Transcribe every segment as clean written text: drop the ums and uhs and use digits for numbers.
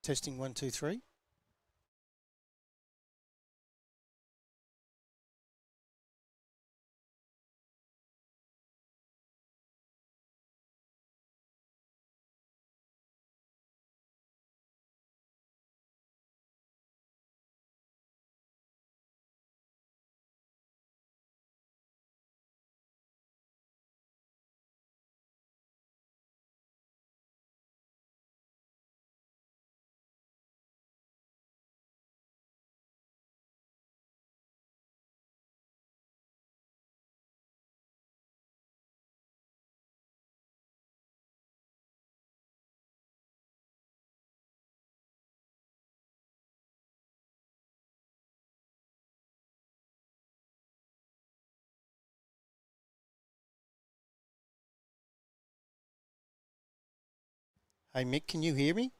Testing 1, 2, 3. Hey Mick, can you hear me?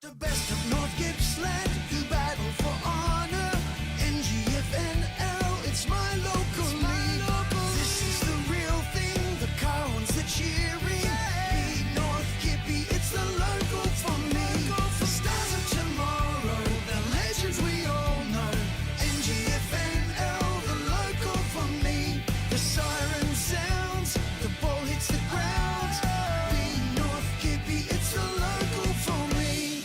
The best of North Gippsland, who battle for honour. NGFNL, it's my local league. This is the real thing, the Cowwarrs are cheering. Beat North Gippy, it's the local for me. The stars of tomorrow, the legends we all know. NGFNL, the local for me. The siren sounds, the ball hits the ground. Beat North Gippy, it's the local for me.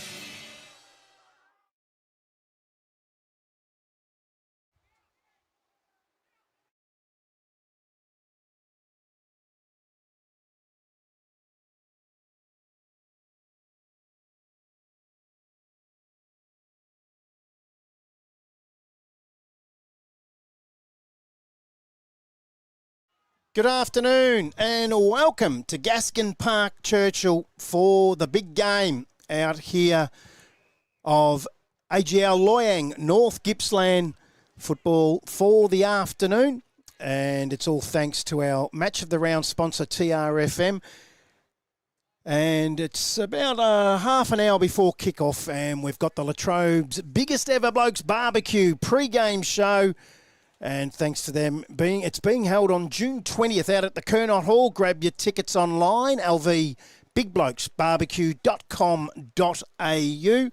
Good afternoon and welcome to Gaskin Park, Churchill for the big game out here of AGL Loyang North Gippsland football for the afternoon. And it's all thanks to our match of the round sponsor, TRFM. And it's about half an hour before kickoff, and we've got the Latrobe's biggest ever Blokes Barbecue pre-game show. And thanks to them, it's being held on June 20th out at the Kernot Hall. Grab your tickets online, lvbigblokesbarbecue.com.au.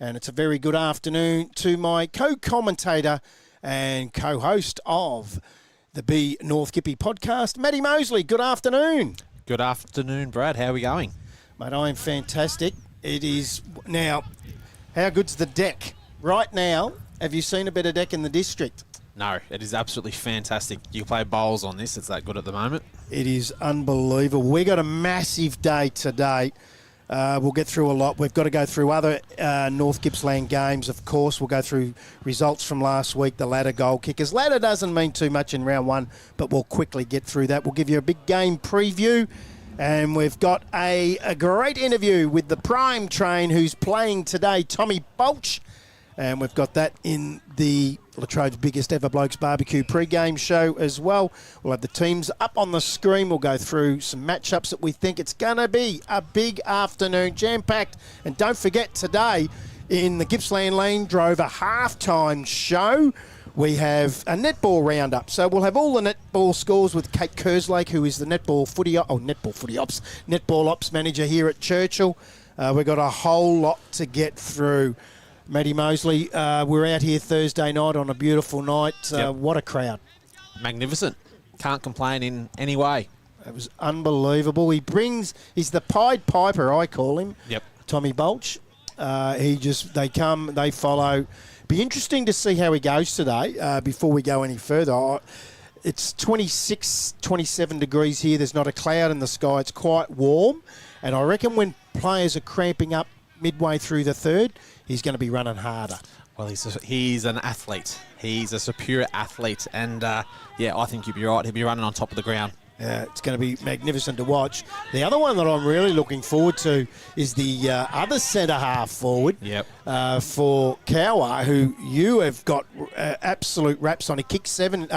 And it's a very good afternoon to my co-commentator and co-host of the B North Gippy podcast, Matty Mosley. Good afternoon. Good afternoon, Brad. How are we going? Mate, I am fantastic. It is now, how good's the deck? Right now, have you seen a better deck in the district? No, it is absolutely fantastic. You can play bowls on this. It's that good at the moment. It is unbelievable. We got a massive day today. We'll get through a lot. We've got to go through other North Gippsland games, of course. We'll go through results from last week, the ladder goal kickers. Ladder doesn't mean too much in round one, but we'll quickly get through that. We'll give you a big game preview. And we've got a great interview with the Prime Train who's playing today, Tommy Bolch. And we've got that in the Latrobe's biggest ever Blokes Barbecue pre-game show as well. We'll have the teams up on the screen. We'll go through some matchups that we think it's going to be a big afternoon, jam-packed. And don't forget today in the Gippsland Landrover halftime show, we have a netball roundup. So we'll have all the netball scores with Kate Kerslake, who is the netball ops manager here at Churchill. We've got a whole lot to get through. Matty Mosley, we're out here Thursday night on a beautiful night. What a crowd. Magnificent. Can't complain in any way. It was unbelievable. He's the Pied Piper, I call him. Yep. Tommy Bolch. They come, they follow. Be interesting to see how he goes today before we go any further. It's 26, 27 degrees here. There's not a cloud in the sky. It's quite warm. And I reckon when players are cramping up midway through the third, he's going to be running harder. Well, he's an athlete. He's a superior athlete. And, I think you'd be right. He'll be running on top of the ground. Yeah, it's going to be magnificent to watch. The other one that I'm really looking forward to is the other centre-half forward for Cowwarr, who you have got absolute raps on. He kicked 6 in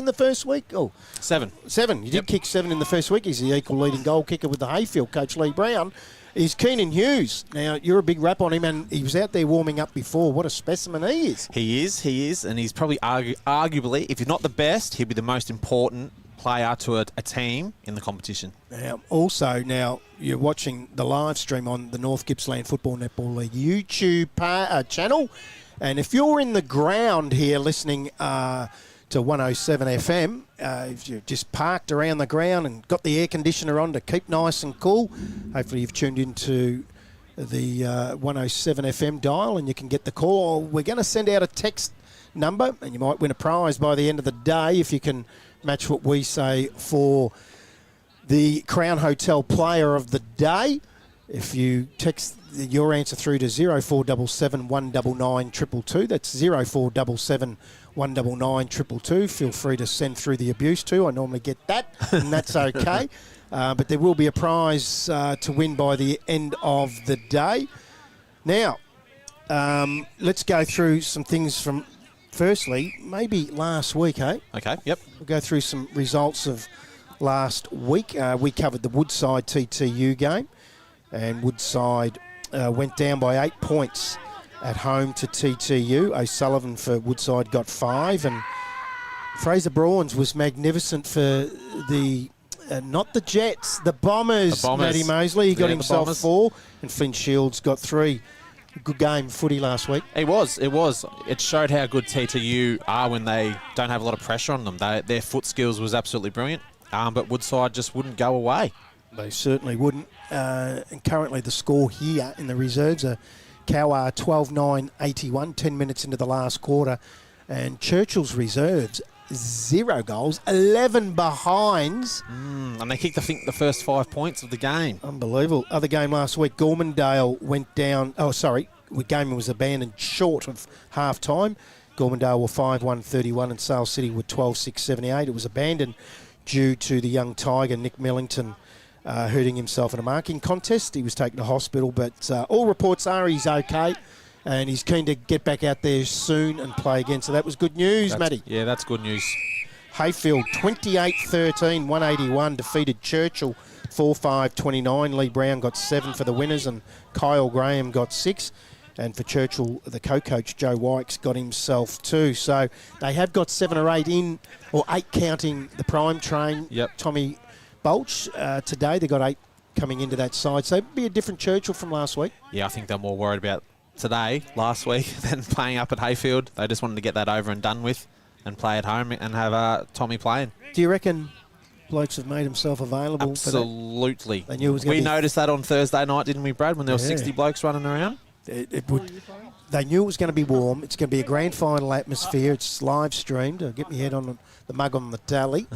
the first week? Oh, 7. 7. You did kick 7 in the first week. He's the equal leading goal kicker with the Hayfield coach, Lee Brown. Is Keenan Hughes. Now, you're a big rap on him, and he was out there warming up before. What a specimen he is. He is, and he's probably arguably, if he's not the best, he'll be the most important player to a team in the competition. Now, you're watching the live stream on the North Gippsland Football Netball League YouTube channel, and if you're in the ground here listening to 107 FM, if you've just parked around the ground and got the air conditioner on to keep nice and cool, hopefully you've tuned into the 107 FM dial and you can get the call. We're going to send out a text number and you might win a prize by the end of the day if you can match what we say for the Crown Hotel Player of the Day. If you text your answer through to 0477 199 222, that's 0477 199 222. Feel free to send through the abuse too. I normally get that, and that's okay. But there will be a prize to win by the end of the day. Now, let's go through some things from, firstly, maybe last week, eh? Okay, yep. We'll go through some results of last week. We covered the Woodside TTU game, and Woodside went down by 8 points at home to TTU. O'Sullivan for Woodside got 5, and Fraser Brawns was magnificent for the, not the Jets, the Bombers. Matty Mosley, he got himself 4, and Flynn Shields got 3. Good game of footy last week. It was. It showed how good TTU are when they don't have a lot of pressure on them. Their foot skills was absolutely brilliant, but Woodside just wouldn't go away. They certainly wouldn't. And currently the score here in the reserves are Cowwarr 12-9-81, 10 minutes into the last quarter. And Churchill's reserves, 0 goals, 11 behinds. And they kicked, I think, the first 5 points of the game. Unbelievable. Other game last week, Gormandale went down. The game was abandoned short of half-time. Gormandale were 5-1-31 and Sale City were 12-6-78. It was abandoned due to the young Tiger, Nick Millington, hurting himself in a marking contest. He was taken to hospital, but all reports are he's okay, and he's keen to get back out there soon and play again. So that was good news, Matty. Yeah, that's good news. Hayfield, 28-13, 181, defeated Churchill, 4-5-29. Lee Brown got 7 for the winners, and Kyle Graham got 6. And for Churchill, the co-coach Joe Wykes got himself 2. So they have got 7 or 8 in, or 8 counting the prime train. Yep. Tommy Bolch. Today they got 8 coming into that side. So it'd be a different Churchill from last week. Yeah, I think they're more worried about last week, than playing up at Hayfield. They just wanted to get that over and done with and play at home and have Tommy playing. Do you reckon blokes have made himself available? Absolutely. For that? They knew it was going we to be... noticed that on Thursday night, didn't we, Brad, when there were 60 blokes running around? They knew it was going to be warm. It's going to be a grand final atmosphere. It's live streamed. I'll get my head on the mug on the tally.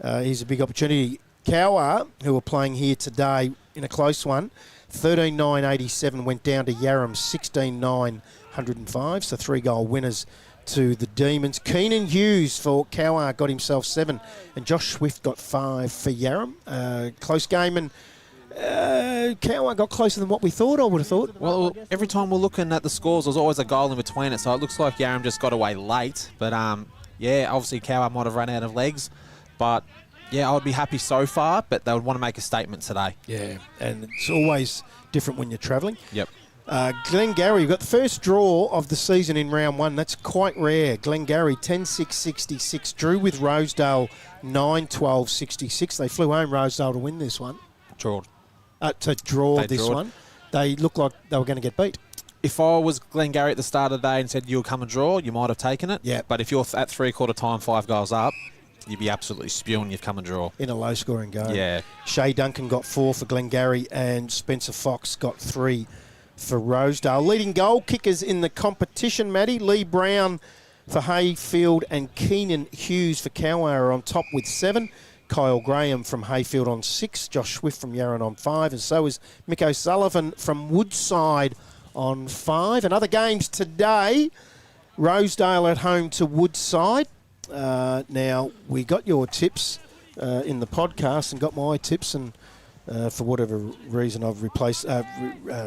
Here's a big opportunity. Cowwarr, who are playing here today in a close one, 13-9-87 went down to Yarram, 16-9-105. So 3-goal winners to the Demons. Keenan Hughes for Cowwarr got himself 7, and Josh Swift got 5 for Yarram. Close game, and Cowwarr got closer than what we thought, I would have thought. Well, every time we're looking at the scores, there's always a goal in between it, so it looks like Yarram just got away late. But, yeah, obviously Cowwarr might have run out of legs. But, yeah, I would be happy so far, but they would want to make a statement today. Yeah, and it's always different when you're travelling. Yep. Glengarry, you've got the first draw of the season in round 1. That's quite rare. Glengarry, 10-6-66. Drew with Rosedale, 9-12-66. They flew home, Rosedale, to win this one. Draw. To draw this one. They looked like they were going to get beat. If I was Glengarry at the start of the day and said you'll come and draw, you might have taken it. Yeah. But if you're at three-quarter time, 5 goals up, you'd be absolutely spewing you've come and draw. In a low-scoring game. Yeah. Shea Duncan got 4 for Glengarry, and Spencer Fox got 3 for Rosedale. Leading goal kickers in the competition, Matty. Lee Brown for Hayfield and Keenan Hughes for Cowwarr are on top with 7. Kyle Graham from Hayfield on 6. Josh Swift from Yarran on 5. And so is Mick O'Sullivan from Woodside on 5. And other games today, Rosedale at home to Woodside. Now, we got your tips in the podcast and got my tips, and for whatever reason I've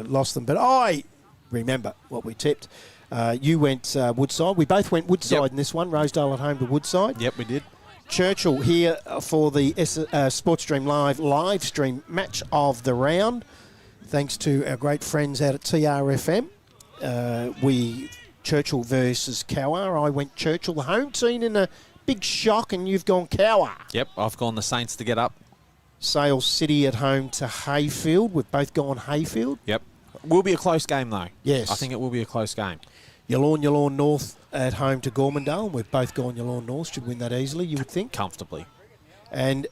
lost them. But I remember what we tipped. You went Woodside. We both went Woodside in this one. Rosedale at home to Woodside. Yep, we did. Churchill here for the Sportstream live stream match of the round. Thanks to our great friends out at TRFM. Churchill versus Cowwarr. I went Churchill. The home team in a big shock, and you've gone Cowwarr. Yep, I've gone the Saints to get up. Sales City at home to Hayfield. We've both gone Hayfield. Yep. Will be a close game, though. Yes. I think it will be a close game. Yallourn North at home to Gormandale. We've both gone Yallourn North. Should win that easily, you would think. Comfortably. And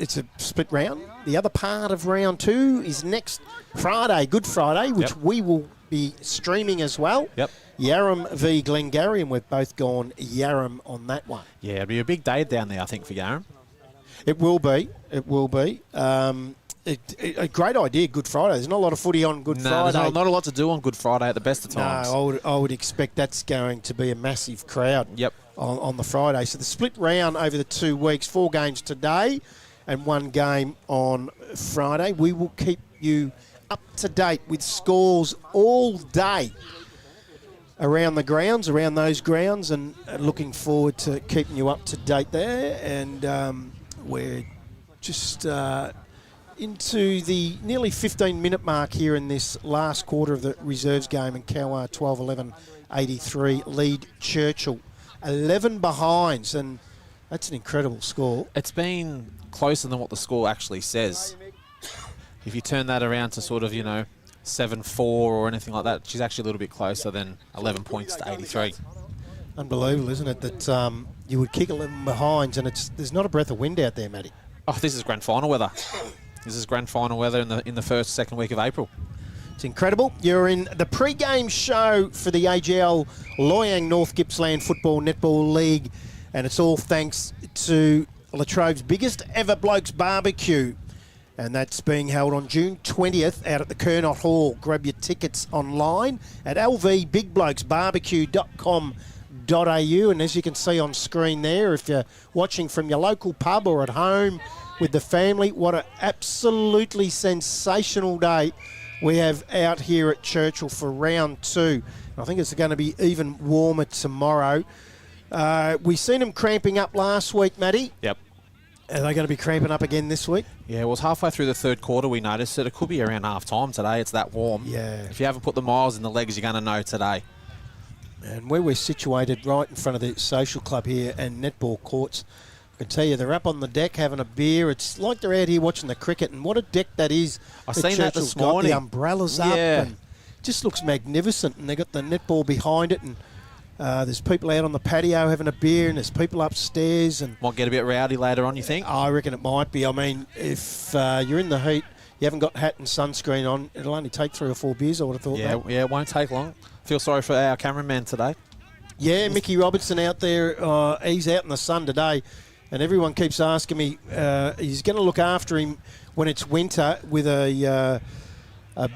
it's a split round. The other part of round 2 is next Friday, Good Friday, which we will be streaming as well. Yep. Yarram v Glengarry, and we've both gone Yarram on that one. Yeah, it'll be a big day down there, I think, for Yarram. It will be. It will be. A great idea, Good Friday. There's not a lot of footy on Good Friday. There's not a lot to do on Good Friday at the best of times. No, I would expect that's going to be a massive crowd on the Friday. So the split round over the 2 weeks, 4 games today and 1 game on Friday. We will keep you up to date with scores all day around those grounds, and looking forward to keeping you up to date there. And we're just into the nearly 15-minute mark here in this last quarter of the reserves game, and Cowwarr 12-11-83 lead Churchill 11 behinds, and that's an incredible score. It's been closer than what the score actually says. If you turn that around to sort of, 7-4 or anything like that, she's actually a little bit closer than 11 points to 83. Unbelievable, isn't it, that you would kick 11 behinds, and there's not a breath of wind out there, Matty. Oh, this is grand final weather. This is grand final weather in the second week of April. It's incredible. You're in the pre-game show for the AGL Loyang North Gippsland Football Netball League, and it's all thanks to Latrobe's biggest ever Blokes Barbecue. And that's being held on June 20th out at the Kernot Hall. Grab your tickets online at lvbigbblokesbarbecue.com.au. netball.com.au, and as you can see on screen there, if you're watching from your local pub or at home with the family, what an absolutely sensational day we have out here at Churchill for round 2. I think it's going to be even warmer tomorrow. We seen them cramping up last week, Matty. Yep. Are they going to be cramping up again this week? Yeah, it was halfway through the third quarter we noticed that it could be around half time today. It's that warm. Yeah. If you haven't put the miles in the legs, you're going to know today. And where we're situated right in front of the social club here and netball courts, I can tell you they're up on the deck having a beer. It's like they're out here watching the cricket, and what a deck that is. I seen that this Churchill's got morning. the umbrellas up, and just looks magnificent. And they got the netball behind it, and there's people out on the patio having a beer, and there's people upstairs. And Might get a bit rowdy later on, you think? I reckon it might be. I mean, if you're in the heat, you haven't got hat and sunscreen on, it'll only take 3 or 4 beers, I would have thought. Yeah, that. yeah, it won't take long. Feel sorry for our cameraman today. Yeah, Mickey Robertson out there. He's out in the sun today, and everyone keeps asking me. He's going to look after him when it's winter with a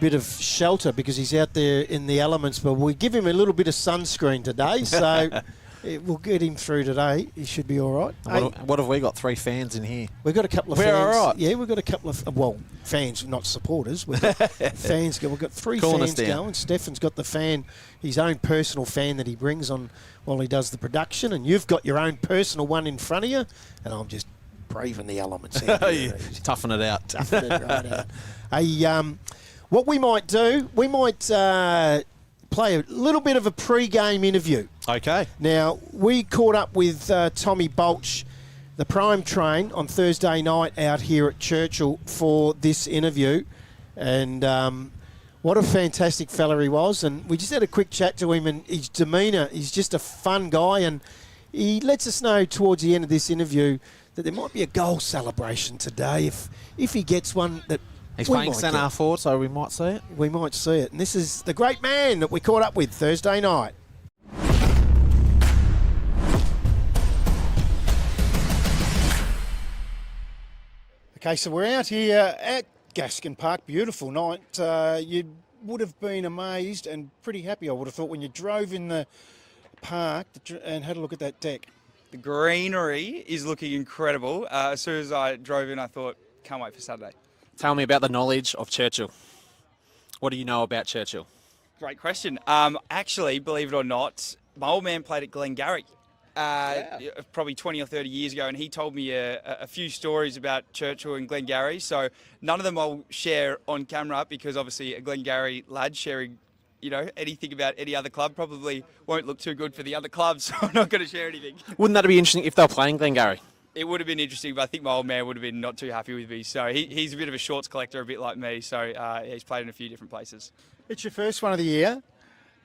bit of shelter because he's out there in the elements. But we give him a little bit of sunscreen today, so we'll get him through today. He should be all right. What have we got? 3 fans in here. We've got a couple of We're fans. all right. Yeah, we've got a couple of, fans, not supporters. We've got fans. We've got 3 Cooling us fans down. going. Stefan's got the fan, his own personal fan that he brings on while he does the production, and you've got your own personal one in front of you, and I'm just braving the elements out here. Toughen it out. Toughing it right out. Hey, what we might do, we might play a little bit of a pre-game interview. Okay. Now, we caught up with Tommy Bolch, the Prime Train, on Thursday night out here at Churchill for this interview. And what a fantastic fella he was. And we just had a quick chat to him, and his demeanour, he's just a fun guy. And he lets us know towards the end of this interview that there might be a goal celebration today if he gets one that He's we playing might centre get. forward, so we might see it. We might see it. And this is the great man that we caught up with Thursday night. Okay, so we're out here at Gaskin Park. Beautiful night. You would have been amazed and pretty happy, I would have thought, when you drove in the park and had a look at that deck. The greenery is looking incredible. As soon as I drove in, I thought, can't wait for Saturday. Tell me about the knowledge of Churchill. What do you know about Churchill? Great question. Actually, believe it or not, my old man played at Glengarry probably 20 or 30 years ago, and he told me a few stories about Churchill and Glengarry. So none of them I'll share on camera because obviously a Glengarry lad sharing anything about any other club probably won't look too good for the other clubs, so I'm not going to share anything. Wouldn't that be interesting if they were playing Glengarry? It would have been interesting, but I think my old man would have been not too happy with me. So he's a bit of a shorts collector, a bit like me. So he's played in a few different places. It's your first one of the year.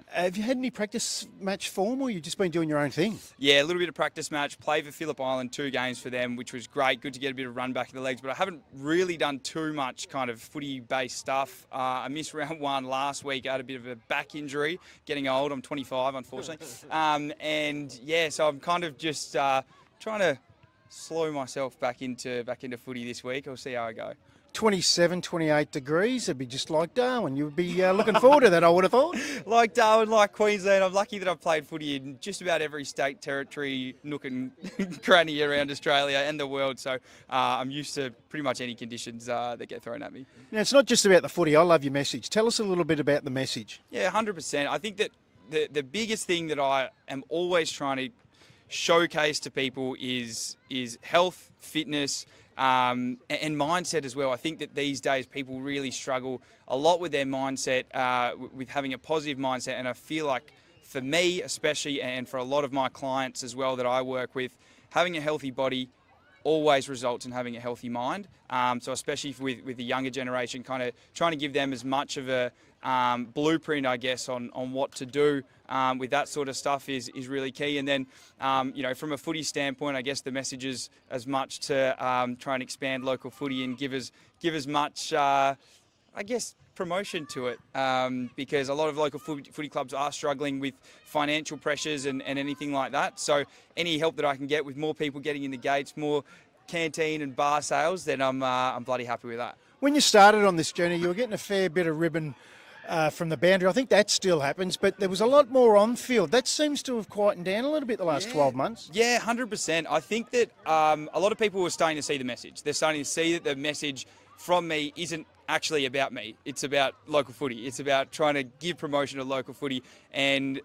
Have you had any practice match form, or you've just been doing your own thing? Yeah, a little bit of practice match. Played for Phillip Island, 2 games for them, which was great. Good to get a bit of run back in the legs, but I haven't really done too much kind of footy-based stuff. I missed round 1 last week. I had a bit of a back injury. Getting old. I'm 25, unfortunately. So I'm kind of just trying to slow myself back into footy this week. I'll see how I go. 27, 28 degrees. It'd be just like Darwin. You would be looking forward to that, I would have thought. Like Darwin, like Queensland, I'm lucky that I've played footy in just about every state, territory, nook and cranny around Australia and the world. So I'm used to pretty much any conditions that get thrown at me. Now, it's not just about the footy. I love your message. Tell us a little bit about the message. Yeah, 100%. I think that the biggest thing that I am always trying to showcase to people is health, fitness, and mindset as well. I think that these days people really struggle a lot with their mindset, with having a positive mindset. And I feel like for me especially, and for a lot of my clients as well that I work with, having a healthy body always results in having a healthy mind. So especially with the younger generation, kind of trying to give them as much of a blueprint, I guess, on what to do with that sort of stuff is really key. And then, from a footy standpoint, I guess the message is as much to try and expand local footy and give as much, promotion to it, because a lot of local footy clubs are struggling with financial pressures and anything like that. So any help that I can get with more people getting in the gates, more canteen and bar sales, then I'm bloody happy with that. When you started on this journey, you were getting a fair bit of ribbon from the boundary. I think that still happens, but there was a lot more on field. That seems to have quietened down a little bit the last 12 months. Yeah, 100%. I think that a lot of people are starting to see the message. They're starting to see that the message from me isn't actually about me. It's about local footy. It's about trying to give promotion to local footy. And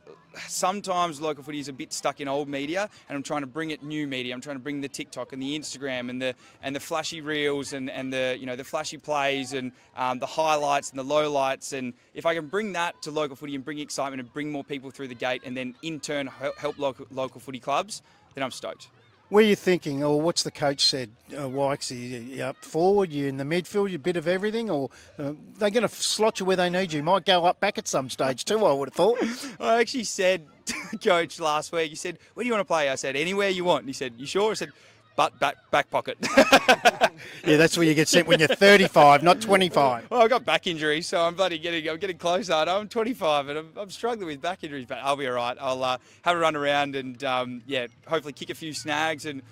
sometimes local footy is a bit stuck in old media, and I'm trying to bring it new media. I'm trying to bring the TikTok and the Instagram and the flashy reels and the flashy plays and the highlights and the lowlights. And if I can bring that to local footy and bring excitement and bring more people through the gate, and then in turn help local footy clubs, then I'm stoked. Were you thinking, or what's the coach said, Wykes, you up forward, you in the midfield, you a bit of everything, or they're going to slot you where they need you? Might go up back at some stage too, I would have thought. I actually said to Coach last week, he said, where do you want to play? I said, anywhere you want. And he said, you sure? I said, but back pocket. Yeah, that's where you get sent when you're 35, not 25. Well, I've got back injuries, so I'm getting closer. I'm 25 and I'm struggling with back injuries, but I'll be all right. I'll have a run around and, hopefully kick a few snags and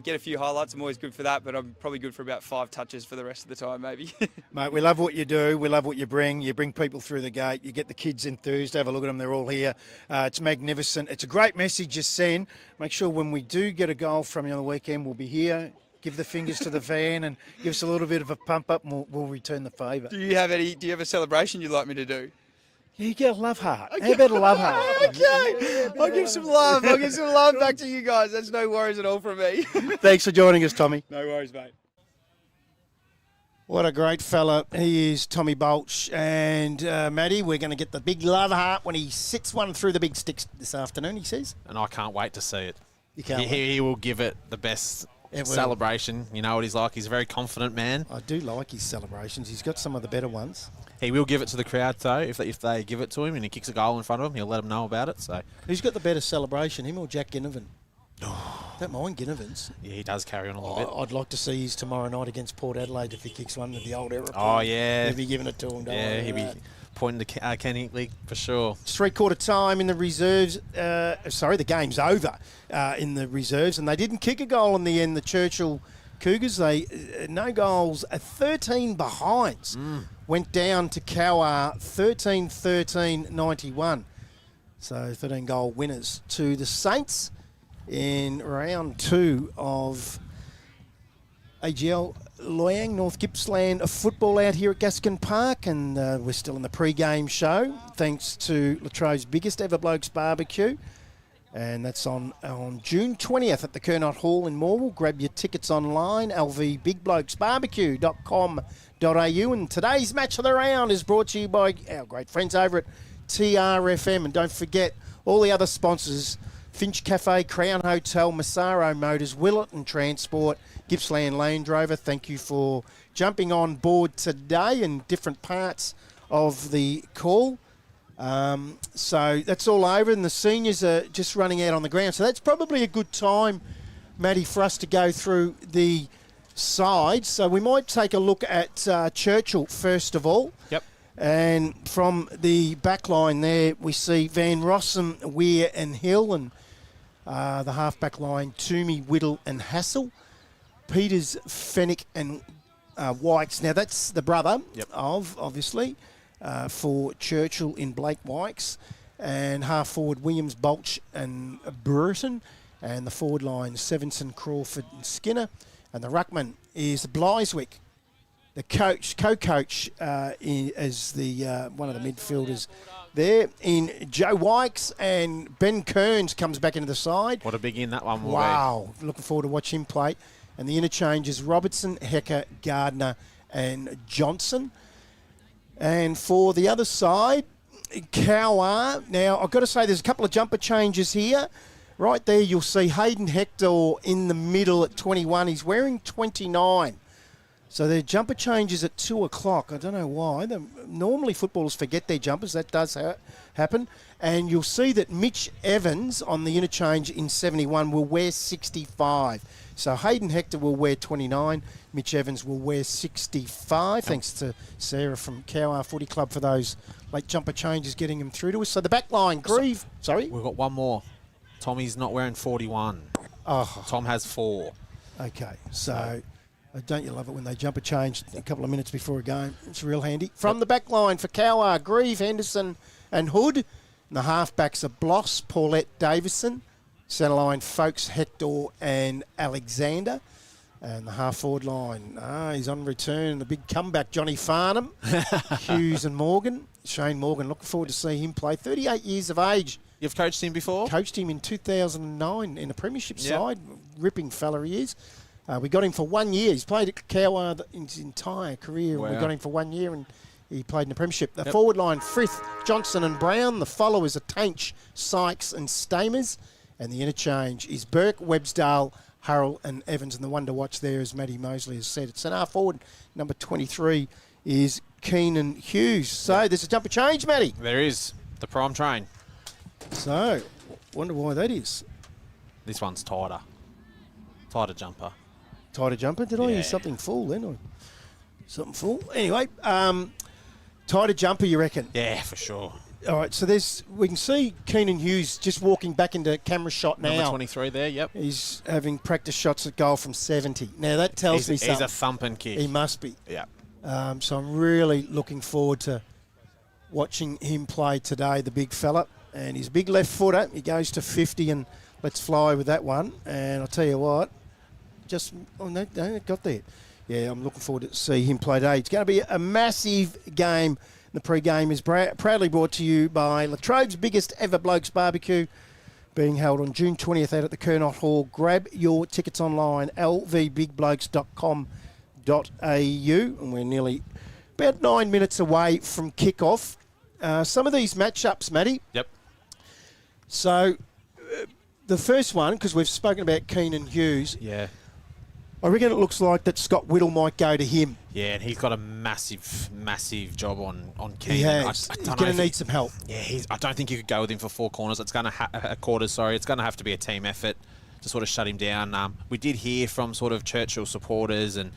get a few highlights. I'm always good for that, but I'm probably good for about 5 touches for the rest of the time, maybe. Mate, we love what you do. We love what you bring. You bring people through the gate. You get the kids enthused. Have a look at them. They're all here. It's magnificent. It's a great message you send. Make sure when we do get a goal from you on the weekend, we'll be here. Give the fingers to the fan and give us a little bit of a pump up, and we'll return the favour. Do you have a celebration you'd like me to do? Yeah, you get a love heart. Okay. How about a love heart? Okay. I'll give some love. I'll give some love back to you guys. That's no worries at all from me. Thanks for joining us, Tommy. No worries, mate. What a great fella. He is Tommy Bolch. And, Matty, we're going to get the big love heart when he sits one through the big sticks this afternoon, he says. And I can't wait to see it. You can't He will give it the best celebration. You know what he's like. He's a very confident man. I do like his celebrations. He's got some of the better ones. He will give it to the crowd, though. If they give it to him and he kicks a goal in front of him, he'll let them know about it. So, who's got the better celebration, him or Jack Ginnivan? Don't mind Ginnivan's. Yeah, he does carry on a little bit. I'd like to see his tomorrow night against Port Adelaide if he kicks one with the old aeroplane. Oh, yeah. He'll be giving it to him. He'll be pointing to Kenny League for sure. It's 3/4 time in the reserves. The game's over in the reserves, and they didn't kick a goal in the end. The Churchill Cougars, they no goals, 13 behinds. Went down to Cowwarr 13-13-91. So 13-goal winners to the Saints in round 2 of AGL Loyang, North Gippsland football out here at Gaskin Park, and we're still in the pre-game show thanks to Latrobe's biggest ever Blokes Barbecue, and that's on June 20th at the Kernot Hall in Morwell. Grab your tickets online, lvbigblokesbarbecue.com.au, and today's match of the round is brought to you by our great friends over at TRFM, and don't forget all the other sponsors: Finch Cafe, Crown Hotel, Massaro Motors, Willett and Transport, Gippsland Landrover. Thank you for jumping on board today in different parts of the call. So that's all over, and the seniors are just running out on the ground. So that's probably a good time, Matty, for us to go through the sides. So we might take a look at Churchill first of all. Yep. And from the back line there, we see Van Rossum, Weir and Hill, and the half-back line, Toomey, Whittle and Hassel. Peters, Fennick and Wykes. Now, that's the brother of, obviously, for Churchill in Blake Wykes. And half-forward, Williams, Bolch and Burton. And the forward line, Sevenson, Crawford and Skinner. And the ruckman is Bliswick. The co-coach is the one of the midfielders there in Joe Wykes, and Ben Kearns comes back into the side. What a big in that one will be. Wow, looking forward to watch him play. And the interchange is Robertson, Hecker, Gardner and Johnson. And for the other side, Cowwarr. Now, I've got to say there's a couple of jumper changes here. Right there, you'll see Hayden Hector in the middle at 21. He's wearing 29. So their jumper changes at 2 o'clock. I don't know why. Normally footballers forget their jumpers. That does happen. And you'll see that Mitch Evans on the interchange in 71 will wear 65. So Hayden Hector will wear 29. Mitch Evans will wear 65. Thanks to Sarah from Cowwarr Footy Club for those late jumper changes getting them through to us. So the back line, Grieve. Sorry? We've got one more. Tommy's not wearing 41. Oh. Tom has 4. Okay. So... Don't you love it when they jumper change a couple of minutes before a game? It's real handy. From the back line for Cowwarr, Grieve, Henderson and Hood. And the halfbacks are Bloss, Paulette, Davison. Centre line, Folks, Hector and Alexander. And the half-forward line, he's on return. The big comeback, Johnny Farnham, Hughes and Morgan. Shane Morgan, looking forward to see him play. 38 years of age. You've coached him before? Coached him in 2009 in a premiership side. Ripping fella he is. We got him for 1 year. He's played at Cowwarr his entire career. Wow. We got him for 1 year and he played in the premiership. The forward line, Frith, Johnson and Brown. The followers are Tainch, Sykes and Stamers. And the interchange is Burke, Websdale, Harrell and Evans. And the one to watch there, as Matty Mosley has said, at centre forward, number 23 is Keenan Hughes. So there's a jumper change, Matty. There is. The prime train. So, wonder why that is. This one's tighter. Tighter jumper. Tighter jumper? Did I use something full then? Or something full? Anyway, tighter jumper, you reckon? Yeah, for sure. All right, so we can see Keenan Hughes just walking back into camera shot now. Number 23 there, yep. He's having practice shots at goal from 70. Now, that tells me something. He's a thumping kid. He must be. Yeah. So I'm really looking forward to watching him play today, the big fella. And he's a big left footer. He goes to 50 and lets fly with that one. And I'll tell you what, no, got there. Yeah, I'm looking forward to see him play today. It's going to be a massive game. The pre-game is proudly brought to you by Latrobe's biggest ever Blokes Barbecue, being held on June 20th out at the Kernot Hall. Grab your tickets online, lvbigblokes.com.au, and we're nearly about 9 minutes away from kick-off. Some of these matchups, Matty. Yep. So, the first one, because we've spoken about Keenan Hughes. Yeah. I reckon it looks like that Scott Whittle might go to him. Yeah, and he's got a massive, massive job on Keenan. He has. He's going to need some help. Yeah, I don't think you could go with him for four corners. It's going to quarters. Sorry, it's going to have to be a team effort to sort of shut him down. We did hear from sort of Churchill supporters and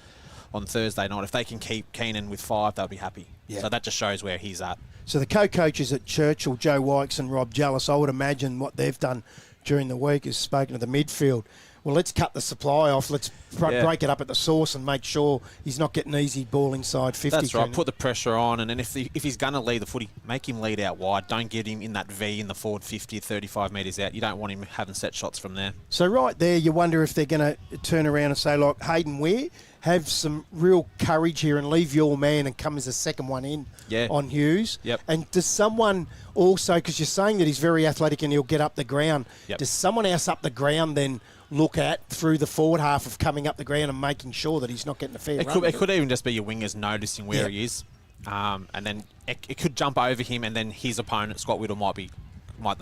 on Thursday night, if they can keep Keenan with 5, they'll be happy. Yeah. So that just shows where he's at. So the co-coaches at Churchill, Joe Wykes and Rob Jallis, I would imagine what they've done during the week is spoken to the midfield. Well, let's cut the supply off. Let's break it up at the source and make sure he's not getting easy ball inside 50. That's right. Put the pressure on, and then if he's going to lead the footy, make him lead out wide. Don't get him in that V in the forward 50, 35 metres out. You don't want him having set shots from there. So right there, you wonder if they're going to turn around and say, like, Hayden Weir, have some real courage here and leave your man and come as a second one in on Hughes. Yep. And does someone also, because you're saying that he's very athletic and he'll get up the ground, does someone else up the ground then look at through the forward half of coming up the ground and making sure that he's not getting a fair run? It could even just be your wingers noticing where he is. And then it could jump over him, and then his opponent, Scott Whittle,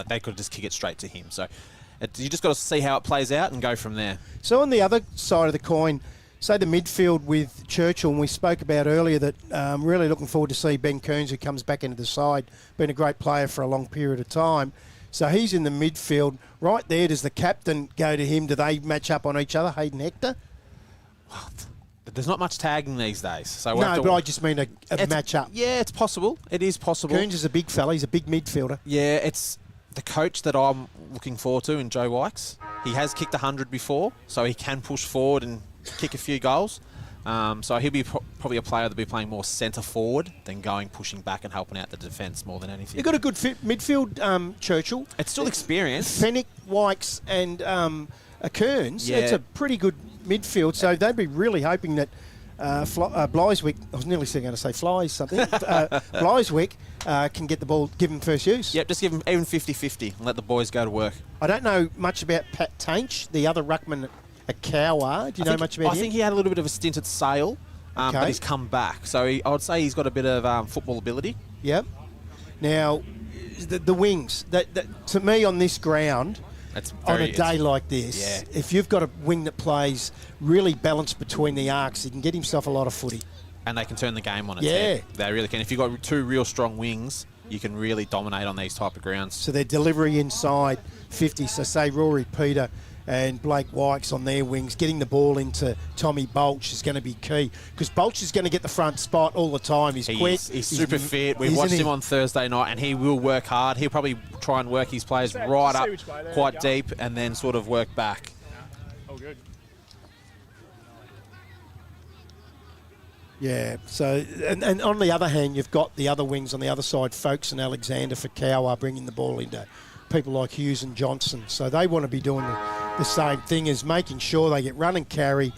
they could just kick it straight to him. So you just got to see how it plays out and go from there. So on the other side of the coin, say the midfield with Churchill, and we spoke about earlier that really looking forward to see Ben Kearns, who comes back into the side, been a great player for a long period of time. So he's in the midfield. Right there, does the captain go to him? Do they match up on each other, Hayden Hector? There's not much tagging these days. So no, but I just mean a match-up. Yeah, it's possible. It is possible. Kearns is a big fella. He's a big midfielder. Yeah, it's the coach that I'm looking forward to in Joe Wykes. He has kicked 100 before, so he can push forward and kick a few goals. So he'll be probably a player that'll be playing more centre forward than pushing back and helping out the defence more than anything. You've got a good midfield, Churchill. It's still experience. Fennick, Wykes and Kearns. Yeah. It's a pretty good midfield, so they'd be really hoping that Bliswick, I was nearly going to say Flies something, Bliswick can get the ball, give him first use. Yep, just give him even 50-50 and let the boys go to work. I don't know much about Pat Tainch, the other ruckman at Cowwarr. Do you know much about him? I think he had a little bit of a stint at Sale, but he's come back. So I would say he's got a bit of football ability. Yep. Now, the wings, to me on this ground, on a day like this, if you've got a wing that plays really balanced between the arcs, he can get himself a lot of footy. And they can turn the game on its head. They really can. If you've got two real strong wings, you can really dominate on these type of grounds. So their delivery inside 50, so say Rory Peter and Blake Wykes on their wings, getting the ball into Tommy Bolch is going to be key, because Bolch is going to get the front spot all the time. He's quick. He's super fit. We watched him on Thursday night, and he will work hard. He'll probably try and work his players right up quite deep and then sort of work back. Oh, good. Yeah, so, and on the other hand, you've got the other wings on the other side, Folkes and Alexander for Cowwarr bringing the ball into people like Hughes and Johnson. So they want to be doing the same thing as making sure they get run and carry.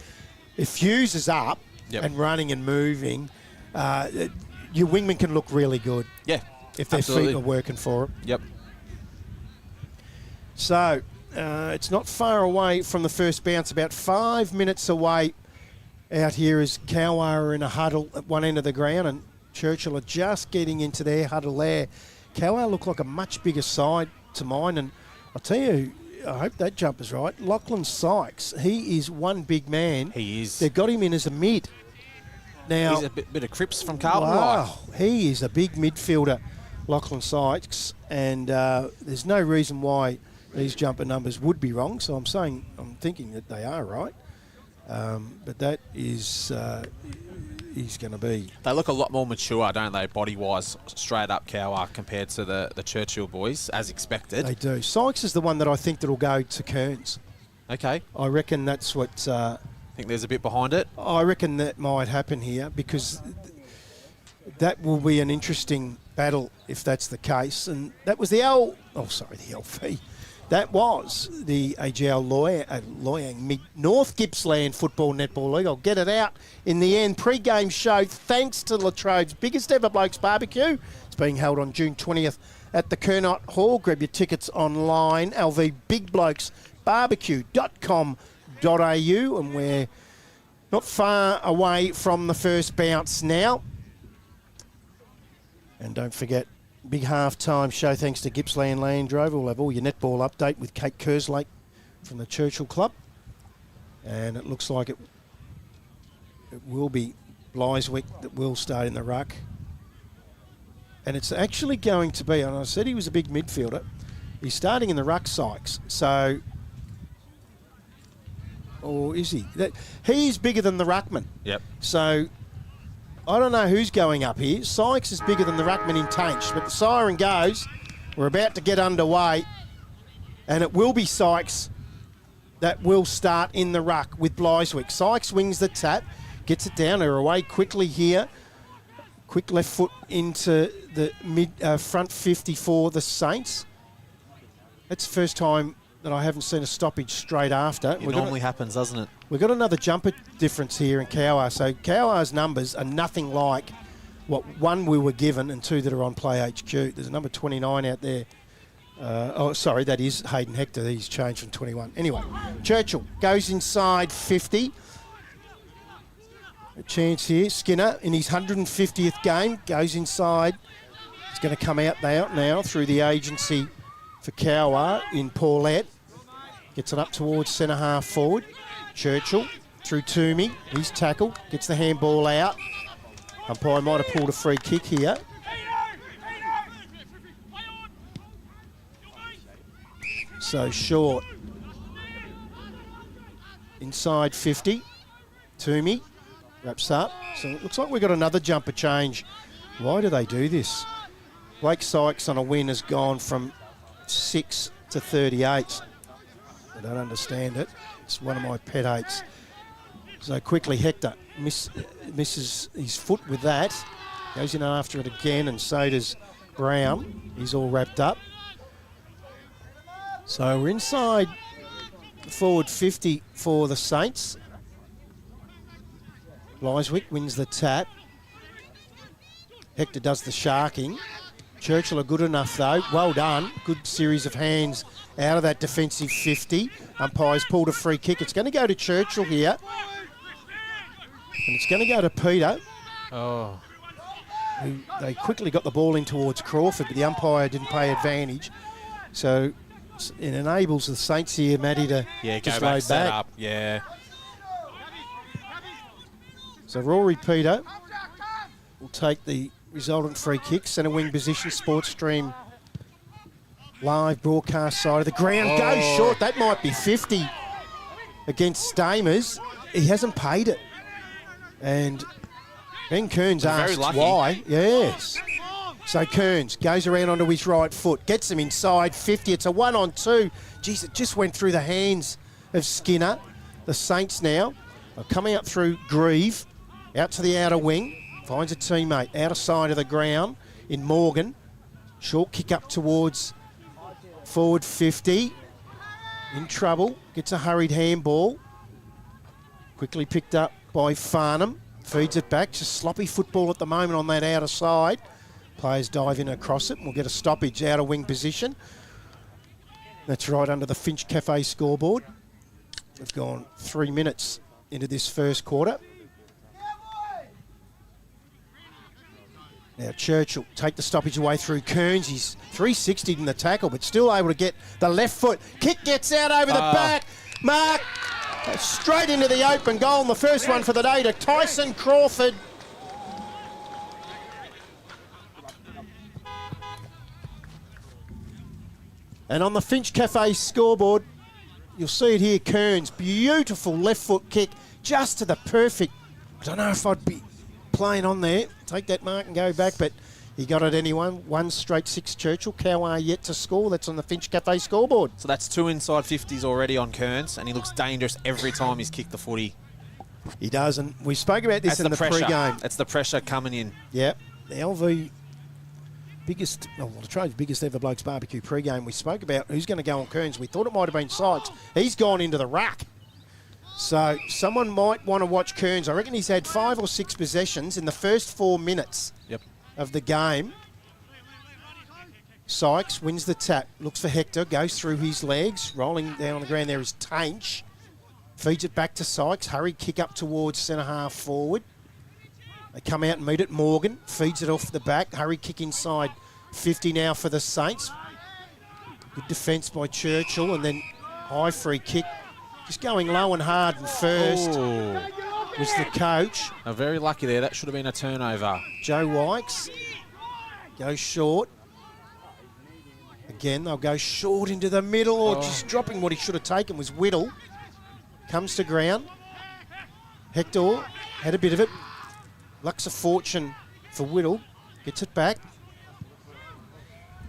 If Hughes is up and running and moving, your wingman can look really good. Yeah, if their absolutely. feet are working for them. Yep. So it's not far away from the first bounce, about 5 minutes away. Out here is Cowwarr are in a huddle at one end of the ground, and Churchill are just getting into their huddle there. Cowwarr look like a much bigger side to mine, and I'll tell you, I hope that jumper's right. Lachlan Sykes, he is one big man. He is. They've got him in as a mid. Now, He's a bit of Cripps from Carlton. wow, he is a big midfielder, Lachlan Sykes, and there's no reason why these jumper numbers would be wrong, so I'm thinking that they are right. But that is, he's going to be. They look a lot more mature, don't they, body-wise, straight up Cowwarr compared to the Churchill boys, as expected. They do. Sykes is the one that I think that will go to Kearns. Okay. I reckon that's what. I think there's a bit behind it. I reckon that might happen here because that will be an interesting battle if that's the case. And that was the LV. That was the AGL Loyang North Gippsland Football Netball League. I'll get it out in the end. Pre-game show thanks to Latrobe's biggest ever Blokes Barbecue. It's being held on June 20th at the Kernot Hall. Grab your tickets online, lvbigblokesbarbecue.com.au, and we're not far away from the first bounce now. And don't forget, big half-time show thanks to Gippsland Landrover. We'll have all your netball update with Kate Kerslake from the Churchill Club. And it looks like it will be Bliswick that will start in the ruck. And it's actually going to be, and I said he was a big midfielder, he's starting in the ruck, Sykes. So, or is he? He's bigger than the ruckman. Yep. So, I don't know who's going up here. Sykes is bigger than the ruckman in Tainch, but the siren goes. We're about to get underway, and it will be Sykes that will start in the ruck with Bliswick. Sykes wings the tap, gets it down. They're away quickly here. Quick left foot into the front 50 for the Saints. That's the first time that I haven't seen a stoppage straight after. It normally happens, doesn't it? We've got another jumper difference here in Cowwarr. So Cowwar's numbers are nothing like what one we were given and two that are on Play HQ. There's a number 29 out there. That is Hayden Hector. He's changed from 21. Anyway, Churchill goes inside 50. A chance here. Skinner in his 150th game goes inside. He's going to come out now through the agency for Cowwarr in Paulette. Gets it up towards centre half forward. Churchill through Toomey. He's tackled. Gets the handball out. Umpire might have pulled a free kick here. So short. Inside 50. Toomey wraps up. So it looks like we've got another jumper change. Why do they do this? Blake Sykes on a win has gone from 6 to 38. I don't understand it. It's one of my pet hates. So quickly Hector misses his foot with that. Goes in after it again, and so does Brown. He's all wrapped up. So we're inside forward 50 for the Saints. Bliswick wins the tap. Hector does the sharking. Churchill are good enough though. Well done. Good series of hands out of that defensive 50. Umpires pulled a free kick. It's going to go to Churchill here. And it's going to go to Peter. Oh. They quickly got the ball in towards Crawford, but the umpire didn't pay advantage. So it enables the Saints here, Matty, to just go back, load set back. up. Yeah. So Rory Peter will take the resultant free kick. Centre wing position, Sports Stream live broadcast side of the ground. Goes short. That might be 50 against Stamers. He hasn't paid it. And Ben Kearns asked why. Yes. So Kearns goes around onto his right foot, gets him inside 50. It's a 1-on-2. Geez, it just went through the hands of Skinner. The Saints now are coming up through Grieve. Out to the outer wing. Finds a teammate. Outer side of the ground in Morgan. Short kick up towards forward 50. In trouble. Gets a hurried handball. Quickly picked up by Farnham. Feeds it back. Just sloppy football at the moment on that outer side. Players dive in across it. We'll get a stoppage outer wing position. That's right under the Finch Cafe scoreboard. We've gone 3 minutes into this first quarter. Now Churchill take the stoppage away through Kearns. He's 360'd in the tackle, but still able to get the left foot. Kick gets out over the back. Mark straight into the open goal. And the first one for the day to Tyson Crawford. And on the Finch Cafe scoreboard, you'll see it here, Kearns. Beautiful left foot kick just to the perfect. I don't know if I'd be playing on there. Take that mark and go back, but he got it anyway. 1 straight 6 Churchill. Cowwarr yet to score. That's on the Finch Cafe scoreboard. So that's 2 inside 50s already on Kearns, and he looks dangerous every time he's kicked the footy. He does, and we spoke about this in the pre-game. That's the pressure coming in. Yep. The LV the Trade's biggest ever Blokes Barbecue pre-game. We spoke about who's going to go on Kearns. We thought it might have been Sykes. He's gone into the ruck. So someone might want to watch Kearns. I reckon he's had 5 or 6 possessions in the first 4 minutes of the game. Sykes wins the tap. Looks for Hector. Goes through his legs. Rolling down on the ground there is Tainch. Feeds it back to Sykes. Hurry kick up towards centre half forward. They come out and meet it. Morgan feeds it off the back. Hurry kick inside 50 now for the Saints. Good defence by Churchill, and then high free kick. Just going low and hard and first was the coach. Very lucky there. That should have been a turnover. Joe Wykes goes short. Again, they'll go short into the middle, or just dropping what he should have taken was Whittle. Comes to ground. Hector had a bit of it. Luck's a fortune for Whittle. Gets it back.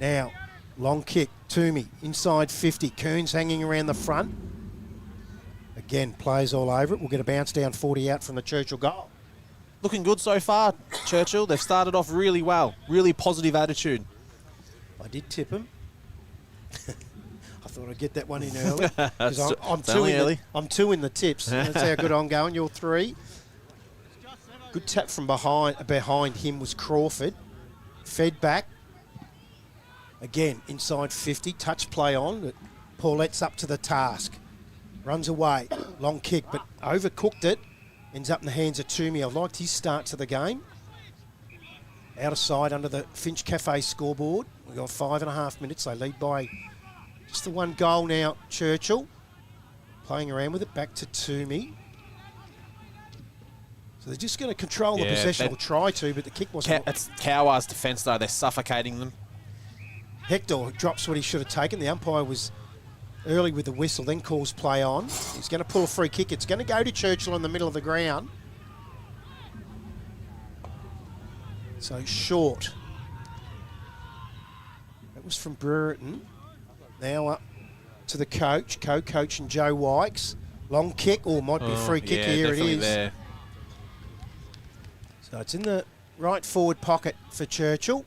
Now, long kick. Toomey, inside 50. Kearns hanging around the front. Again, players all over it. We'll get a bounce down 40 out from the Churchill goal. Looking good so far, Churchill. They've started off really well. Really positive attitude. I did tip him. I thought I'd get that one in early. I'm 2 in the tips. That's how good I'm going. You're 3. Good tap from behind him was Crawford. Fed back. Again, inside 50. Touch play on. But Paulette's up to the task. Runs away. Long kick, but overcooked it. Ends up in the hands of Toomey. I liked his start to the game. Out of sight under the Finch Cafe scoreboard. We've got 5.5 minutes. They lead by just the 1 goal now, Churchill. Playing around with it. Back to Toomey. So they're just going to control the possession, or try to, but the kick wasn't... It's Cowwar's defence, though. They're suffocating them. Hector drops what he should have taken. The umpire was early with the whistle, then calls play on. He's going to pull a free kick. It's going to go to Churchill in the middle of the ground. So short. That was from Brereton. Now up to the coach, co-coach and Joe Wykes. Long kick, might be a free kick. Here it is. There. So it's in the right forward pocket for Churchill.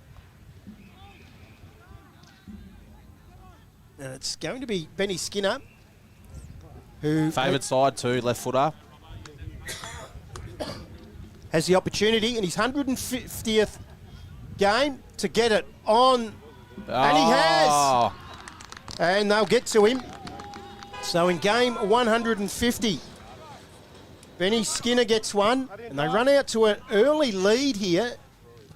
And it's going to be Benny Skinner, who... Favoured side too, left footer. Has the opportunity in his 150th game to get it on. And he has. And they'll get to him. So in game 150, Benny Skinner gets one. And they run out to an early lead here.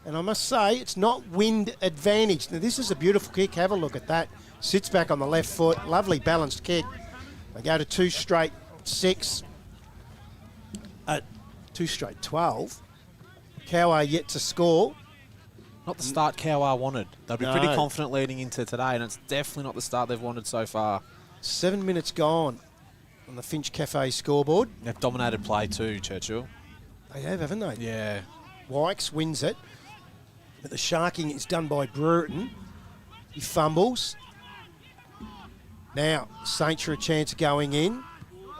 And I must say, it's not wind advantage. Now, this is a beautiful kick. Have a look at that. Sits back on the left foot. Lovely balanced kick. They go to 2 straight 6. 2 straight 12. Cowwarr yet to score. Not the start Cowwarr wanted. They'll be pretty confident leading into today, and it's definitely not the start they've wanted so far. 7 minutes gone on the Finch Cafe scoreboard. They've dominated play too, Churchill. They have, haven't they? Yeah. Wykes wins it. But the sharking is done by Brereton. He fumbles. Now, Saints are a chance of going in.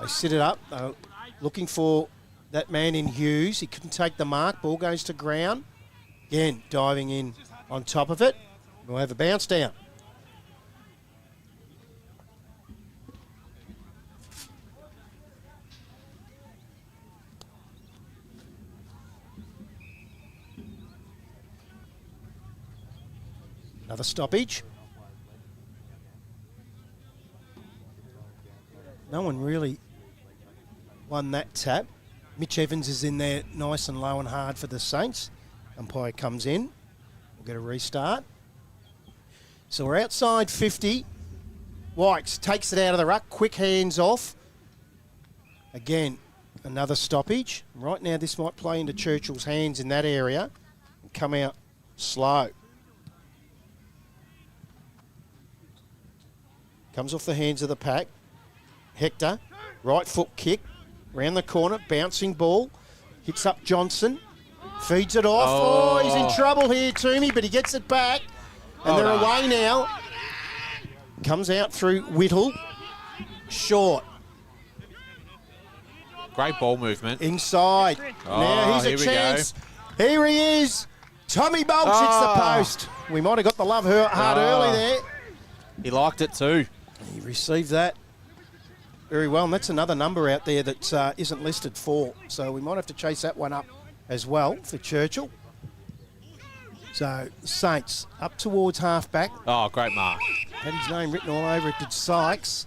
They sit it up. They're looking for that man in Hughes. He couldn't take the mark. Ball goes to ground. Again, diving in on top of it. We'll have a bounce down. Another stoppage. No one really won that tap. Mitch Evans is in there nice and low and hard for the Saints. Umpire comes in. We'll get a restart. So we're outside 50. Wykes takes it out of the ruck. Quick hands off. Again, another stoppage. Right now this might play into Churchill's hands in that area and come out slow. Comes off the hands of the pack. Hector, right foot kick, round the corner, bouncing ball, hits up Johnson, feeds it off. Oh, he's in trouble here, Toomey, but he gets it back. And they're away now. Comes out through Whittle. Short. Great ball movement. Inside. Now here's a chance. Here he is. Tommy Bolts hits the post. We might have got the love heart early there. He liked it too. He received that very well, and that's another number out there that isn't listed for, so we might have to chase that one up as well for Churchill. So, Saints up towards half-back. Oh, great mark. Had his name written all over it, did Sykes.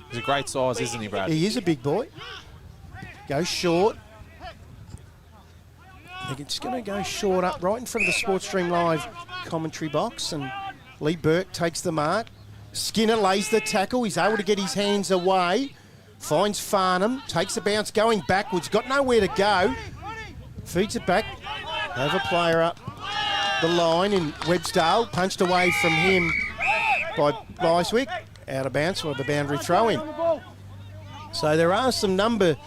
He's a great size, isn't he, Brad? He is a big boy. Goes short. I think it's going to go short up right in front of the Sportstream Live commentary box, and Lee Burke takes the mark. Skinner lays the tackle. He's able to get his hands away. Finds Farnham. Takes a bounce going backwards. Got nowhere to go. Feeds it back. Have a player up the line in Websdale. Punched away from him by Byswick. Out of bounds. We'll have a boundary throw in. So there are some number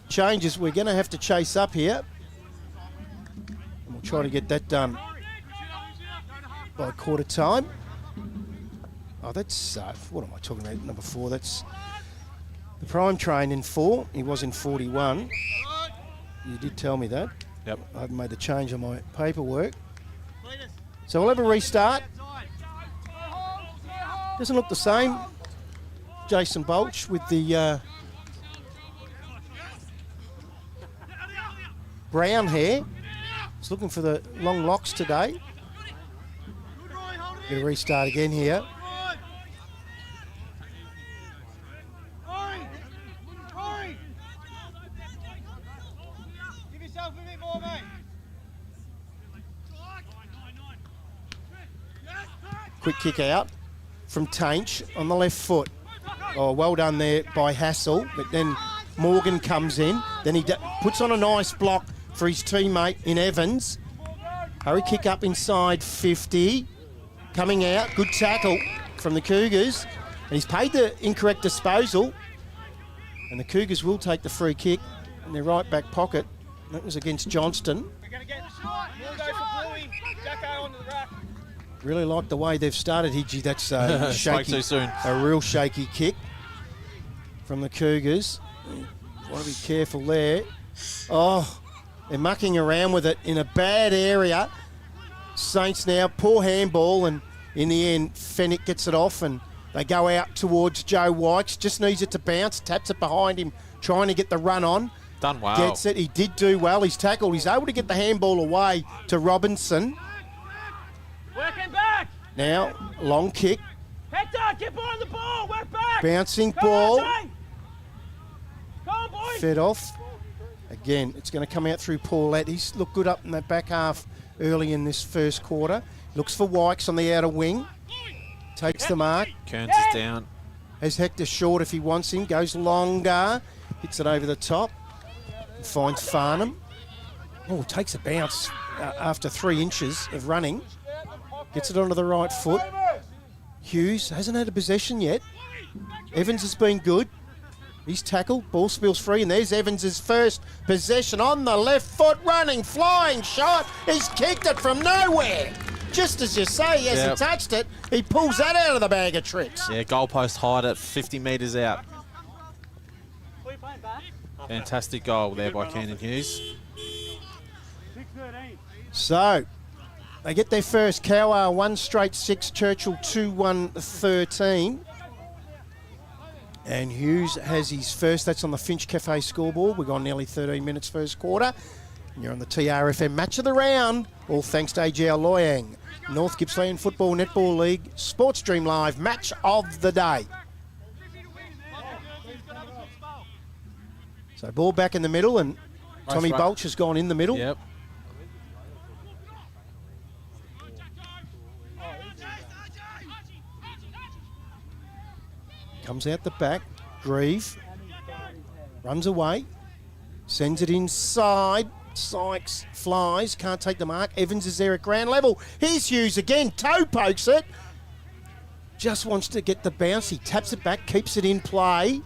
changes we're going to have to chase up here. And we'll try to get that done by quarter time. Oh, that's, what am I talking about, number 4? That's the prime train in 4. He was in 41. You did tell me that. Yep. I haven't made the change on my paperwork. So we'll have a restart. Doesn't look the same. Jason Bolch with the brown hair. He's looking for the long locks today. Get a restart again here. Quick kick out from Tainch on the left foot. Oh, well done there by Hassel, but then Morgan comes in. Then he puts on a nice block for his teammate in Evans. Hurry kick up inside 50. Coming out, good tackle from the Cougars. And he's paid the incorrect disposal. And the Cougars will take the free kick in their right back pocket. That was against Johnston. We're going to get the shot. We'll go for Bluey. Jacko onto the rack. Really like the way they've started, Hidgy. That's a shaky, too soon. A real shaky kick from the Cougars. Want to be careful there. Oh, they're mucking around with it in a bad area. Saints now, poor handball, and in the end, Fennick gets it off, and they go out towards Joe Wykes. Just needs it to bounce, taps it behind him, trying to get the run on. Done well. Gets it. He did do well. He's tackled. He's able to get the handball away to Robinson. Working back. Now, long kick. Hector, get behind the ball. Work back. Bouncing Come ball. on, Jay. Come on, boys. Fed off. Again, it's going to come out through Paulette. He's looked good up in that back half early in this first quarter. Looks for Wykes on the outer wing. Takes the mark. Kearns is down. Has Hector short if he wants him. Goes longer. Hits it over the top. Finds Farnham. Oh, takes a bounce after 3 inches of running. Gets it onto the right foot. Hughes hasn't had a possession yet. Evans has been good. He's tackled. Ball spills free, and there's Evans' first possession on the left foot, running, flying shot. He's kicked it from nowhere. Just as you say, he hasn't touched it. He pulls that out of the bag of tricks. Yeah, goalpost hide at 50 metres out. Fantastic goal there by Keenan Hughes. So, they get their first. Cowwarr 1 straight 6, Churchill 2-1 13. And Hughes has his first. That's on the Finch Cafe scoreboard. We've gone nearly 13 minutes first quarter. And you're on the TRFM match of the round. All thanks to AGL Loyang. North Gippsland Football Netball League Sports Stream Live match of the day. So ball back in the middle, and Tommy Bulch has gone in the middle. Yep. Comes out the back. Grieve runs away, sends it inside. Sykes flies, can't take the mark. Evans is there at ground level. Here's Hughes again, toe pokes it. Just wants to get the bounce. He taps it back, keeps it in play.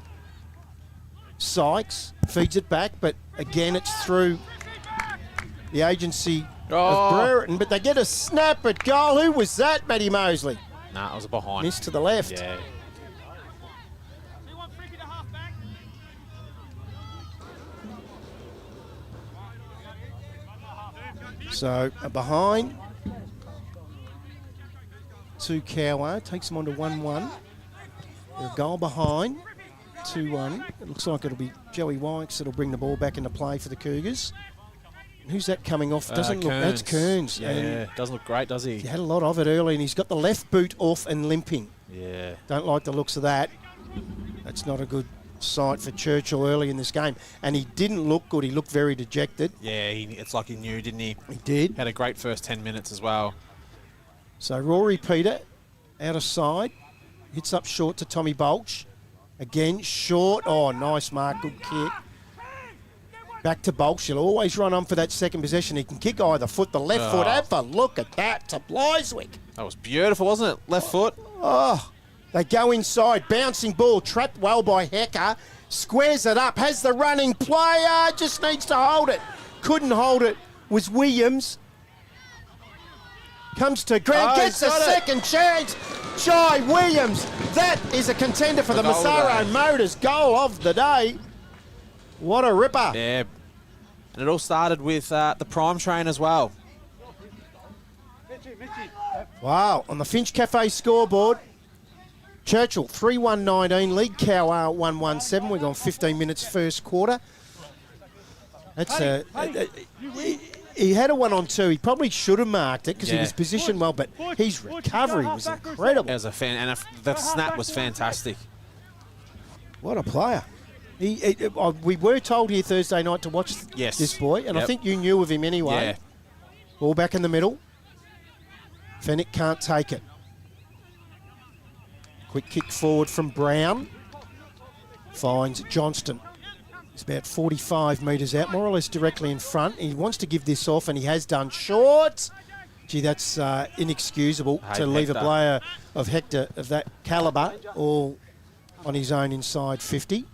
Sykes feeds it back, but again it's through the agency of Brereton. But they get a snap at goal. Who was that, Matty Mosley? Nah, it was a behind. Missed to the left. Yeah. So a behind to Cowwarr, takes them on to 1-1. They're a goal behind, 2-1. It looks like it'll be Joey Wykes that'll bring the ball back into play for the Cougars. And who's that coming off? Doesn't look. That's Kearns. Yeah, and doesn't look great, does he? he had a lot of it early, and he's got the left boot off and limping. Yeah. Don't like the looks of that. That's not a good sight for Churchill early in this game. And he didn't look good. He looked very dejected. Yeah, it's like he knew, didn't he? He did. Had a great first 10 minutes as well. So Rory Peter out of side. Hits up short to Tommy Bulch. Again, short. Oh, nice mark. Good kick. Back to Bulch. He'll always run on for that second possession. He can kick either foot. The left foot. Have a look at that to Bliswick. That was beautiful, wasn't it? Left foot. Oh, they go inside. Bouncing ball. Trapped well by Hecker. Squares it up. Has the running player. Just needs to hold it. Couldn't hold it. Was Williams. Comes to ground. Gets a second chance. Jai Williams. That is a contender for the Massaro Motors goal of the day. What a ripper. Yeah. And it all started with the prime train as well. Wow. On the Finch Cafe scoreboard, Churchill 3-1-19, lead Cowwarr 1-1-7. We've gone 15 minutes first quarter. That's he had a 1-on-2. He probably should have marked it because he was positioned well, but his recovery was incredible. It was a the snap was fantastic. What a player. We were told here Thursday night to watch this boy, and I think you knew of him anyway. Yeah. Ball back in the middle. Fennick can't take it. Quick kick forward from Brown. Finds Johnston. He's about 45 metres out, more or less directly in front. He wants to give this off, and he has done short. Gee, that's inexcusable to leave a player of Hector of that calibre all on his own inside 50.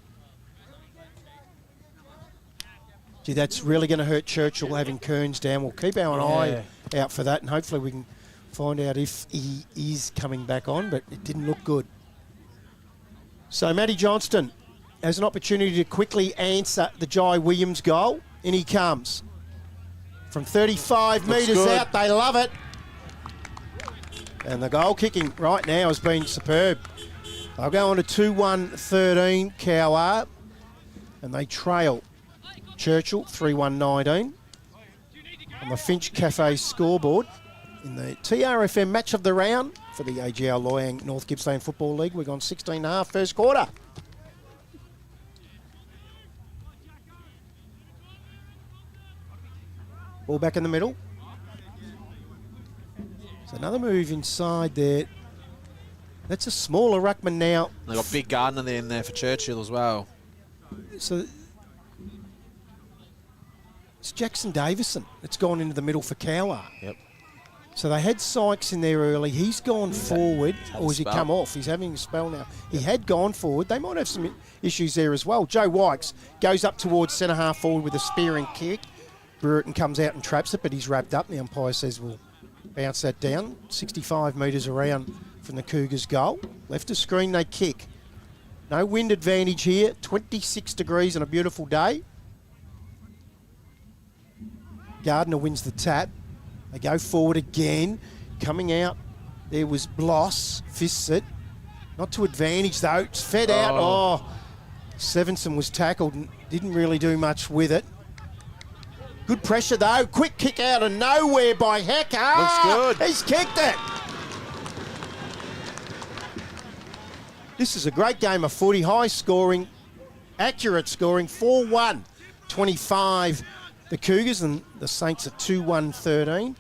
Gee, that's really going to hurt Churchill having Kearns down. We'll keep our eye out for that, and hopefully we can find out if he is coming back on, but it didn't look good. So Matty Johnston has an opportunity to quickly answer the Jai Williams goal. In he comes. From 35 metres out, they love it. And the goal kicking right now has been superb. They'll go on to 2-1-13 Cowwarr, and they trail Churchill 3-1-19 on the Finch Cafe scoreboard in the TRFM match of the round for the AGL Loyang North Gippsland Football League. We've gone 16.5 first quarter. Ball back in the middle. So another move inside there. That's a smaller ruckman now. They've got Big Gardner in there for Churchill as well. So it's Jackson Davison that's gone into the middle for Cowwarr. Yep. So they had Sykes in there early. He's gone forward, or has he come off? He's having a spell now. He had gone forward. They might have some issues there as well. Joe Wykes goes up towards centre half forward with a spearing kick. Brereton comes out and traps it, but he's wrapped up. The umpire says we'll bounce that down. 65 metres around from the Cougars' goal. Left of screen, they kick. No wind advantage here. 26 degrees on a beautiful day. Gardner wins the tap. They go forward again. Coming out, there was Bloss. Fists it. Not to advantage, though. It's fed out. Oh, Sevenson was tackled and didn't really do much with it. Good pressure, though. Quick kick out of nowhere by Hecker. Looks good. He's kicked it. This is a great game of footy. High scoring, accurate scoring. 4-1, 25 the Cougars, and the Saints are 2-1-13.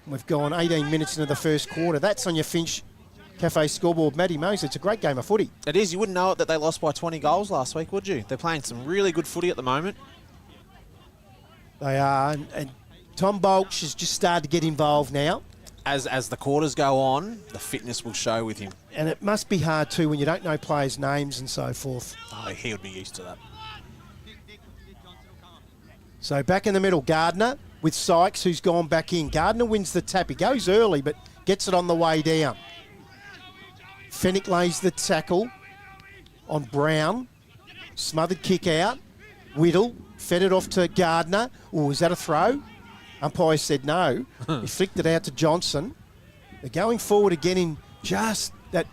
We've gone 18 minutes into the first quarter. That's on your Finch Cafe scoreboard. Matty Mose, it's a great game of footy. It is. You wouldn't know it that they lost by 20 goals last week, would you? They're playing some really good footy at the moment. They are, and Tom Bolch has just started to get involved now. As the quarters go on, the fitness will show with him. And it must be hard too when you don't know players' names and so forth. Oh, he would be used to that. So back in the middle, Gardner with Sykes, who's gone back in. Gardner wins the tap. He goes early, but gets it on the way down. Fennick lays the tackle on Brown. Smothered kick out. Whittle fed it off to Gardner. Oh, is that a throw? Umpire said no. He flicked it out to Johnson. They're going forward again in just that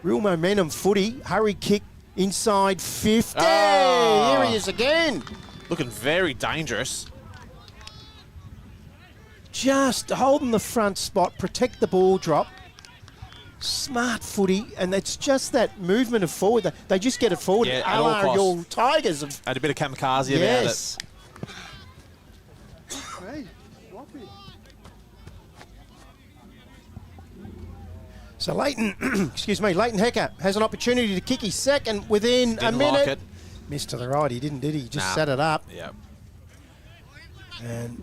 real momentum footy. Hurry kick inside 50. Oh. Here he is again. Looking very dangerous. Just holding the front spot, protect the ball drop. Smart footy, and it's just that movement of forward. They just get it forward. Yeah, at all Our costs. your Tigers have. Had a bit of kamikaze about it. Yes. So Leighton, Leighton Hecker has an opportunity to kick his second within a Didn't minute. like it. Missed to the right, he didn't, did he? He just Nah. set it up. Yeah. And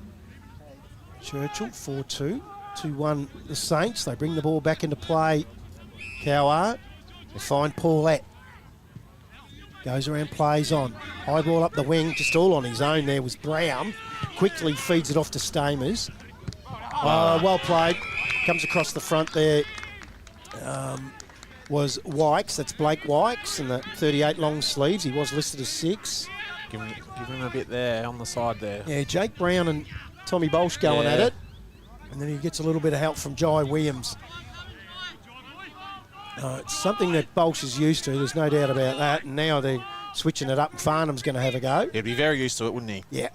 Churchill, 4-2, 2-1 the Saints. They bring the ball back into play. Cowwarr, they find Paulette. Goes around, plays on. High ball up the wing, just all on his own there was Brown. Quickly feeds it off to Stamers. Well played. Comes across the front there. Was Wykes, that's Blake Wykes, in the 38 long sleeves. He was listed as 6. Give him a bit there on the side there. Yeah, Jake Brown and Tommy Bolsh going at Yeah. it. And then he gets a little bit of help from Jai Williams. It's something that Bolsh is used to, there's no doubt about that. And now they're switching it up and Farnham's going to have a go. He'd be very used to it, wouldn't he? Yeah.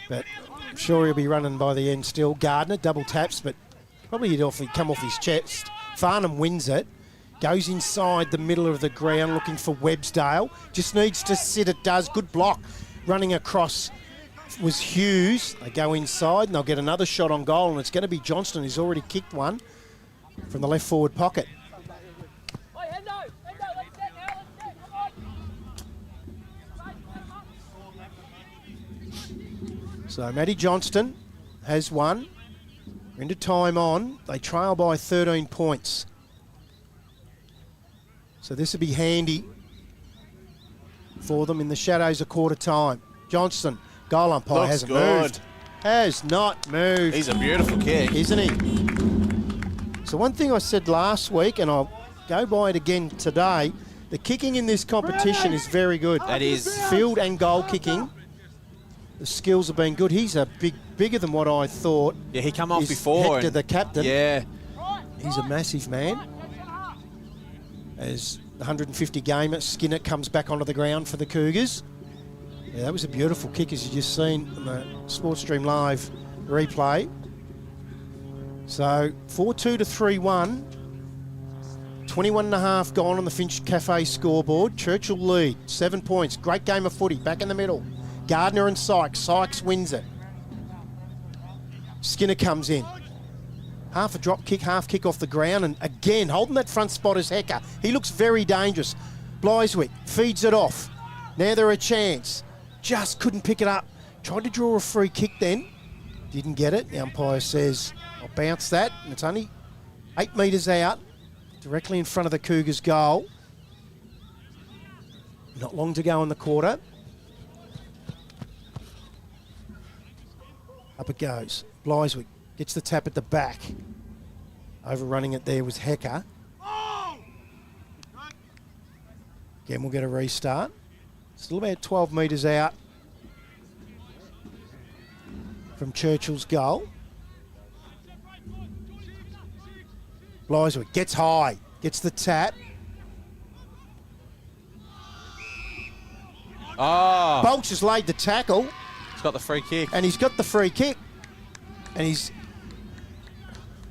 But I'm sure he'll be running by the end still. Gardner, double taps, but probably he'd come off his chest. Farnham wins it. Goes inside the middle of the ground looking for Websdale. Just needs to sit, it does. Good block. Running across was Hughes. They go inside and they'll get another shot on goal, and it's going to be Johnston who's already kicked one from the left forward pocket. So Matty Johnston has one. We're into time on. They trail by 13 points. So this would be handy for them in the shadows of quarter time. Johnston, goal umpire, Looks hasn't good. moved. Has not moved. He's a beautiful kick. Isn't he? So one thing I said last week, and I'll go by it again today, the kicking in this competition is very good. That is. Field and goal kicking. The skills have been good. He's a bigger than what I thought. Yeah, he come off Is before. Hector, and- the captain. Yeah. He's a massive man. As the 150 gamer, Skinner comes back onto the ground for the Cougars. Yeah, that was a beautiful kick, as you just seen on the Sportstream Live replay. So 4-2 to 3-1. 21 and a half gone on the Finch Cafe scoreboard. Churchill lead, 7 points. Great game of footy, back in the middle. Gardner and Sykes. Sykes wins it. Skinner comes in. Half a drop kick, half kick off the ground, and again, holding that front spot is Hecker. He looks very dangerous. Bliswick feeds it off. Now they're a chance. Just couldn't pick it up. Tried to draw a free kick then. Didn't get it. The umpire says, I'll bounce that, and it's only 8 metres out, directly in front of the Cougars' goal. Not long to go in the quarter. Up it goes. Bliswick gets the tap at the back. Overrunning it there was Hecker. Again, we'll get a restart. Still about 12 metres out from Churchill's goal. Blythewood gets high, gets the tap. Oh, Bolch has laid the tackle, he's got the free kick. and he's got the free kick. And he's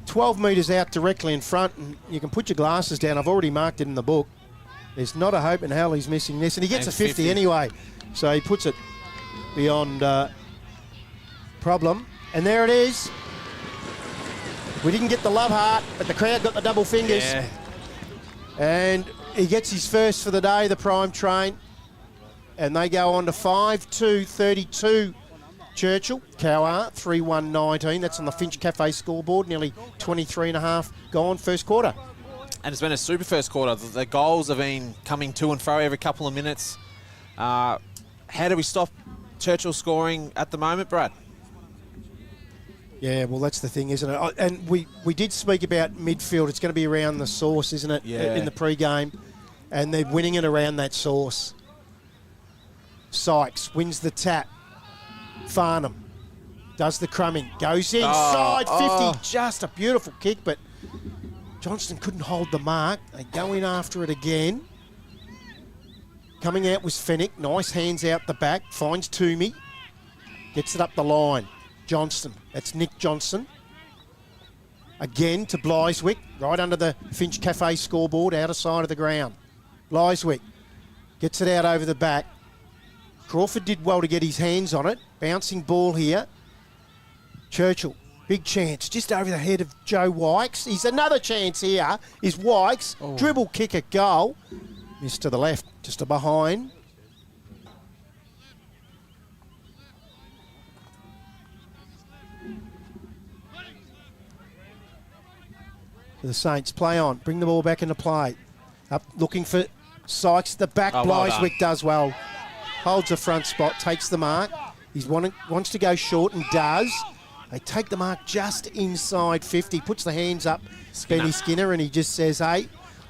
12 metres out directly in front, and you can put your glasses down. I've already marked it in the book. There's not a hope in hell he's missing this. And he gets And a 50 50 anyway. So he puts it beyond problem. And there it is. We didn't get the love heart, but the crowd got the double fingers. Yeah. And he gets his first for the day, the prime train. And they go on to 5-2-32 Churchill. Cowwarr 3-1-19. That's on the Finch Cafe scoreboard. Nearly 23 and a half gone first quarter. And it's been a super first quarter. The goals have been coming to and fro every couple of minutes. How do we stop Churchill scoring at the moment, Brad? Yeah, well, that's the thing, isn't it? And we did speak about midfield. It's going to be around the source, isn't it? Yeah. In the pre-game. And they're winning it around that source. Sykes wins the tap. Farnham does the crumbing. Goes inside 50. Just a beautiful kick, but Johnston couldn't hold the mark. They go in after it again. Coming out was Fennick. Nice hands out the back. Finds Toomey. Gets it up the line. Johnston. That's Nick Johnson. Again to Blythewood. Right under the Finch Cafe scoreboard. Outer side of the ground. Blythewood gets it out over the back. Crawford did well to get his hands on it. Bouncing ball here. Churchill. Big chance. Just over the head of Joe Wykes. He's another chance here. Is Wykes. Dribble kick at goal. Missed to the left. Just to behind. The Saints play on. Bring the ball back into play. Up looking for Sykes. The back. Oh, well done. Blythewood does well. Holds the front spot. Takes the mark. He's wants to go short and does. They take the mark just inside 50. Puts the hands up. Benny Skinner, and he just says, hey,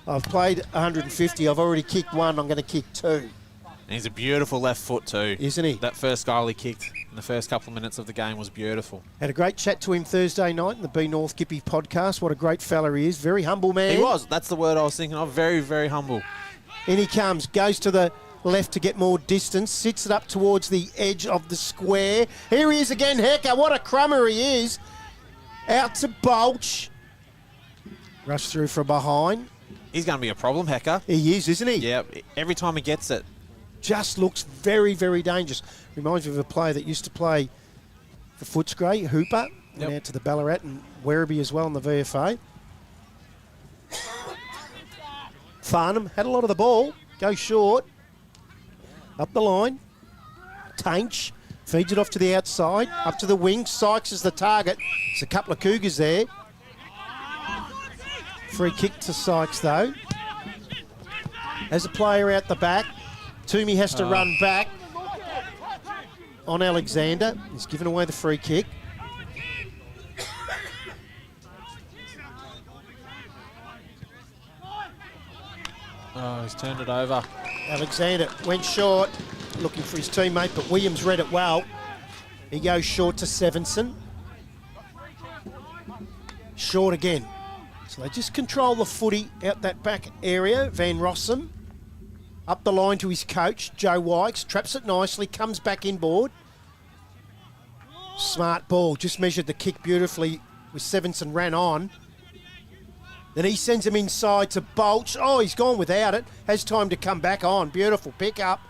I've played 150. I've already kicked one. I'm going to kick two. And he's a beautiful left foot too. Isn't he? That first goal he kicked in the first couple of minutes of the game was beautiful. Had a great chat to him Thursday night in the B North Gippy podcast. What a great fella he is. Very humble man. He was. That's the word I was thinking of. Very, very humble. In he comes. Goes to the left to get more distance. Sits it up towards the edge of the square. Here he is again, Hecker. What a crummer he is. Out to Bolch. Rush through from behind. He's going to be a problem, Hecker. He is, isn't he? Yeah, every time he gets it. Just looks very, very dangerous. Reminds me of a player that used to play for Footscray, Hooper. Went out to the Ballarat and Werribee as well in the VFA. Farnham had a lot of the ball. Goes short. Up the line. Tainch feeds it off to the outside. Up to the wing. Sykes is the target. There's a couple of Cougars there. Free kick to Sykes though. As a player out the back. Toomey has to run back on Alexander. He's given away the free kick. Oh, he's turned it over. Alexander went short, looking for his teammate, but Williams read it well. He goes short to Sevenson. Short again. So they just control the footy out that back area. Van Rossum. Up the line to his coach, Joe Wykes. Traps it nicely, comes back inboard. Smart ball, just measured the kick beautifully with Sevenson, ran on. Then he sends him inside to Bolch. Oh, he's gone without it. Has time to come back on. Beautiful pick up.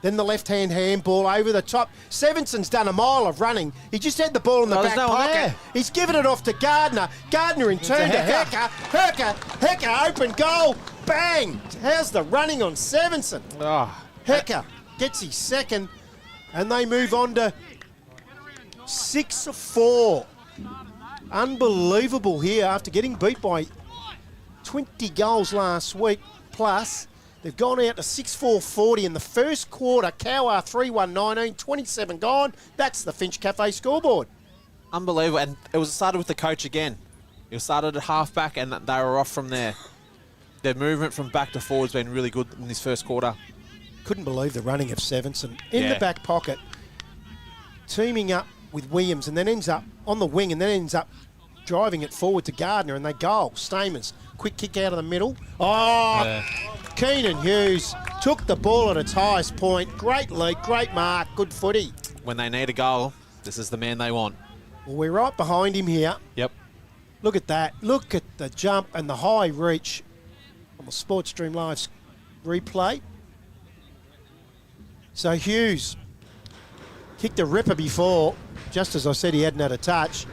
Then the left-hand handball over the top. Sevenson's done a mile of running. He just had the ball in the back no one pocket. there. He's given it off to Gardner. Gardner in turn to Hecker. Hecker, open goal. Bang! How's the running on Sevenson? Oh, Hecker gets his second, and they move on to 6-4. Unbelievable here after getting beat by 20 goals last week plus. They've gone out to 6-4-40 in the first quarter. Cowwarr 3-1-19, 27 gone. That's the Finch Cafe scoreboard. unbelievable. And it was started with the coach again. It was started at half back and they were off from there. Their movement from back to forward has been really good in this first quarter. Couldn't believe the running of Sevenson in the Yeah. back pocket, teaming up with Williams, and then ends up on the wing, and then ends up driving it forward to Gardner, and they goal. Stamers, quick kick out of the middle. Oh, Keenan Hughes took the ball at its highest point. Great lead, great mark, good footy. When they need a goal, this is the man they want. Well, we're right behind him here. Yep. Look at that. Look at the jump and the high reach on the Sports Stream Live replay. So Hughes kicked a ripper before. Just as I said, he hadn't had a touch.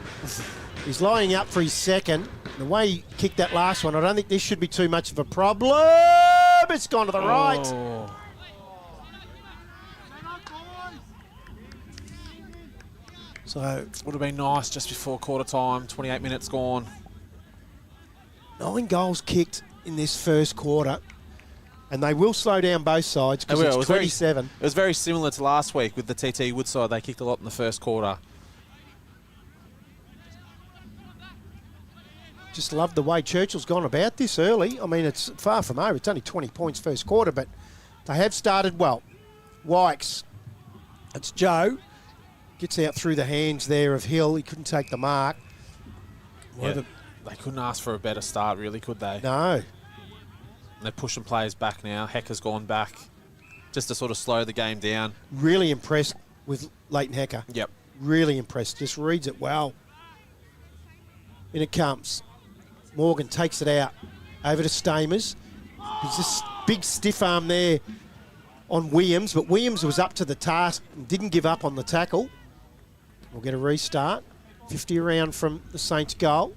He's lining up for his second. The way he kicked that last one, I don't think this should be too much of a problem. It's gone to the right. Oh. So Would have been nice just before quarter time. 28 minutes gone. 9 goals kicked in this first quarter. And they will slow down both sides because They will. it's It was very- 27. It was very similar to last week with the TT Woodside. They kicked a lot in the first quarter. Just love the way Churchill's gone about this early. I mean, it's far from over. It's only 20 points first quarter, but they have started well. Wykes. It's Joe. Gets out through the hands there of Hill. He couldn't take the mark. Yeah. They couldn't ask for a better start, really, could they? No. And they're pushing players back now. Hecker's gone back just to sort of slow the game down. Really impressed with Leighton Hecker. Yep. Really impressed. Just reads it well. In it comes. Morgan takes it out. Over to Stamers. There's this big stiff arm there on Williams, but Williams was up to the task and didn't give up on the tackle. We'll get a restart. 50 around from the Saints' goal.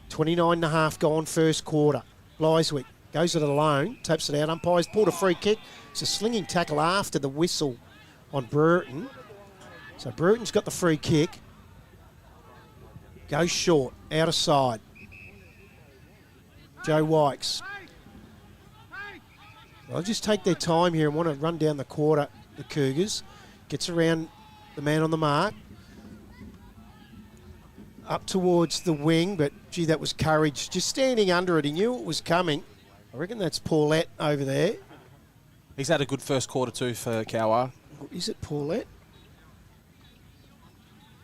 29 and a half gone first quarter. Bliswick goes it alone, taps it out. Umpires pulled a free kick. It's a slinging tackle after the whistle on Burton. So Burton's got the free kick. Goes short, out of side. Joe Wykes. They'll just take their time here and want to run down the quarter, the Cougars. Gets around the man on the mark. Up towards the wing, but gee, that was courage. Just standing under it, he knew it was coming. I reckon that's Paulette over there. He's had a good first quarter too for Cowwarr. Is it Paulette?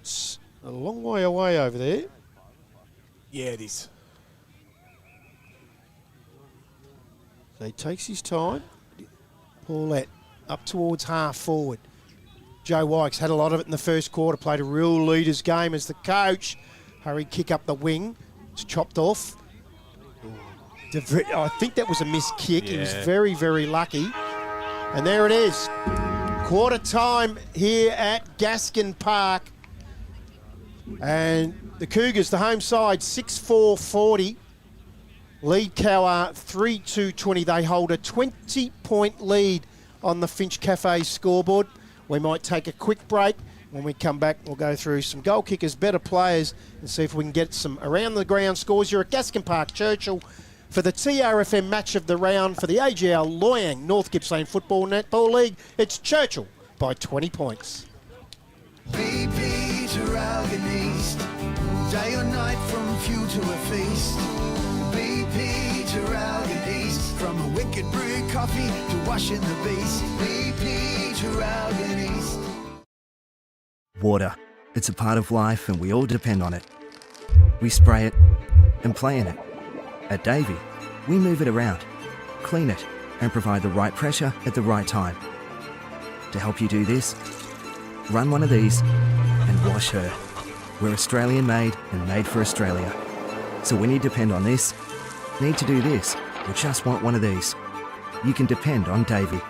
It's a long way away over there. Yeah, it is. So he takes his time. Paulette up towards half forward. Joe Wykes had a lot of it in the first quarter, played a real leader's game as the coach. Hurried kick up the wing. It's chopped off. I think that was a missed kick. He was very, very lucky. And there it is. Quarter time here at Gaskin Park. And the Cougars, the home side, 6-4-40. Lead Cowwarr 3-2-20. They hold a 20-point lead on the Finch Cafe scoreboard. We might take a quick break. When we come back, we'll go through some goal kickers, better players, and see if we can get some around-the-ground scores. You're at Gaskin Park, Churchill, for the TRFM match of the round for the AGL Loyang North Gippsland Football Netball League. It's Churchill by 20 points. BP to Ralgan East, day or night from few to a feast. BP to Ralgan East, from a wicked brew coffee to washing the beast. BP to Ralgan East. Water. It's a part of life and we all depend on it. We spray it and play in it. At Davey, we move it around, clean it and provide the right pressure at the right time. To help you do this, run one of these and wash her. We're Australian made and made for Australia. So when you depend on this, need to do this, or just want one of these, you can depend on Davey.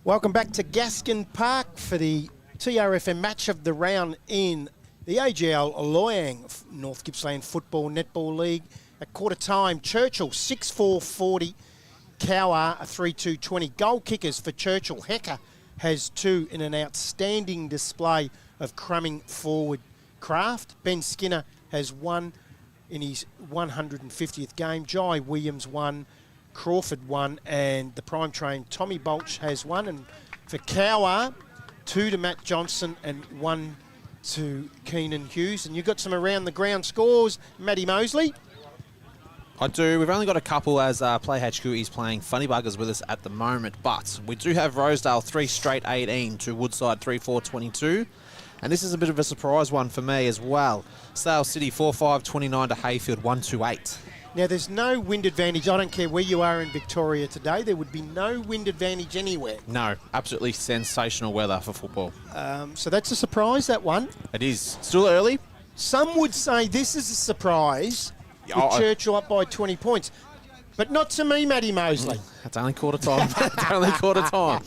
Welcome back to Gaskin Park for the TRFM match of the round in the AGL Loyang North Gippsland Football Netball League. At quarter time, Churchill 6-4-40, Cowwarr a 3-2-20. Goal kickers for Churchill. Hecker has 2 in an outstanding display of crumbing forward craft. Ben Skinner has 1 in his 150th game. Jai Williams 1, Crawford 1, and the prime train Tommy Bolch has 1. And for Cowwarr, 2 to Matt Johnson and 1 to Keenan Hughes. And you've got some around the ground scores, Matty Mosley. I do. We've only got a couple as Play HQ is playing Funny Buggers with us at the moment, but we do have Rosedale 3 straight 18 to Woodside 3-4-22. And this is a bit of a surprise one for me as well. Sale City 4-5-29 to Hayfield 1-2-8. Now, there's no wind advantage. I don't care where you are in Victoria today. There would be no wind advantage anywhere. No, absolutely sensational weather for football. So that's a surprise, that one. It is. Still early. Some would say this is a surprise with Oh, Churchill up by 20 points. But not to me, Matty Mosley. It's only quarter time. It's only quarter time.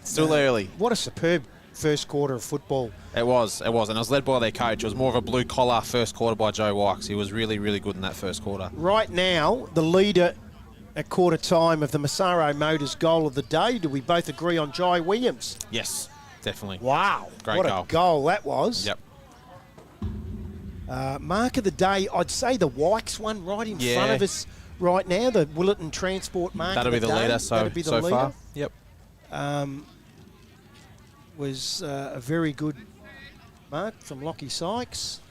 Still early. What a superb first quarter of football. It was. And it was led by their coach. It was more of a blue-collar first quarter by Joe Wykes. He was really, really good in that first quarter. Right now, the leader at quarter time of the Massaro Motors goal of the day. Do we both agree on Jai Williams? Yes, definitely. Wow. Great what goal. a goal that was. Yep. Mark of the day, I'd say the Wykes one right in Yeah. front of us right now, the Willetton Transport mark That'll be of the the day. leader That'd be the so leader. far. Yep. Was a very good mark from Lockie Sykes.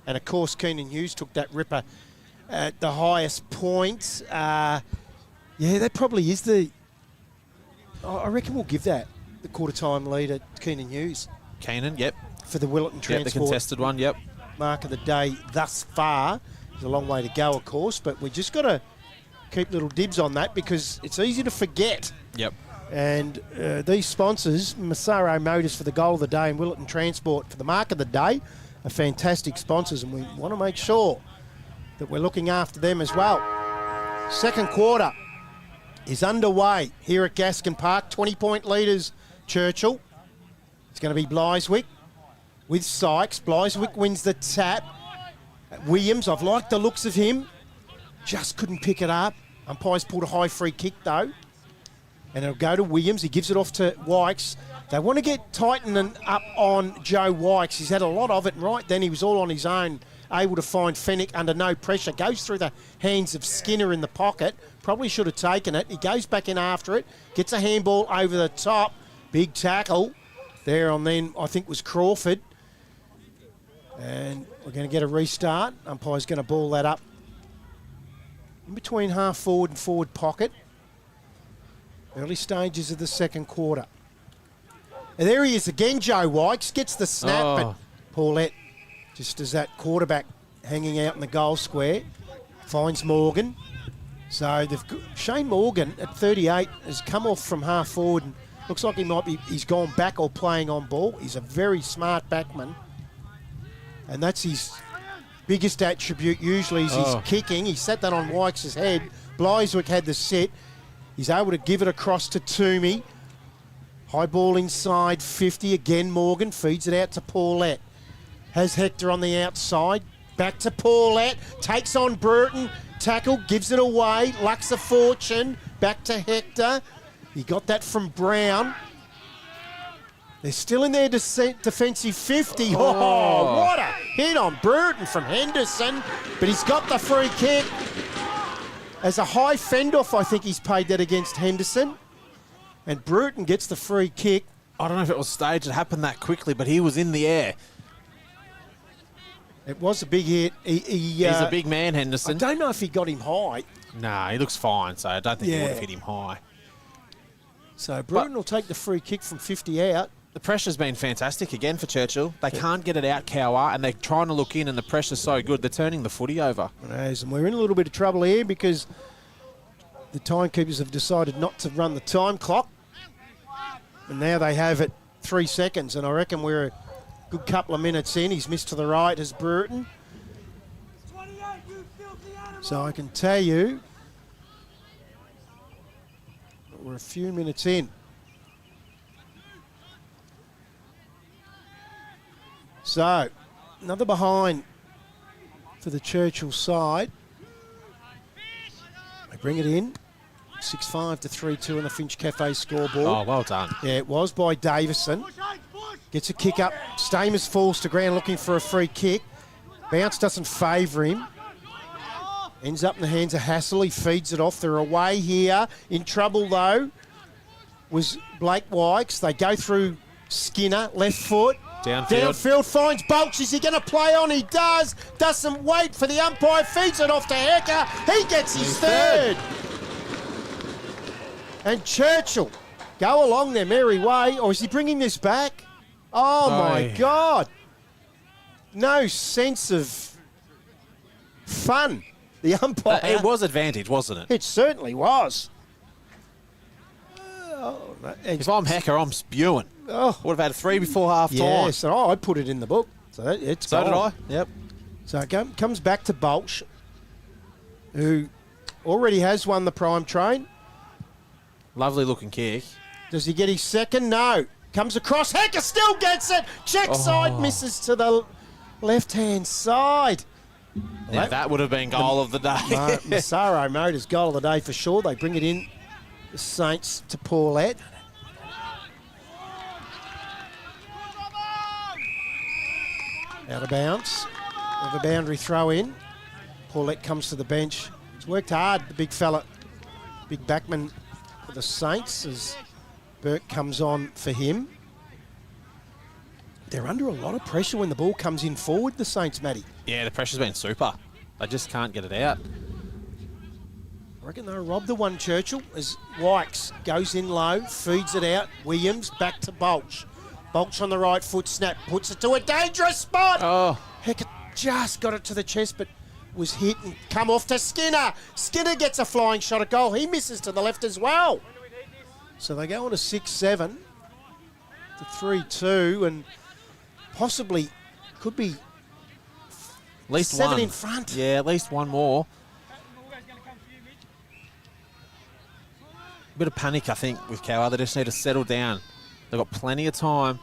And of course, Keenan Hughes took that ripper at the highest point. Yeah, that probably is the... I reckon we'll give that the quarter-time leader, Keenan Hughes, Keenan, yep. for the Willetton Yep, the Transport contested one, yep. mark of the day thus far. There's a long way to go, of course, but we just got to keep little dibs on that because it's easy to forget. Yep. And these sponsors, Massaro Motors for the goal of the day and Willetton Transport for the mark of the day, are fantastic sponsors, and we want to make sure that we're looking after them as well. Second quarter is underway here at Gaskin Park. 20-point leaders, Churchill. It's going to be Bliswick with Sykes. Bliswick wins the tap. Williams, I've liked the looks of him. Just couldn't pick it up. Umpires pulled a high free kick, though. And it'll go to Williams. He gives it off to Wykes. They want to get tightening up on Joe Wykes. He's had a lot of it, and right then he was all on his own, able to find Fennick under no pressure. Goes through the hands of Skinner in the pocket. Probably should have taken it. He goes back in after it. Gets a handball over the top. Big tackle there on then, I think, was Crawford. And we're going to get a restart. Umpire's going to ball that up in between half forward and forward pocket. Early stages of the second quarter. And there he is again, Joe Wykes. Gets the snap, but Paulette, just as that quarterback hanging out in the goal square, finds Morgan. So Shane Morgan at 38 has come off from half forward and looks like he's gone back or playing on ball. He's a very smart backman. And that's his biggest attribute usually is his kicking. He set that on Wykes' head. Bliswick had the set. He's able to give it across to Toomey. High ball inside 50. Again, Morgan feeds it out to Paulette. Has Hector on the outside. Back to Paulette. Takes on Burton. Tackle, gives it away. Lucks a fortune. Back to Hector. He got that from Brown. They're still in their defensive 50. Oh, what a hit on Burton from Henderson. But he's got the free kick. As a high fend-off, I think he's paid that against Henderson. And Bruton gets the free kick. I don't know if it was staged. It happened that quickly, but he was in the air. It was a big hit. He's a big man, I Henderson. don't know if he got him high. Nah, he looks fine, so I don't think he would have hit him high. So Bruton will take the free kick from 50 out. The pressure's been fantastic again for Churchill. They can't get it out, Cowwarr, and they're trying to look in, and the pressure's so good, they're turning the footy over. And we're in a little bit of trouble here because the timekeepers have decided not to run the time clock. And now they have it 3 seconds, and I reckon we're a good couple of minutes in. He's missed to the right as Bruton. So I can tell you, we're a few minutes in. So, another behind for the Churchill side. They bring it in. 6-5 to 3-2 on the Finch Cafe scoreboard. Oh, well done. Yeah, it was by Davison. Gets a kick up. Stamers falls to ground looking for a free kick. Bounce doesn't favour him. Ends up in the hands of Hassel. He feeds it off. They're away here. In trouble, though, was Blake Wykes. They go through Skinner, left foot. Downfield finds Bulch. Is he going to play on? He does. Doesn't wait for the umpire. Feeds it off to Hecker. He gets his third. And Churchill go along their merry way. Or is he bringing this back? Oh, my God. No sense of fun. The umpire. It was advantage, wasn't it? It certainly was. If I'm Hecker, I'm spewing. Oh. Would have had 3 before half time. Yes, I put it in the book. So it's So gone. did I. Yep. So it comes back to Bulch, who already has won the prime train. Lovely looking kick. Does he get his second? No. Comes across. Hecker still gets it. Check side, misses to the left-hand side. Now that would have been goal of the day. Massaro Motors goal of the day for sure. They bring it in. The Saints to Paulette. Out of bounds. With a boundary throw in. Paulette comes to the bench. He's worked hard, the big fella. Big backman for the Saints as Burke comes on for him. They're under a lot of pressure when the ball comes in forward, the Saints, Matty. Yeah, the pressure's been super. They just can't get it out. I reckon they'll rob the one, Churchill, as Wykes goes in low, feeds it out. Williams back to Bulch. Bulch on the right foot, snap, puts it to a dangerous spot. Oh. Hecker just got it to the chest, but was hit and come off to Skinner. Skinner gets a flying shot at goal. He misses to the left as well. So they go on to 6-7 to 3-2 and possibly could be At least 7 one. in front. Yeah, at least one more. Bit of panic, I think, with Cowwarr. They just need to settle down. They've got plenty of time.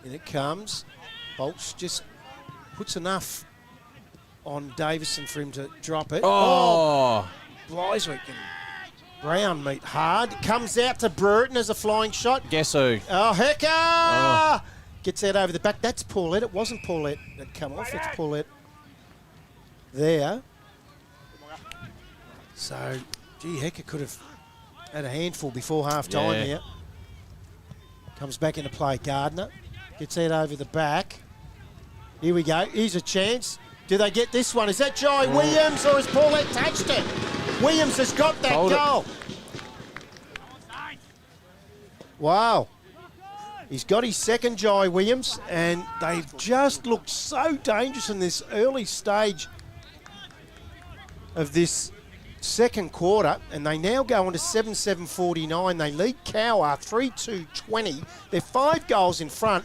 In it comes. Bolts just puts enough on Davison for him to drop it. Oh. Blyswick and Brown meet hard. Comes out to Burton as a flying shot. Guess who? Oh, Hecker! Oh. Gets out over the back. That's Paulette. It wasn't Paulette that come off. It's Paulette there. So, gee, Hecker could have had a handful before half-time Yeah. here. Comes back into play. Gardner gets out over the back. Here we go. Here's a chance. Do they get this one? Is that Jai Williams or has Paulette touched it? Williams has got that Hold it. goal. Wow. He's got his second, Jai Williams, and they've just looked so dangerous in this early stage of this second quarter, and they now go on to 7-7-49. They lead Cowwarr 3-2-20. They're 5 goals in front.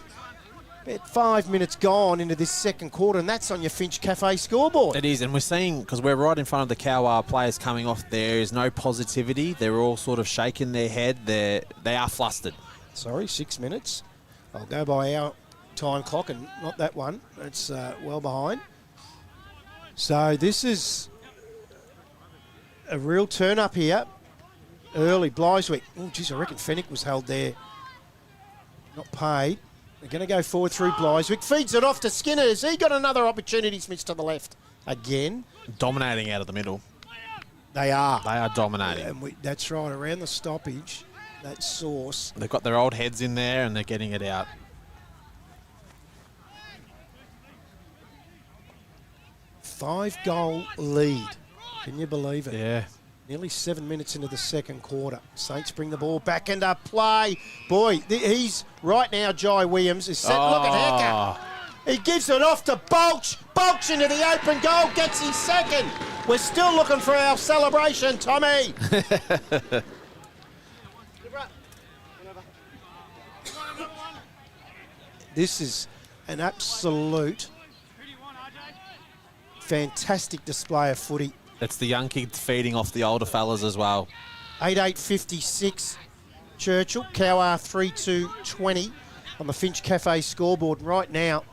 About 5 minutes gone into this second quarter, and that's on your Finch Cafe scoreboard. It is, and we're seeing, because we're right in front of the Cowwarr players coming off, there is no positivity. They're all sort of shaking their head. They are flustered. Sorry, 6 minutes. I'll go by our time clock and not that one. It's well behind. So this is a real turn up here. Early, Blyswick. Oh, geez, I reckon Fennick was held there. Not paid. They're going to go forward through Blyswick. Feeds it off to Skinner. Has he got another opportunity? He's missed to the left again. Dominating out of the middle. They are. They are dominating. And that's right, around the stoppage, that source. They've got their old heads in there and they're getting it out. Five-goal lead. Can you believe it? Yeah. Nearly 7 minutes into the second quarter. Saints bring the ball back into play. Boy, he's right now, Jai Williams is set. Look at Hecker. He gives it off to Bulch. Bulch into the open goal, gets his second. We're still looking for our celebration, Tommy. This is an absolute fantastic display of footy It's the young kids feeding off the older fellas as well. 8:8:56 Churchill. Cowwarr 3:2:20 on the Finch Cafe scoreboard. And right now,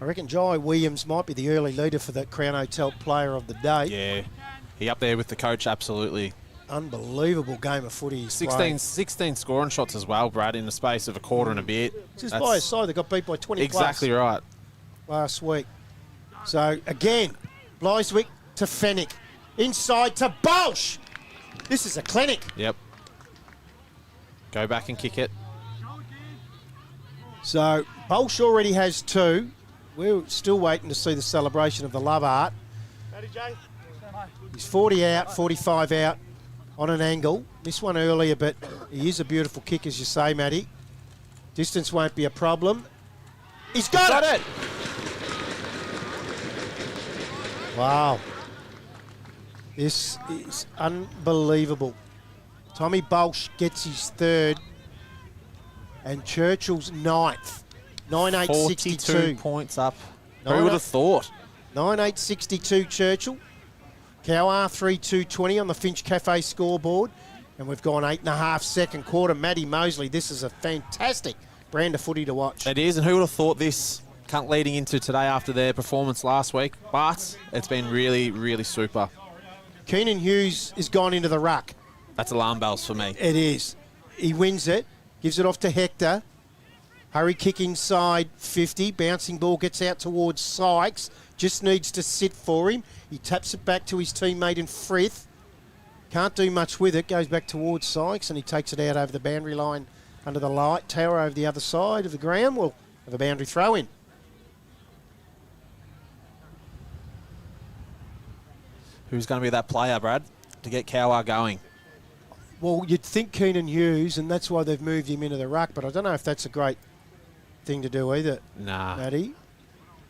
I reckon Jai Williams might be the early leader for the Crown Hotel Player of the Day. Yeah, he up there with the coach, absolutely. Unbelievable game of footy he's 16 scoring shots as well, Brad, in the space of a quarter and a bit. Just by his side, they got beat by 20 Exactly plus right. last week. So, again, Bliswick to Fennick. Inside to Bolsh. This is a clinic. Yep. Go back and kick it. So, Bolsh already has 2. We're still waiting to see the celebration of the love art. He's 40 out, 45 out on an angle. Missed one earlier, but he is a beautiful kick, as you say, Matty. Distance won't be a problem. He's got it! Wow. This is unbelievable. Tommy Bolsh gets his 3rd and Churchill's 9th. 9-8-62. 42 points up. Who would have thought? 9-8-62 Churchill. Cowwarr 3-2-20 on the Finch Cafe scoreboard. And we've gone 8.5 second quarter. Matty Mosley, this is a fantastic brand of footy to watch. It is, and who would have thought this leading into today after their performance last week? But it's been really, really super. Keenan Hughes has gone into the ruck. That's alarm bells for me. It is. He wins it, gives it off to Hector. Hurry kick inside 50. Bouncing ball gets out towards Sykes. Just needs to sit for him. He taps it back to his teammate in Frith. Can't do much with it. Goes back towards Sykes and he takes it out over the boundary line under the light tower over the other side of the ground. We'll have a boundary throw in. Who's going to be that player, Brad, to get Cowwarr going? Well, you'd think Keenan Hughes, and that's why they've moved him into the ruck, but I don't know if that's a great thing to do either. Nah. Matty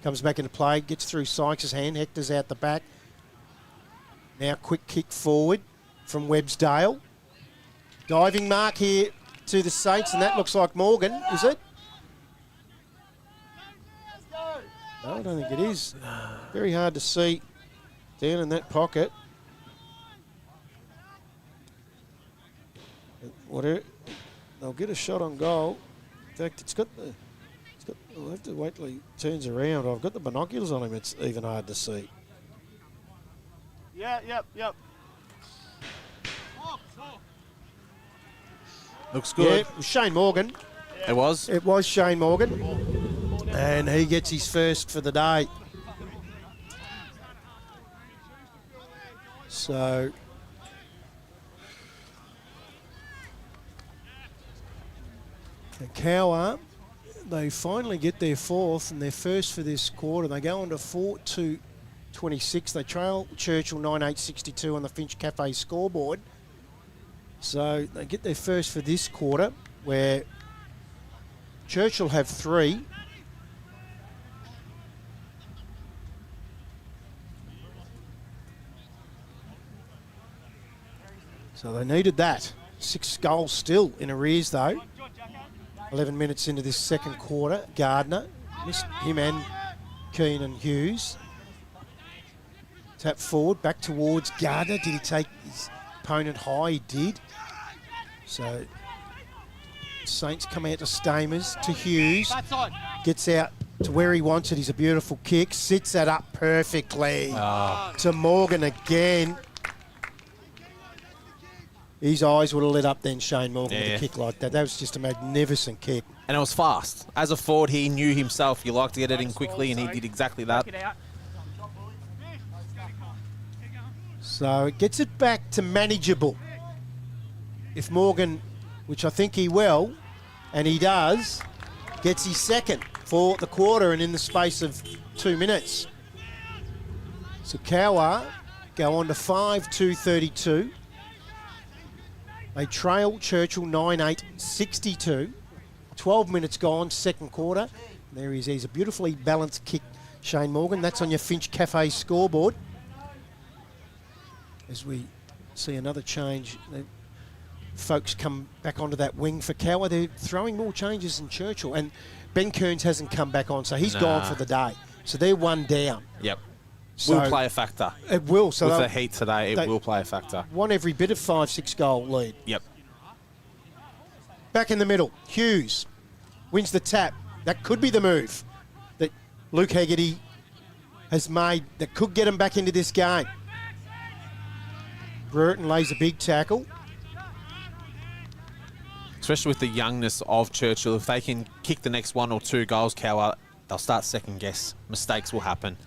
comes back into play, gets through Sykes' hand. Hector's out the back. Now quick kick forward from Webbsdale. Diving mark here to the Saints, and that looks like Morgan, is it? No, I don't think it is. Very hard to see down in that pocket. Whatever, they'll get a shot on goal. In fact, I'll have to wait till he turns around. I've got the binoculars on him. It's even hard to see. Yep. Looks Yeah, good. it was Shane Morgan. It was. It was Shane Morgan. And he gets his first for the day. So the Cowwarr, they finally get their 4th and their first for this quarter. They go on to 4-2-26. They trail Churchill 9-8-62 on the Finch Cafe scoreboard. So they get their first for this quarter, where Churchill have 3. So they needed that. 6 goals still in arrears, though. 11 minutes into this second quarter. Gardner missed him and Keenan Hughes. Tap forward, back towards Gardner. Did he take his opponent high? He did. So Saints come out to Stamers, to Hughes. Gets out to where he wants it. He's a beautiful kick. Sits that up perfectly to Morgan again. His eyes would have lit up then, Shane Morgan, with a kick like that. That was just a magnificent kick. And it was fast. As a forward, he knew himself. You like to get it in quickly, and he did exactly that. So it gets it back to manageable. If Morgan, which I think he will, and he does, gets his second for the quarter and in the space of 2 minutes. So Cowwarr go on to 5-2-32. They trail Churchill 9-8-62. 12 minutes gone, second quarter. There he is. He's a beautifully balanced kick, Shane Morgan. That's on your Finch Cafe scoreboard. As we see another change, the folks come back onto that wing for Cowwarr. They're throwing more changes than Churchill. And Ben Kearns hasn't come back on, so he's gone for the day. So they're 1 down. Yep. Will play a factor. It will. So With they'll- the heat today, it will play a factor. want every bit of 5-6 goal lead. Yep. Back in the middle, Hughes wins the tap. That could be the move that Luke Hegarty has made that could get him back into this game. Burton lays a big tackle. Especially with the youngness of Churchill, if they can kick the next 1 or 2 goals, Cowwarr, they'll start second guess. Mistakes will happen.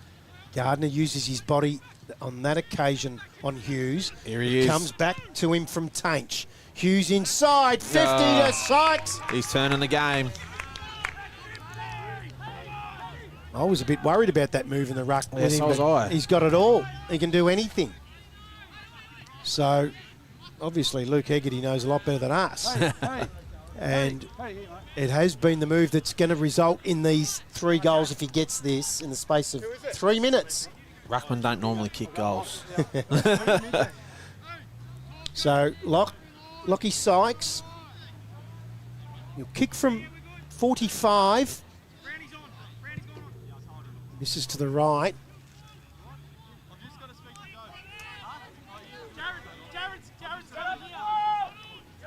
Gardner uses his body on that occasion on Hughes. Here he is. Comes back to him from Tainch. Hughes inside, 50 to Sykes. He's turning the game. I was a bit worried about that move in the ruck. with Yeah, him, so was but I. He's got it all. He can do anything. So, obviously, Luke Hegarty knows a lot better than us. And it has been the move that's going to result in these 3 goals if he gets this in the space of 3 minutes. Ruckman don't normally kick goals. So, Lockie Sykes, he'll kick from 45. This is to the right.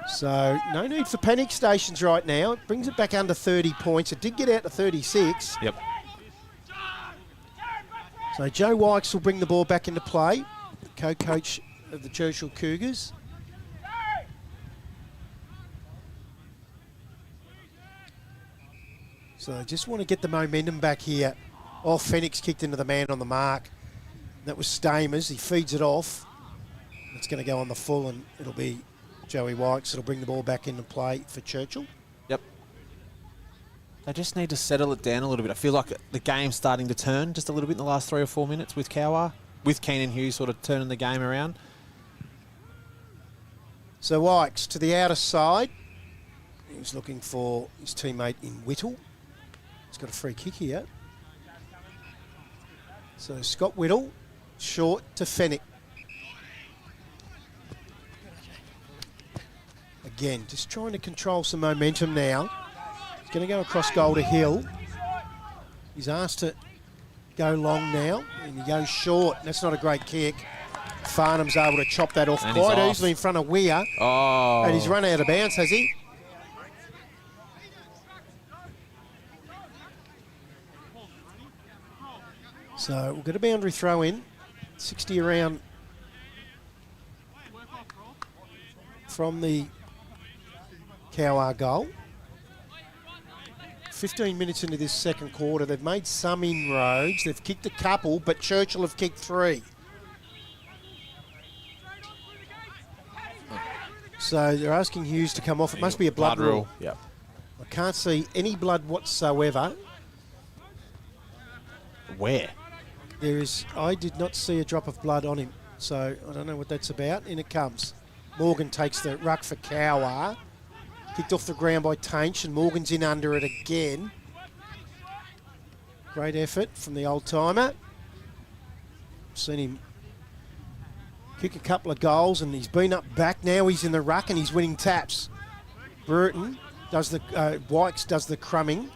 So, no need for panic stations right now. It brings it back under 30 points. It did get out to 36. Yep. So, Joe Wykes will bring the ball back into play, co-coach of the Churchill Cougars. So, they just want to get the momentum back here. Oh, Fenix kicked into the man on the mark. That was Stamers. He feeds it off. It's going to go on the full, and it'll be Joey Wykes. It'll bring the ball back into play for Churchill. Yep. They just need to settle it down a little bit. I feel like the game's starting to turn just a little bit in the last 3 or 4 minutes with Cowwarr, with Keenan Hughes sort of turning the game around. So Wykes to the outer side. He was looking for his teammate in Whittle. He's got a free kick here. So Scott Whittle, short to Fennick. Again, just trying to control some momentum now. He's going to go across goal to Hill. He's asked to go long now, and he goes short. That's not a great kick. Farnham's able to chop that off And he's quite off. easily in front of Weir. Oh. And he's run out of bounds, has he? So we'll get a boundary throw in. 60 around from the Cowwarr goal. 15 minutes into this second quarter. They've made some inroads. They've kicked a couple, but Churchill have kicked 3. So they're asking Hughes to come off. It must be a blood rule. Yep. I can't see any blood whatsoever. Where? There is. I did not see a drop of blood on him, so I don't know what that's about. In it comes. Morgan takes the ruck for Cowwarr. Kicked off the ground by Tainch, and Morgan's in under it again. Great effort from the old-timer. Seen him kick a couple of goals, and he's been up back. Now he's in the ruck, and he's winning taps. Burton does the... Wykes does the crumbing.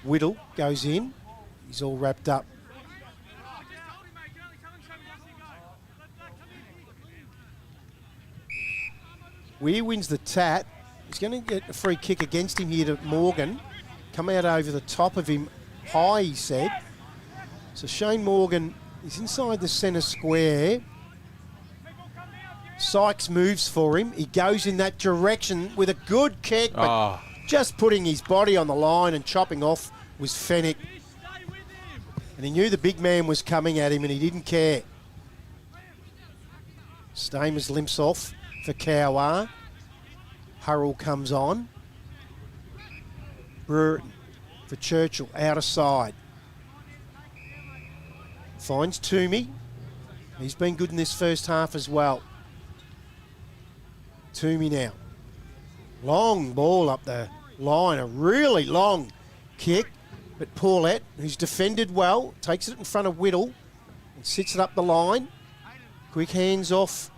Whittle goes in. He's all wrapped up. Weir wins the tap. He's going to get a free kick against him here to Morgan. Come out over the top of him high, he said. So Shane Morgan is inside the centre square. Sykes moves for him. He goes in that direction with a good kick, but just putting his body on the line and chopping off was Fennick. And he knew the big man was coming at him and he didn't care. Stamers limps off for Cowwarr. Hurrell comes on. Burton for Churchill, outer side. Finds Toomey. He's been good in this first half as well. Toomey now. Long ball up the line, a really long kick. But Paulette, who's defended well, takes it in front of Whittle and sits it up the line. Quick hands off.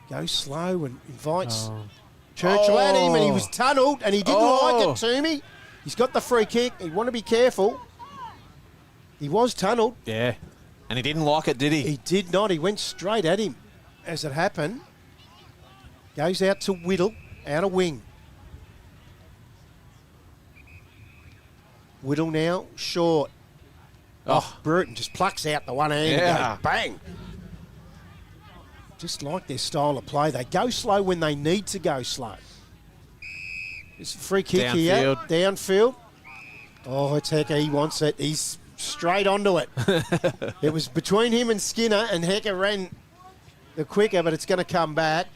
Goes slow and invites Churchill at him, and he was tunnelled, and he didn't like it, Toomey. He's got the free kick. You want to be careful. He was tunnelled. Yeah. And he didn't like it, did he? He did not. He went straight at him as it happened. Goes out to Whittle, out of wing. Whittle now, short. Oh, Bruton just plucks out the one hand and goes bang. Just like their style of play. They go slow when they need to go slow. It's a free kick here. Downfield. Oh, it's Hecker. He wants it. He's straight onto it. It was between him and Skinner, and Hecker ran the quicker, but it's going to come back.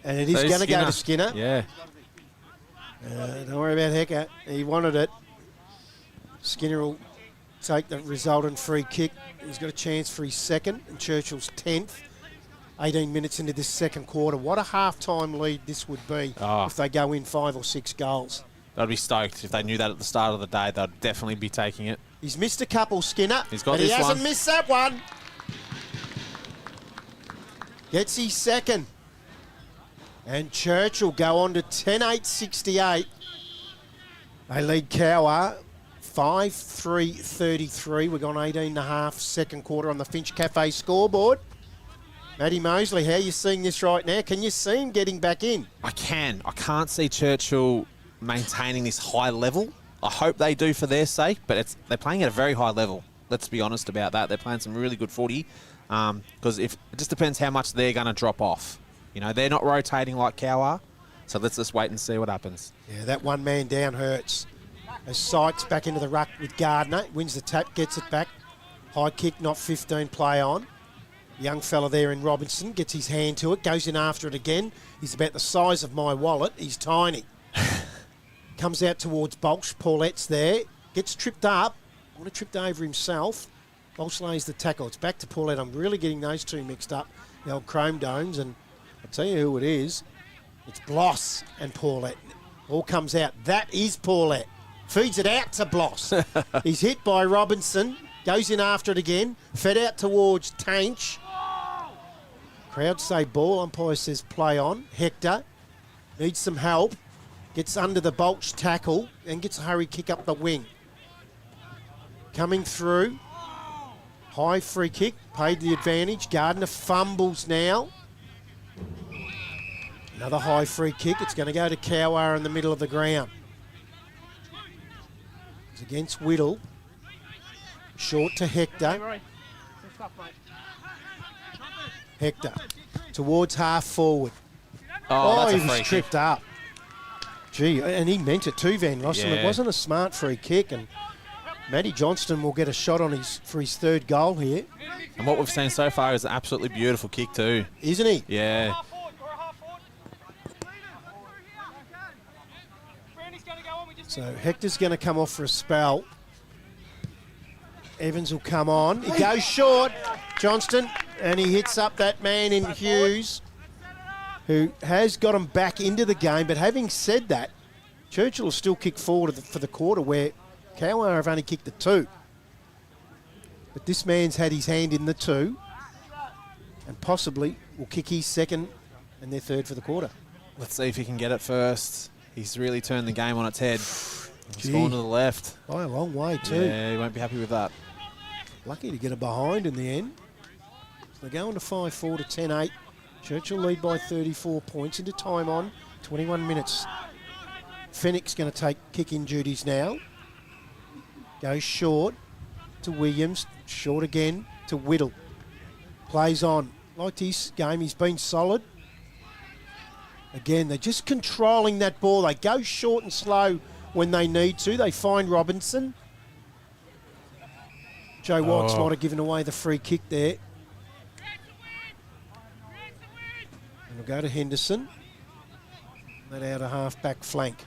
And it is going to go to Skinner. Yeah. Don't worry about Hecker. He wanted it. Skinner will take the resultant free kick. He's got a chance for his second, and Churchill's 10th. 18 minutes into this second quarter. What a half-time lead this would be if they go in 5 or 6 goals. They'd be stoked. If they knew that at the start of the day, they'd definitely be taking it. He's missed a couple, Skinner. He's got but this he hasn't one. missed that one. Gets his second. And Churchill go on to 10-8-68. They lead Cowwarr 5-3-33. We've gone 18.5 second quarter on the Finch Cafe scoreboard. Matty Mosley, how are you seeing this right now? Can you see him getting back in? I can. I can't see Churchill maintaining this high level. I hope they do for their sake, but they're playing at a very high level. Let's be honest about that. They're playing some really good footy because it just depends how much they're going to drop off. You know, they're not rotating like Cowwarr, so let's just wait and see what happens. Yeah, that one man down hurts. As Sykes back into the ruck with Gardner, wins the tap, gets it back. High kick, not 15, play on. Young fella there in Robinson gets his hand to it, goes in after it again. He's about the size of my wallet. He's tiny. Comes out towards Bolsch. Paulette's there. Gets tripped up. Would have tripped over himself. Bolsch lays the tackle. It's back to Paulette. I'm really getting those two mixed up. The old Chrome Domes. And I'll tell you who it is. It's Bloss and Paulette. All comes out. That is Paulette. Feeds it out to Bloss. He's hit by Robinson. Goes in after it again. Fed out towards Tainch. Crowd say ball. Umpire says play on. Hector needs some help. Gets under the Bolch tackle and gets a hurry kick up the wing. Coming through. High free kick. Paid the advantage. Gardner fumbles now. Another high free kick. It's going to go to Cowwarr in the middle of the ground. It's against Whittle. Short to Hector. Hector towards half forward. Oh, he that's a was free tripped kick. up. Gee, and he meant it too, Van Rossum. Yeah. It wasn't a smart free kick, and Matty Johnston will get a shot on for his third goal here, And what we've seen so far is an absolutely beautiful kick too. isn't he? Yeah. So Hector's going to come off for a spell. Evans will come on. He goes short, Johnston, and he hits up that man in Hughes, who has got him back into the game. But having said that, Churchill will still kick forward for the quarter where Cowwarr have only kicked the 2. But this man's had his hand in the 2 and possibly will kick his second and their third for the quarter. Let's see if he can get it first. He's really turned the game on its head. He's Gee. gone to the left. By a long way too. Yeah, he won't be happy with that. Lucky to get a behind in the end. So they're going to 5-4 to 10-8. Churchill lead by 34 points into time on. 21 minutes. Fennick's going to take kick-in duties now. Goes short to Williams. Short again to Whittle. Plays on. Liked his game. He's been solid. Again, they're just controlling that ball. They go short and slow when they need to. They find Robinson. Joe Watts might have given away the free kick there. And we'll go to Henderson. Let out a half-back flank.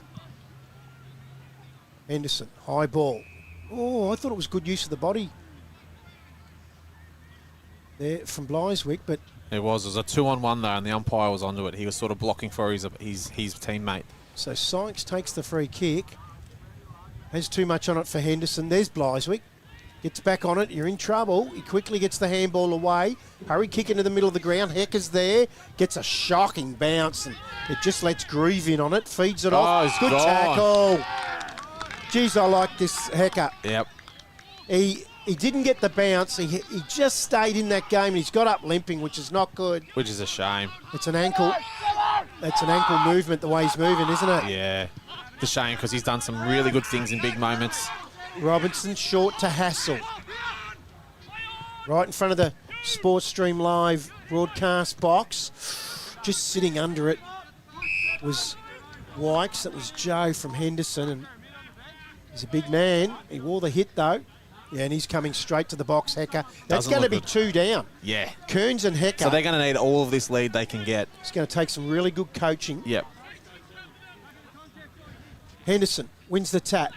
Henderson, high ball. Oh, I thought it was good use of the body there from Bliswick, but It was a 2-on-1 though, and the umpire was onto it. He was sort of blocking for his teammate. so Sykes takes the free kick. Has too much on it for Henderson. There's Bliswick. Gets back on it. You're in trouble. He quickly gets the handball away. Hurry kick into the middle of the ground. Hecker's there. Gets a shocking bounce, and it just lets Groove in on it. Feeds it off. he's Good gone. tackle. Geez, I like this Hecker. Yep. He didn't get the bounce. He just stayed in that game, and he's got up limping, which is not good. Which is a shame. It's an ankle. That's an ankle movement, the way he's moving, isn't it? Yeah. It's a shame because he's done some really good things in big moments. Robinson short to Hassel. Right in front of the Sports Stream Live broadcast box. Just sitting under it was Wykes. That was Joe from Henderson, and he's a big man. He wore the hit, though. Yeah, and he's coming straight to the box, Hecker. That's Doesn't going to look be good. 2 down. Yeah. Kearns and Hecker. So they're going to need all of this lead they can get. It's going to take some really good coaching. Yep. Henderson wins the tap.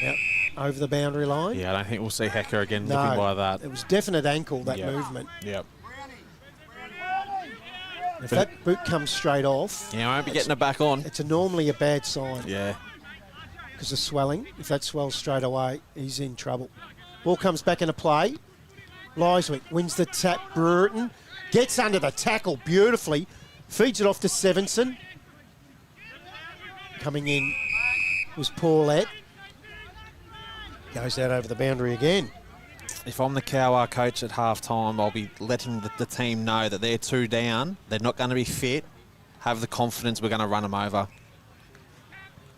Yep, over the boundary line. Yeah, I don't think we'll see Hecker again No, looking like that. it was definite ankle, that Yep. movement. Yep. If that boot comes straight off, Yeah, I won't be getting it back on. it's normally a bad sign Yeah. because of swelling. If that swells straight away, he's in trouble. Ball comes back into play. Lyswick wins the tap. Burton gets under the tackle beautifully. Feeds it off to Sevenson. Coming in was Paulette. Goes out over the boundary again. If I'm the Cowwarr coach at half-time, I'll be letting the team know that they're 2 down. They're not going to be fit. Have the confidence we're going to run them over.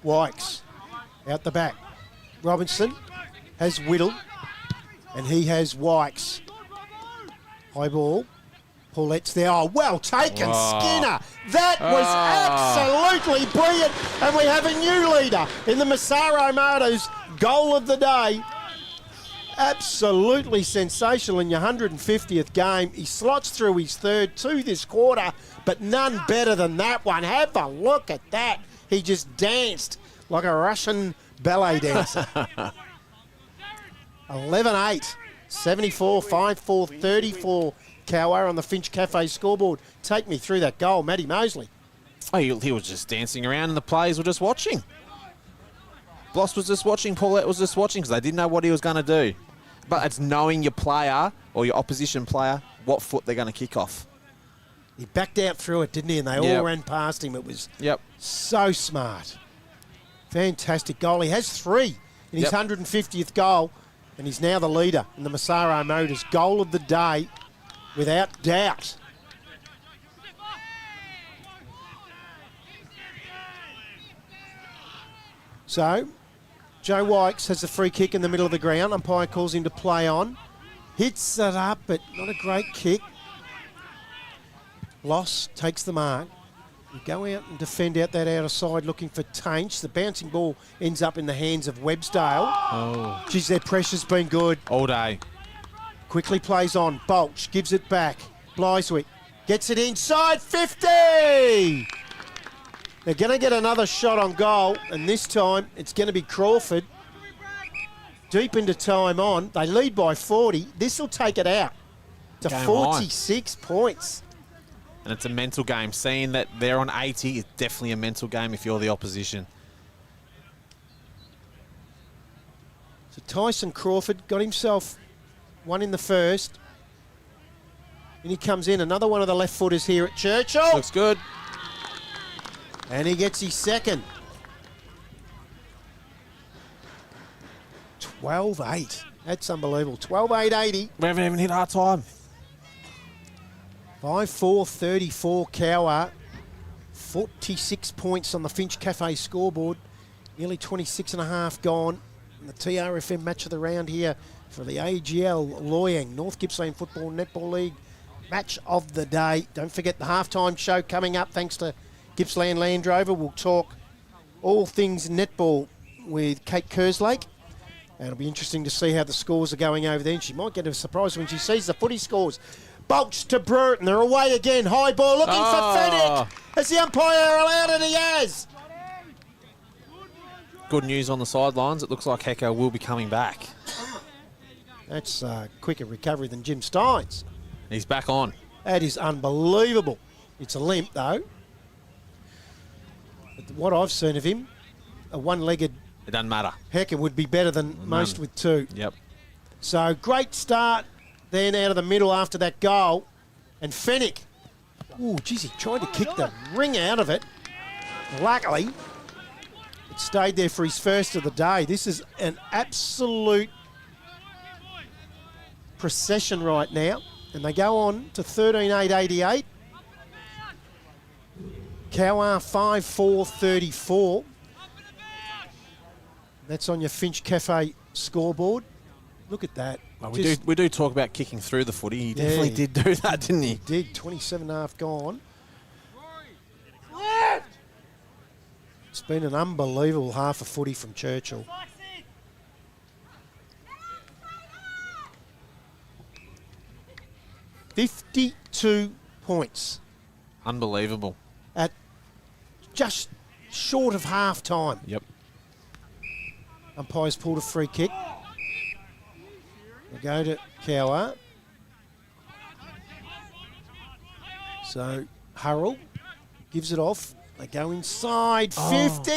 Wykes out the back. Robinson has Whittle, and he has Wykes. High ball. Paulette's there. Oh, well taken, Oh. Skinner. That was absolutely brilliant. And we have a new leader in the Massaro Motors goal of the day. Absolutely sensational in your 150th game. He slots through his third 2 this quarter, but none better than that one. Have a look at that. He just danced like a Russian ballet dancer. 11-8, 74, 5-4, 34. Cowwarr on the Finch Cafe scoreboard. Take me through that goal, Matty Mosley. Oh, he was just dancing around and the players were just watching. Bloss was just watching, Paulette was just watching because they didn't know what he was going to do. But it's knowing your player or your opposition player what foot they're going to kick off. He backed out through it, didn't he? And they all ran past him. It was so smart. Fantastic goal. He has 3 in his 150th goal, and he's now the leader in the Massaro Motors goal of the day, without doubt. So, Joe Wykes has a free kick in the middle of the ground. Umpire calls him to play on. Hits it up, but not a great kick. Loss takes the mark. We go out and defend out that outer side looking for Tainch. The bouncing ball ends up in the hands of Websdale. Oh. Geez, their pressure's been good. All day. Quickly plays on. Bolch gives it back. Blythwick gets it inside. 50! They're going to get another shot on goal, and this time it's going to be Crawford. Deep into time on. They lead by 40. This will take it out to Game 46 points. And it's a mental game. Seeing that they're on 80 is definitely a mental game if you're the opposition. So Tyson Crawford got himself one in the first. And he comes in. Another one of the left footers here at Churchill. Looks good. And he gets his second. 12-8. That's unbelievable. 12-8-80. We haven't even hit our time. 5-4-34 Cowwarr. 46 points on the Finch Cafe scoreboard. Nearly 26 and a half gone. And the TRFM match of the round here for the AGL Loyang North Gippsland Football Netball League match of the day. Don't forget the halftime show coming up thanks to Gippsland Landrover. We'll talk all things netball with Kate Kerslake. And it'll be interesting to see how the scores are going over there. And she might get a surprise when she sees the footy scores. Bolts to Burton. They're away again. High ball looking for Fennick. Has the umpire allowed it? He has. Good news on the sidelines. It looks like Hecker will be coming back. That's a quicker recovery than Jim Stein's. He's back on. That is unbelievable. It's a limp, though. But what I've seen of him, a one-legged It doesn't matter. Heck, it would be better than most with 2. Yep. So great start then out of the middle after that goal. And Fennick, ooh, geez, he tried to kick the ring out of it. Luckily, it stayed there for his first of the day. This is an absolute procession right now. And they go on to 13-8-88. Cowwarr 5-4-34. That's on your Finch Cafe scoreboard. Look at that. Well, we do talk about kicking through the footy. He definitely did do that, didn't he? Did. 27.5 gone. It's been an unbelievable half a footy from Churchill. $52 points Unbelievable. at just short of half time. Yep. Umpires pulled a free kick. They go to Cowwarr. So Hurrell gives it off. They go inside. 50.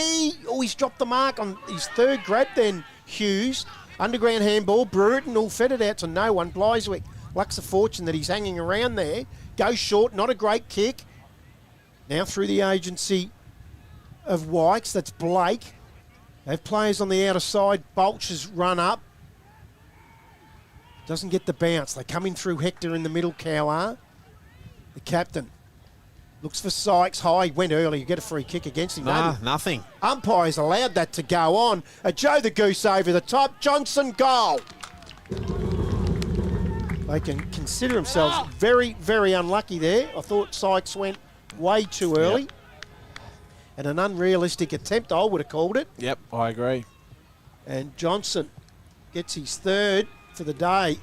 Oh, he's dropped the mark on his third grab then, Hughes. Underground handball. Bruton all fed it out to no one. Bliswick lucks a fortune that he's hanging around there. Goes short. Not a great kick. Now through the agency of Wykes. That's Blake. They have players on the outer side. Bolch has run up. Doesn't get the bounce. They come in through Hector in the middle, Cowwarr. The captain looks for Sykes. High, went early. You get a free kick against him. Nah, No. nothing. Umpires allowed that to go on. A Joe the Goose over the top. Johnson goal. They can consider themselves very, very unlucky there. I thought Sykes went way too early. Yep. And an unrealistic attempt, I would have called it. Yep, I agree. And Johnson gets his third for the day.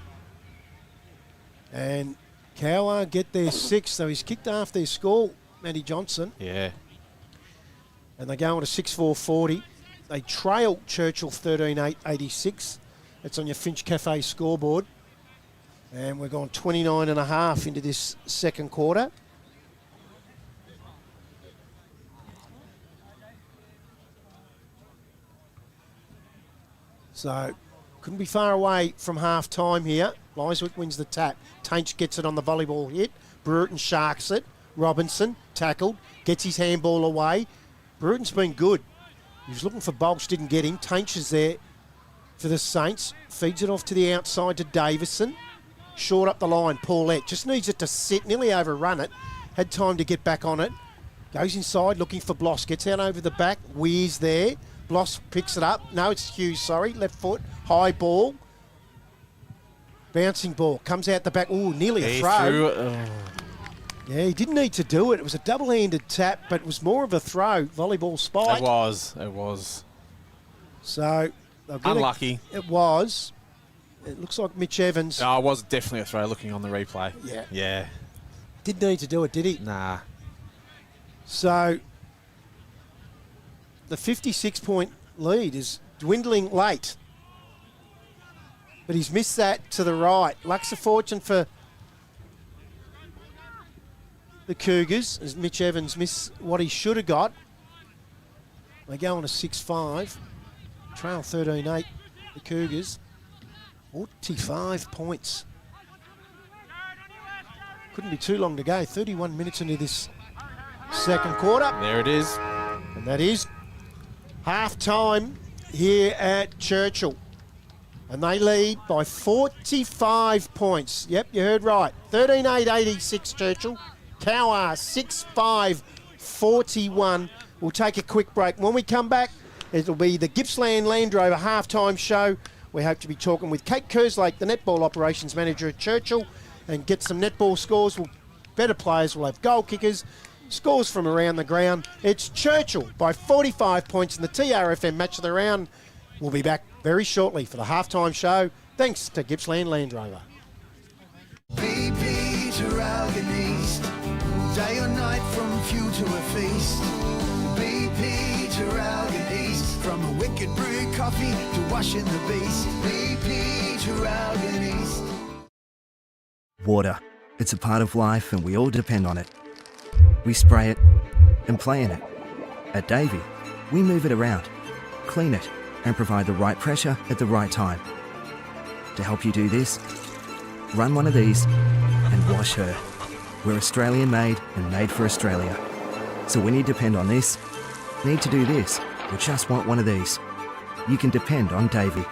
And Cowwarr get their sixth, so he's kicked half their score, Matty Johnson. Yeah. And they go on to 6-4-40. They trail Churchill 13-8-86. That's on your Finch Cafe scoreboard. And we're going 29.5 into this second quarter. So, couldn't be far away from half time here. Bliswick wins the tap. Tainch gets it on the volleyball hit. Bruton sharks it. Robinson tackled. Gets his handball away. Bruton's been good. He was looking for Bolch, didn't get him. Tainch is there for the Saints. Feeds it off to the outside to Davison. Short up the line. Paulette just needs it to sit. Nearly overrun it. Had time to get back on it. Goes inside looking for Bloss. Gets out over the back. Weir's there. Bloss picks it up. No, it's Hughes, sorry. Left foot. High ball. Bouncing ball. Comes out the back. Ooh, nearly a throw. Yeah, he didn't need to do it. It was a double-handed tap, but it was more of a throw. Volleyball spike. It was. So, they'll get Unlucky. It was. It looks like Mitch Evans No, it was definitely a throw looking on the replay. Yeah. Yeah. didn't need to do it, did he? Nah. So, the 56-point lead is dwindling late. But he's missed that to the right. Lucks a fortune for the Cougars as Mitch Evans missed what he should have got. They go on to 6-5. Trail 13-8, the Cougars. 45 points. Couldn't be too long to go. 31 minutes into this second quarter. There it is. And that is half-time here at Churchill. And they lead by 45 points. Yep, you heard right. 13-8-86 Churchill. Cowwarr 6-5-41. We'll take a quick break. When we come back, it'll be the Gippsland Landrover halftime show. We hope to be talking with Kate Kerslake, the netball operations manager at Churchill, and get some netball scores. Better players will have goal kickers, scores from around the ground. It's Churchill by 45 points in the TRFM match of the round. We'll be back very shortly for the halftime show. Thanks to Gippsland Landrover. BP to Ralgan East, day or night from few to a feast. BP to Ralgan East, from a wicked brew coffee to washing the beast. BP to Ralgan East. Water. It's a part of life and we all depend on it. We spray it and play in it. At Davey, we move it around, clean it and provide the right pressure at the right time. To help you do this, run one of these and wash her. We're Australian made and made for Australia. So when you depend on this, need to do this, or just want one of these, you can depend on Davey.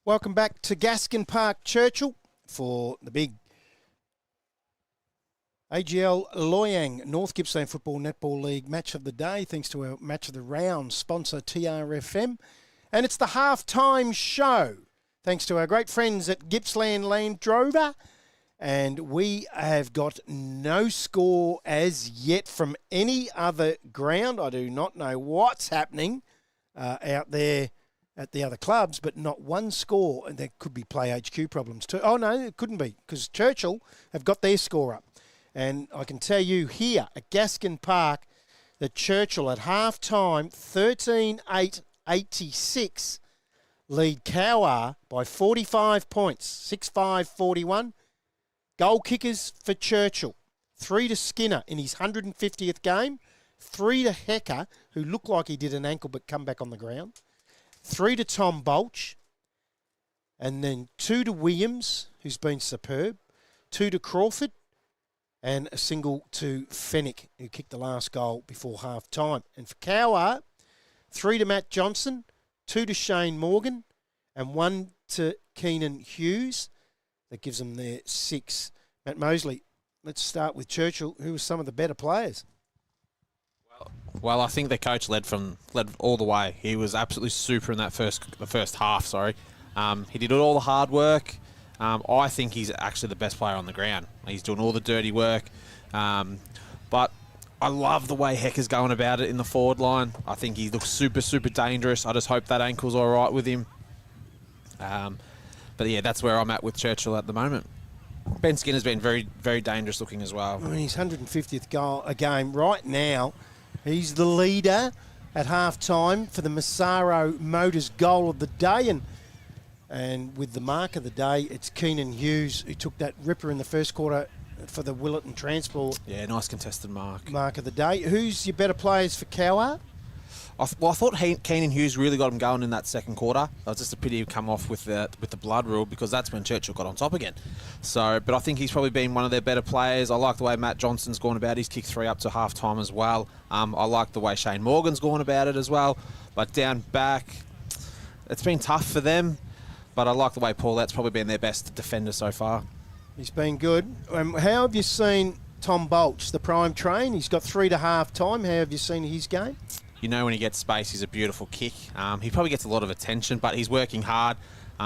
Welcome back to Gaskin Park, Churchill, for the big AGL Loyang North Gippsland Football Netball League match of the day, thanks to our match of the round sponsor, TRFM. And it's the halftime show, thanks to our great friends at Gippsland Landrover. And we have got no score as yet from any other ground. I do not know what's happening out there at the other clubs, but not one score. And there could be Play HQ problems too. Oh, no, it couldn't be, because Churchill have got their score up. And I can tell you here at Gaskin Park that Churchill at half-time, 13-8-86, lead Cowwarr by 45 points, 6-5-41. Goal kickers for Churchill, 3 to Skinner in his 150th game, 3 to Hecker, who looked like he did an ankle but come back on the ground, 3 to Tom Bolch, and then 2 to Williams, who's been superb, 2 to Crawford, and a single to Fennick, who kicked the last goal before half-time. And for Cowwarr, 3 to Matt Johnson, 2 to Shane Morgan, and 1 to Keenan Hughes. That gives them their 6. Matt Mosley, let's start with Churchill. Who were some of the better players? Well, I think the coach led all the way. He was absolutely super in the first half. He did all the hard work. I think he's actually the best player on the ground. He's doing all the dirty work. But I love the way Hecker's going about it in the forward line. I think he looks super, super dangerous. I just hope that ankle's all right with him. But yeah, that's where I'm at with Churchill at the moment. Ben Skinner's been very, very dangerous looking as well. I mean, his 150th goal a game right now. He's the leader at half-time for the Massaro Motors goal of the day. And with the mark of the day, it's Keenan Hughes who took that ripper in the first quarter for the Willetton Transport. Yeah, nice contested mark. Mark of the day. Who's your better players for Cowwarr? I thought Keenan Hughes really got him going in that second quarter. It was just a pity he'd come off with the blood rule, because that's when Churchill got on top again. But I think he's probably been one of their better players. I like the way Matt Johnson's gone about. He's kicked 3 up to half-time as well. I like the way Shane Morgan's gone about it as well. But down back, it's been tough for them. But I like the way Paulette's probably been their best defender so far. He's been good. How have you seen Tom Bolch, the prime train? He's got 3 to half-time. How have you seen his game? You know, when he gets space, he's a beautiful kick. He probably gets a lot of attention, but he's working hard.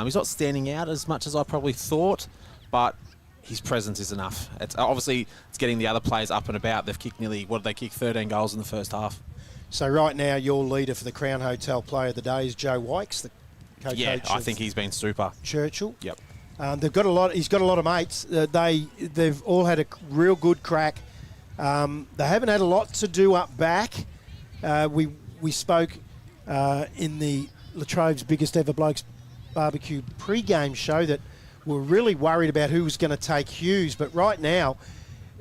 He's not standing out as much as I probably thought, but his presence is enough. It's getting the other players up and about. They've kicked 13 goals in the first half. So right now, your leader for the Crown Hotel Player of the Day is Joe Wykes, the co-coach. Yeah, I think he's been super. Churchill. Yep. They've got a lot. He's got a lot of mates. They've all had a real good crack. They haven't had a lot to do up back. We spoke in the Latrobe's Biggest Ever Blokes Barbecue pre-game show that we're really worried about who was going to take Hughes. But right now,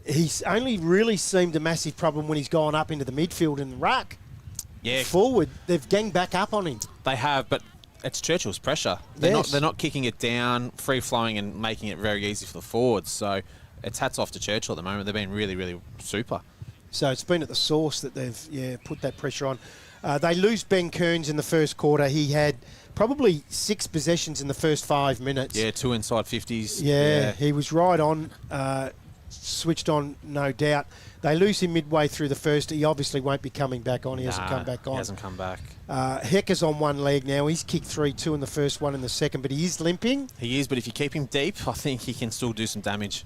he's only really seemed a massive problem when he's gone up into the midfield in the ruck. Yeah. Forward, they've ganged back up on him. They have, but it's Churchill's pressure. They're Yes. not kicking it down, free-flowing and making it very easy for the forwards. So it's hats off to Churchill at the moment. They've been really, really super. So it's been at the source that they've put that pressure on. They lose Ben Kearns in the first quarter. He had probably 6 possessions in the first 5 minutes. Yeah, 2 inside 50s. Yeah, he was right on, switched on, no doubt. They lose him midway through the first. He obviously won't be coming back on. He hasn't come back on. He hasn't come back. Hecker's on one leg now. He's kicked 3, 2 in the first, 1 in the second, but he is limping. He is, but if you keep him deep, I think he can still do some damage.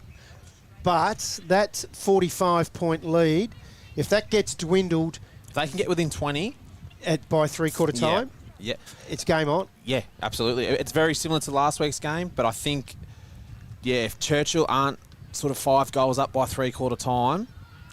But that 45-point lead, if that gets dwindled If they can get within 20... by three-quarter time, Yeah. it's game on. Yeah, absolutely. It's very similar to last week's game, but I think, if Churchill aren't sort of 5 goals up by three-quarter time,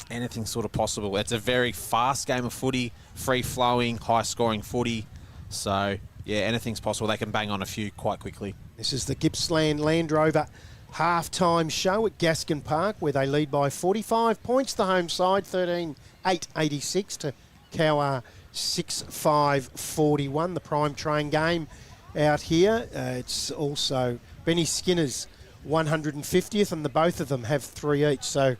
anything's sort of possible. It's a very fast game of footy, free-flowing, high-scoring footy. So, anything's possible. They can bang on a few quite quickly. This is the Gippsland Landrover half-time show at Gaskin Park, where they lead by 45 points. The home side, 13-8-86 to Cowwarr 6-5-41. The prime train game out here. It's also Benny Skinner's 150th, and the both of them have 3 each. So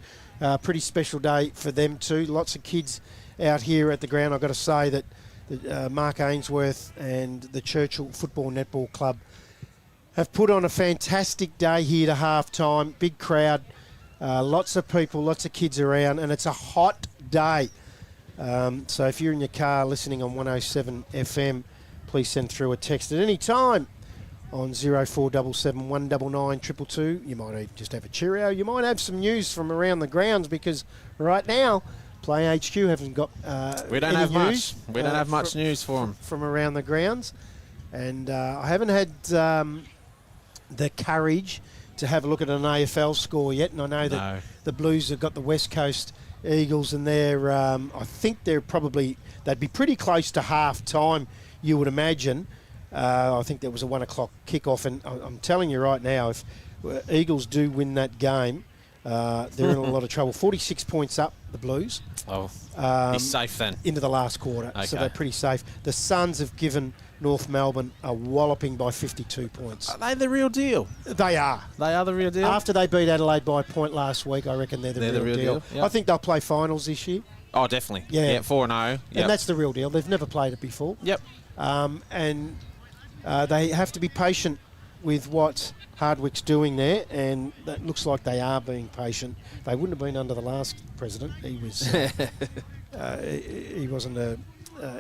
pretty special day for them too. Lots of kids out here at the ground. I've got to say that Mark Ainsworth and the Churchill Football Netball Club have put on a fantastic day here to half-time. Big crowd, lots of people, lots of kids around, and it's a hot day. So if you're in your car listening on 107 FM, please send through a text at any time on 0477 199 222. You might just have a cheerio. You might have some news from around the grounds, because right now, Play HQ haven't got We don't any have news, much. We don't have much news for them. from around the grounds. And I haven't had the courage to have a look at an AFL score yet. And I know that the Blues have got the West Coast Eagles, and they're I think they'd be pretty close to half time, you would imagine. I think there was a 1 o'clock kickoff, and I'm telling you right now, if Eagles do win that game, they're in a lot of trouble. 46 points up, the Blues. Oh, he's safe then. Into the last quarter, so they're pretty safe. The Suns have given North Melbourne a walloping by 52 points. Are they the real deal? They are. They are the real deal? After they beat Adelaide by a point last week, I reckon they're the real deal. Yep. I think they'll play finals this year. Oh, definitely. Yeah. 4-0. And that's the real deal. They've never played it before. Yep. And they have to be patient with what Hardwick's doing there, and that looks like they are being patient. They wouldn't have been under the last president. He was he wasn't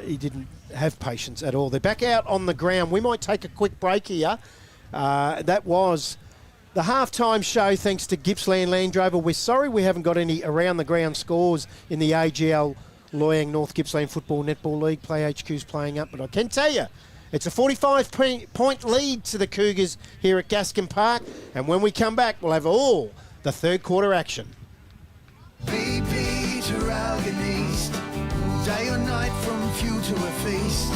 he didn't have patience at all. They're back out on the ground. We might take a quick break here. That was the halftime show thanks to Gippsland Landrover. We're sorry we haven't got any around the ground scores in the AGL Loyang North Gippsland Football Netball League. Play HQ's playing up, but I can tell you, it's a 45-point lead to the Cougars here at Gaskin Park. And when we come back, we'll have all the third quarter action. BP to Ralgan East, day or night from fuel to a feast.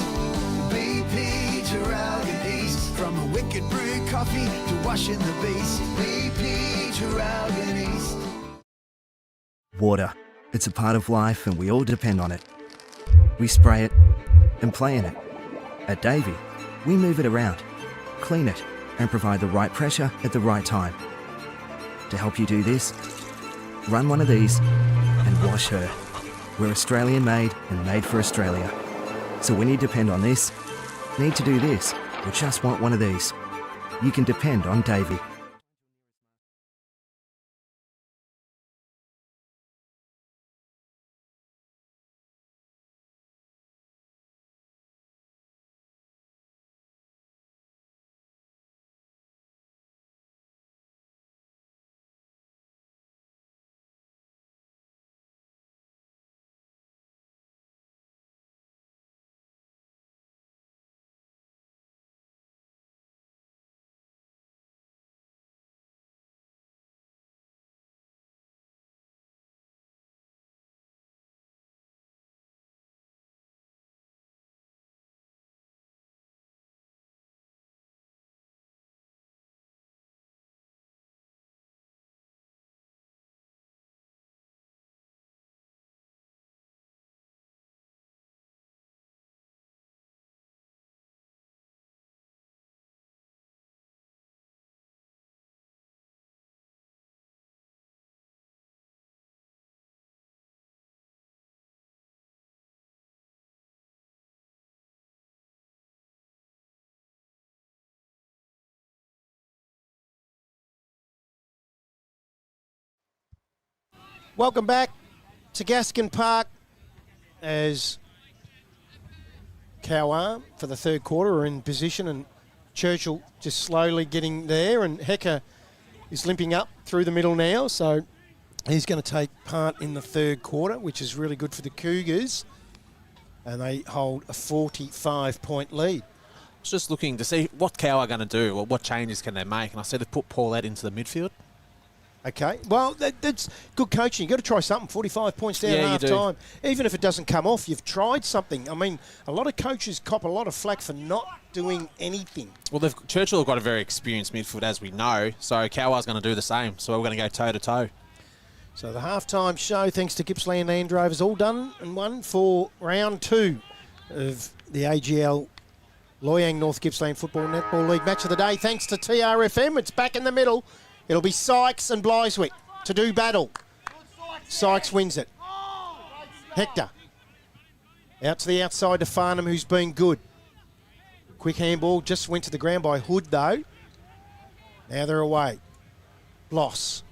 BP to Ralgan East, from a wicked brew coffee to washing the beast. BP to Ralgan East. Water. It's a part of life and we all depend on it. We spray it and play in it. At Davey, we move it around, clean it, and provide the right pressure at the right time. To help you do this, run one of these and wash her. We're Australian made and made for Australia. So when you depend on this, need to do this, or just want one of these, you can depend on Davey. Welcome back to Gaskin Park as Cowwarr for the third quarter are in position, and Churchill just slowly getting there, and Hecker is limping up through the middle now, so he's going to take part in the third quarter, which is really good for the Cougars, and they hold a 45-point lead. I was just looking to see what Cowwarr are going to do, or what changes can they make, and I said to put Paulette into the midfield. Okay, well, that's good coaching. You've got to try something. 45 points down at half time. Even if it doesn't come off, you've tried something. I mean, a lot of coaches cop a lot of flack for not doing anything. Well, Churchill have got a very experienced midfield, as we know, so Cowwar's going to do the same. So we're going to go toe-to-toe. So the halftime show, thanks to Gippsland Landrover, is all done and won for round 2 of the AGL Loyang North Gippsland Football Netball League Match of the Day. Thanks to TRFM, it's back in the middle. It'll be Sykes and Bliswick to do battle. Sykes wins it. Hector. Out to the outside to Farnham, who's been good. Quick handball, just went to the ground by Hood, though. Now they're away. Bloss.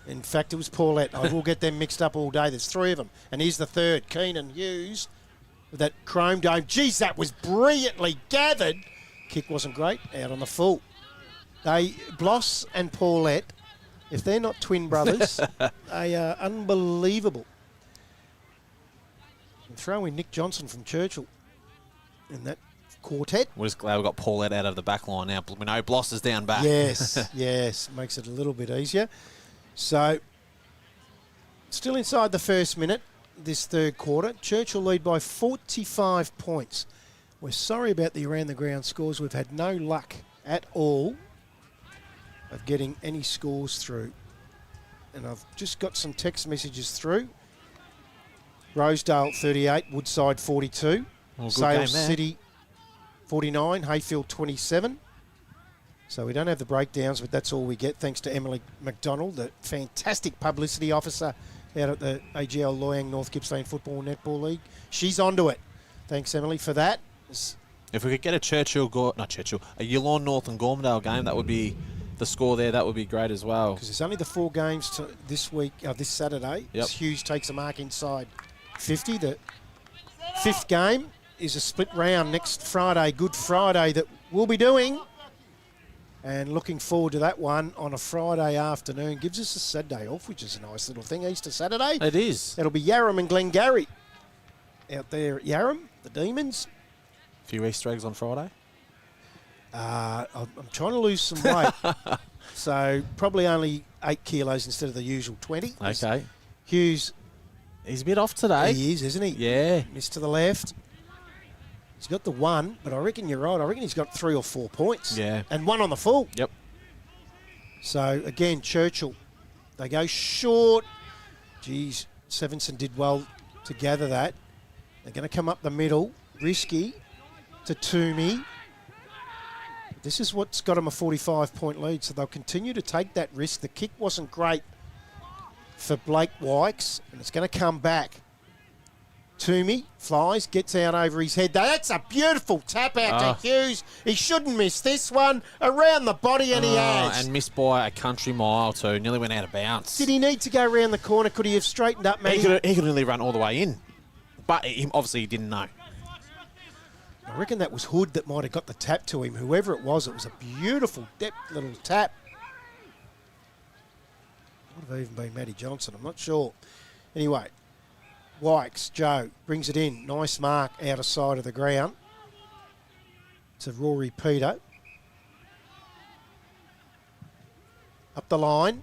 In fact, it was Paulette. I will get them mixed up all day. There's 3 of them. And here's the third. Keenan Hughes with that chrome dome. Geez, that was brilliantly gathered. Kick wasn't great. Out on the full. Bloss and Paulette, if they're not twin brothers, they are unbelievable. And throw in Nick Johnson from Churchill in that quartet. We're just glad we got Paulette out of the back line now. We know Bloss is down back. Yes, yes. Makes it a little bit easier. So, still inside the first minute, this third quarter. Churchill lead by 45 points. We're sorry about the around-the-ground scores. We've had no luck at all of getting any scores through. And I've just got some text messages through. Rosedale 38, Woodside 42. Well, good Sales game there. City 49, Hayfield 27. So we don't have the breakdowns, but that's all we get, thanks to Emily McDonald, the fantastic publicity officer out at the AGL Loyang North Gippsland Football Netball League. She's onto it. Thanks, Emily, for that. If we could get a a Yallourn North and Gormdale game, that would be the score there. That would be great as well. Because there's only the 4 games to this week, this Saturday. Yep. Hughes takes a mark inside 50. The 5th game is a split round next Friday, Good Friday, that we'll be doing. And looking forward to that one on a Friday afternoon. Gives us a Saturday off, which is a nice little thing. Easter Saturday. It is. It'll be Yarram and Glengarry out there at Yarram, the Demons. A few Easter eggs on Friday. I'm trying to lose some weight. So probably only 8 kilos instead of the usual 20. Okay. Hughes, He's a bit off today. he is, isn't he? Yeah. Missed to the left. He's got the 1, but I reckon you're right. I reckon he's got 3 or 4 points. Yeah. And 1 on the full. Yep. So, again, Churchill, they go short. Geez, Sevenson did well to gather that. They're going to come up the middle. Risky to Toomey. This is what's got them a 45-point lead, so they'll continue to take that risk. The kick wasn't great for Blake Wykes, and it's going to come back. Toomey flies, gets out over his head. That's a beautiful tap out to Hughes. He shouldn't miss this one. Around the body, and he has. And missed by a country mile too. Nearly went out of bounds. Did he need to go around the corner? Could he have straightened up, Matty? He could nearly run all the way in. But obviously he didn't know. I reckon that was Hood that might have got the tap to him. Whoever it was a beautiful depth little tap. Would have even been Matty Johnson, I'm not sure. Anyway, Wykes, Joe, brings it in. Nice mark out of side of the ground to Rory Peter. Up the line.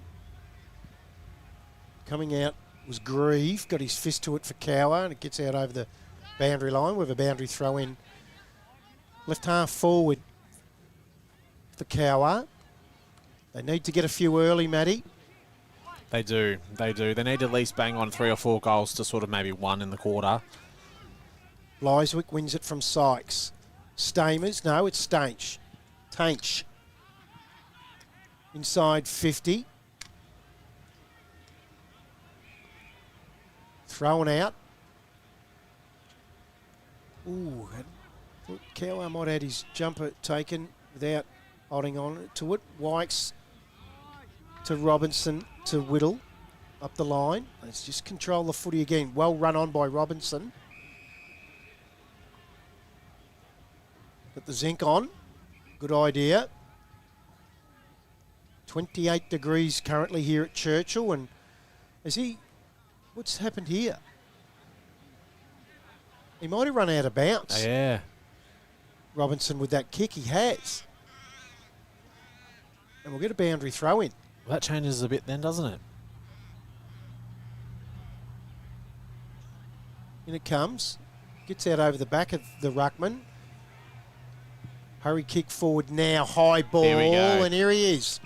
Coming out was Grieve. Got his fist to it for Cowwarr, and it gets out over the boundary line with a boundary throw in. Left half forward for Cowwarr. They need to get a few early, Matty. They do. They need to at least bang on 3 or 4 goals to sort of maybe 1 in the quarter. Lyswick wins it from Sykes. Stamers, no, it's Tainch. Tainch. Inside 50. Thrown out. Ooh, I thought Cowwarr might have had his jumper taken without holding on to it. Wykes to Robinson to Whittle up the line. Let's just control the footy again. Well run on by Robinson. Got the zinc on. Good idea. 28 degrees currently here at Churchill. And what's happened here? He might have run out of bounds. Yeah. Robinson with that kick, he has. And we'll get a boundary throw in. Well, that changes a bit then, doesn't it? In it comes. Gets out over the back of the ruckman. Hurry kick forward now. High ball. Here we go. And here he is.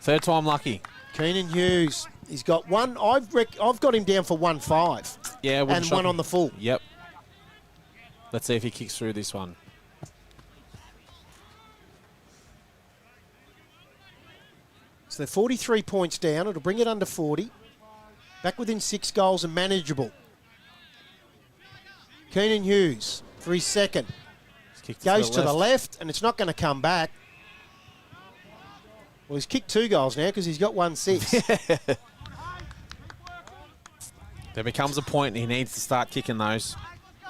Third time lucky. Keenan Hughes. He's got 1. I've got him down for 1-5. Yeah. And 1 on the full. Yep. Let's see if he kicks through this one. So they're 43 points down. It'll bring it under 40. Back within 6 goals and manageable. Keenan Hughes for his second. Goes to the left, and it's not going to come back. Well, he's kicked 2 goals now because he's got 1-6. There becomes a point he needs to start kicking those.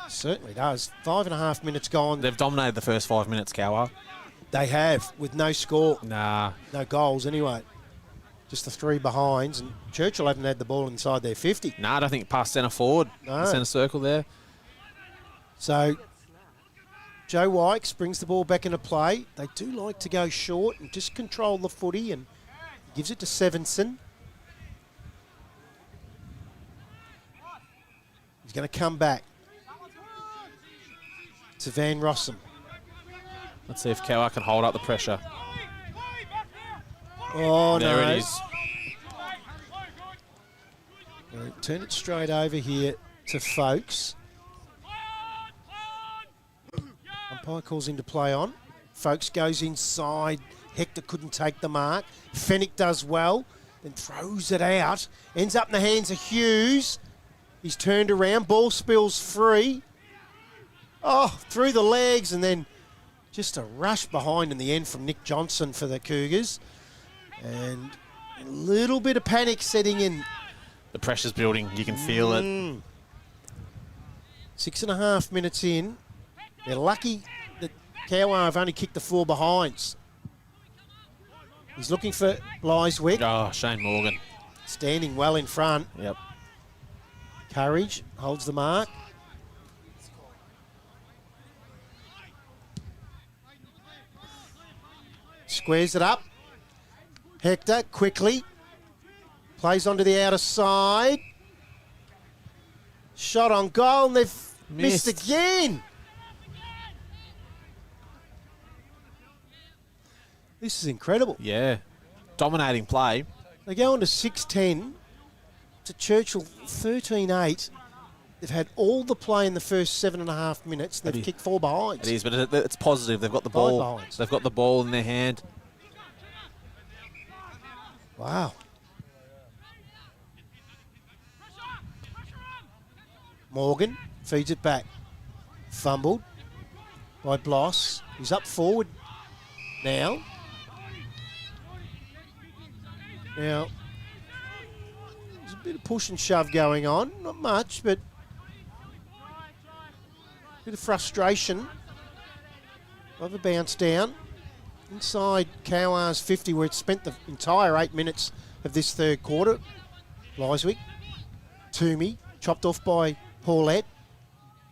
Certainly does. 5.5 minutes gone. They've dominated the first 5 minutes, Cowwarr. They have, with no score. Nah. No goals anyway. Just the 3 behinds. And Churchill haven't had the ball inside their 50. Nah, I don't think past centre forward. No. The centre circle there. So Joe Wykes brings the ball back into play. They do like to go short and just control the footy, and gives it to Sevenson. He's going to come back to Van Rossum. Let's see if Cowwarr can hold up the pressure. Oh, there no. it is. Well, turn it straight over here to Folkes. Umpire calls into play on. Folkes goes inside. Hector couldn't take the mark. Fennick does well, then throws it out. Ends up in the hands of Hughes. He's turned around. Ball spills free. Oh, through the legs, and then just a rush behind in the end from Nick Johnson for the Cougars. And a little bit of panic setting in. The pressure's building. You can feel it. 6.5 minutes in. They're lucky that Cowwarr have only kicked the 4 behinds. He's looking for Bliswick. Oh, Shane Morgan. Standing well in front. Yep. Courage holds the mark. Squares it up. Hector quickly plays onto the outer side. Shot on goal, and they've missed again. This is incredible. Yeah. Dominating play. They go on to 6-10 to Churchill 13-8. They've had all the play in the first 7.5 minutes. They've kicked 4 behinds. It is, but it's positive. They've got the 5 ball. behinds. They've got the ball in their hand. Wow. Morgan feeds it back. Fumbled by Bloss. He's up forward now. Now, there's a bit of push and shove going on. Not much, but a bit of frustration. Of a bounce down. Inside Cowwar's 50, where it's spent the entire 8 minutes of this third quarter. Bliswick, Toomey, chopped off by Paulette.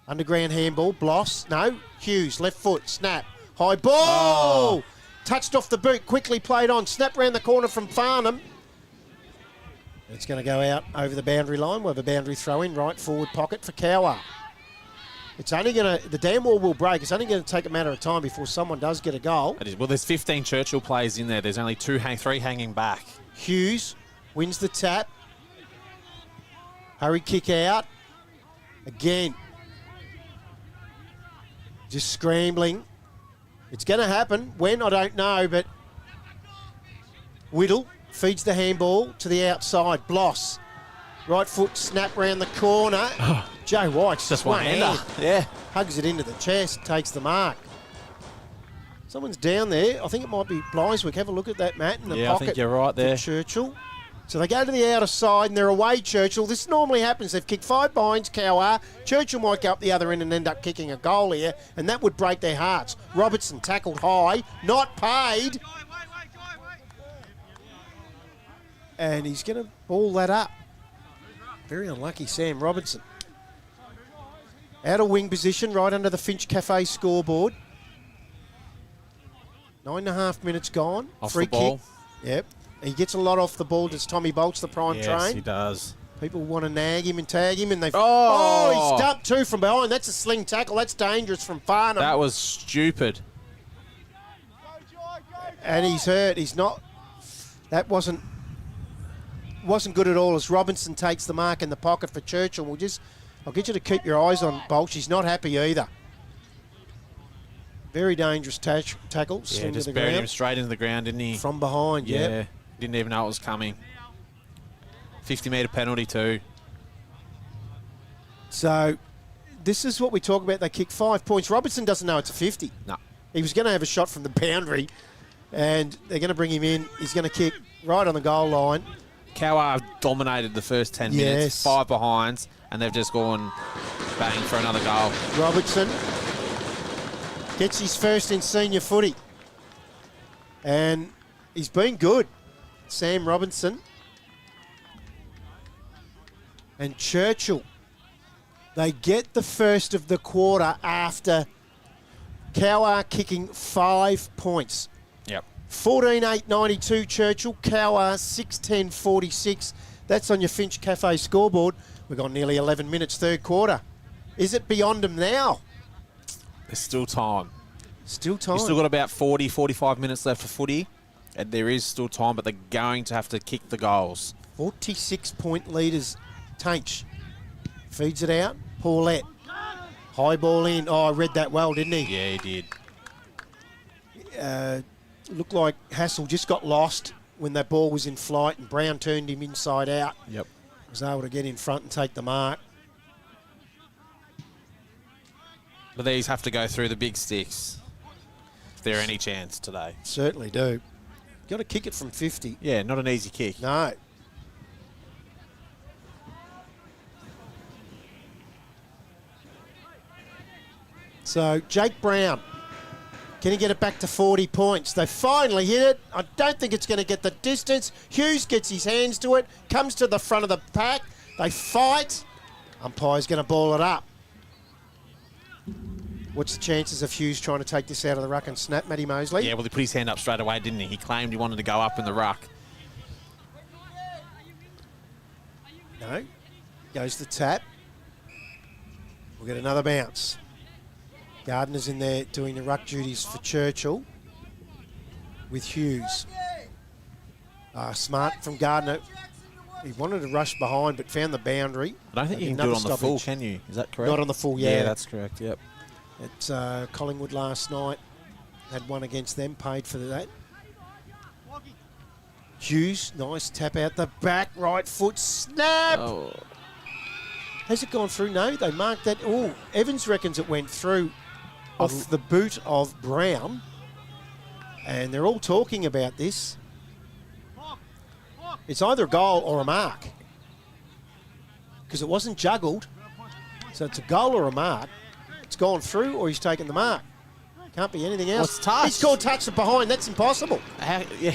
Underground handball, Bloss, no, Hughes, left foot, snap, high ball! Touched off the boot, quickly played on, snap round the corner from Farnham. It's going to go out over the boundary line. We'll have a boundary throw in, right forward pocket for Cowwarr. It's only going to, the dam wall will break. It's only going to take a matter of time before someone does get a goal. It is. Well, there's 15 Churchill players in there. There's only 3 hanging back. Hughes wins the tap. Hurry kick out. Again. Just scrambling. It's going to happen. When, I don't know, but Whittle feeds the handball to the outside. Bloss. Right foot snap round the corner. Joe White's just one hand. Yeah. Hugs it into the chest, takes the mark. Someone's down there. I think it might be Bliswick. Have a look at that, Matt, in the Yeah, pocket. I think you're right there. Churchill. So they go to the outer side and they're away, Churchill. This normally happens. They've kicked 5 behinds, Cowwarr. Churchill might go up the other end and end up kicking a goal here, and that would break their hearts. Robertson tackled high, not paid. And he's going to ball that up. Very unlucky, Sam Robertson. Out of wing position, right under the Finch Cafe scoreboard. 9.5 minutes gone. Off Free the ball. kick. Yep. He gets a lot off the ball. Does Tommy Bolts, the prime Yes, train? he does. People want to nag him and tag him, and they. Oh! He's dumped 2 from behind. That's a sling tackle. That's dangerous from Farnham. That was stupid. And he's hurt. He's not. That wasn't good at all. As Robinson takes the mark in the pocket for Churchill. I'll get you to keep your eyes on Bolch. He's not happy either. Very dangerous tackle. Yeah, Sling to just the buried ground. him straight into the ground, didn't he? From behind. Yeah. Yep. Didn't even know it was coming. 50-metre penalty too. So this is what we talk about. They kick 5 points. Robertson doesn't know it's a 50. No. He was going to have a shot from the boundary. And they're going to bring him in. He's going to kick right on the goal line. Cowwarr have dominated the first 10 Yes. minutes, 5 behinds, and they've just gone bang for another goal. Robertson gets his first in senior footy. And he's been good. Sam Robinson. And Churchill. They get the first of the quarter after Cowwarr kicking 5 points. Yep. 14-8-92 Churchill, Cowwarr 6-10-46. That's on your Finch Cafe scoreboard. We've got nearly 11 minutes, third quarter. Is it beyond them now? There's still time. Still time. You've still got about 40, 45 minutes left for footy, and there is still time, but they're going to have to kick the goals. 46-point leaders. Tainch feeds it out. Paulette. High ball in. Oh, I read that well, didn't he? Yeah, he did. Looked like Hassel just got lost when that ball was in flight and Brown turned him inside out. Yep. Was able to get in front and take the mark. But these have to go through the big sticks if there are any chance today. Certainly do. Got to kick it from 50. Yeah, not an easy kick. No. So, Jake Brown, can he get it back to 40 points? They finally hit it. I don't think it's going to get the distance. Hughes gets his hands to it, comes to the front of the pack. They fight. Umpire's going to ball it up. What's the chances of Hughes trying to take this out of the ruck and snap, Matty Mosley? Yeah, well, he put his hand up straight away, didn't he? He claimed he wanted to go up in the ruck. No. Goes the tap. We'll get another bounce. Gardner's in there doing the ruck duties for Churchill with Hughes. Smart from Gardner. He wanted to rush behind but found the boundary. I don't think you can do it on the full, can you? Is that correct? Not on the full, yeah. Yeah, that's correct, yep. At Collingwood last night. Had one against them, paid for that. Hughes, nice tap out the back, right foot, snap! Oh. Has it gone through? No, they marked that. Oh, Evans reckons it went through off the boot of Brown. And they're all talking about this. It's either a goal or a mark. Because it wasn't juggled. So it's a goal or a mark. It's gone through or he's taken the mark. Can't be anything else. Well, it's touch. He's called touch it behind. That's impossible. Yeah.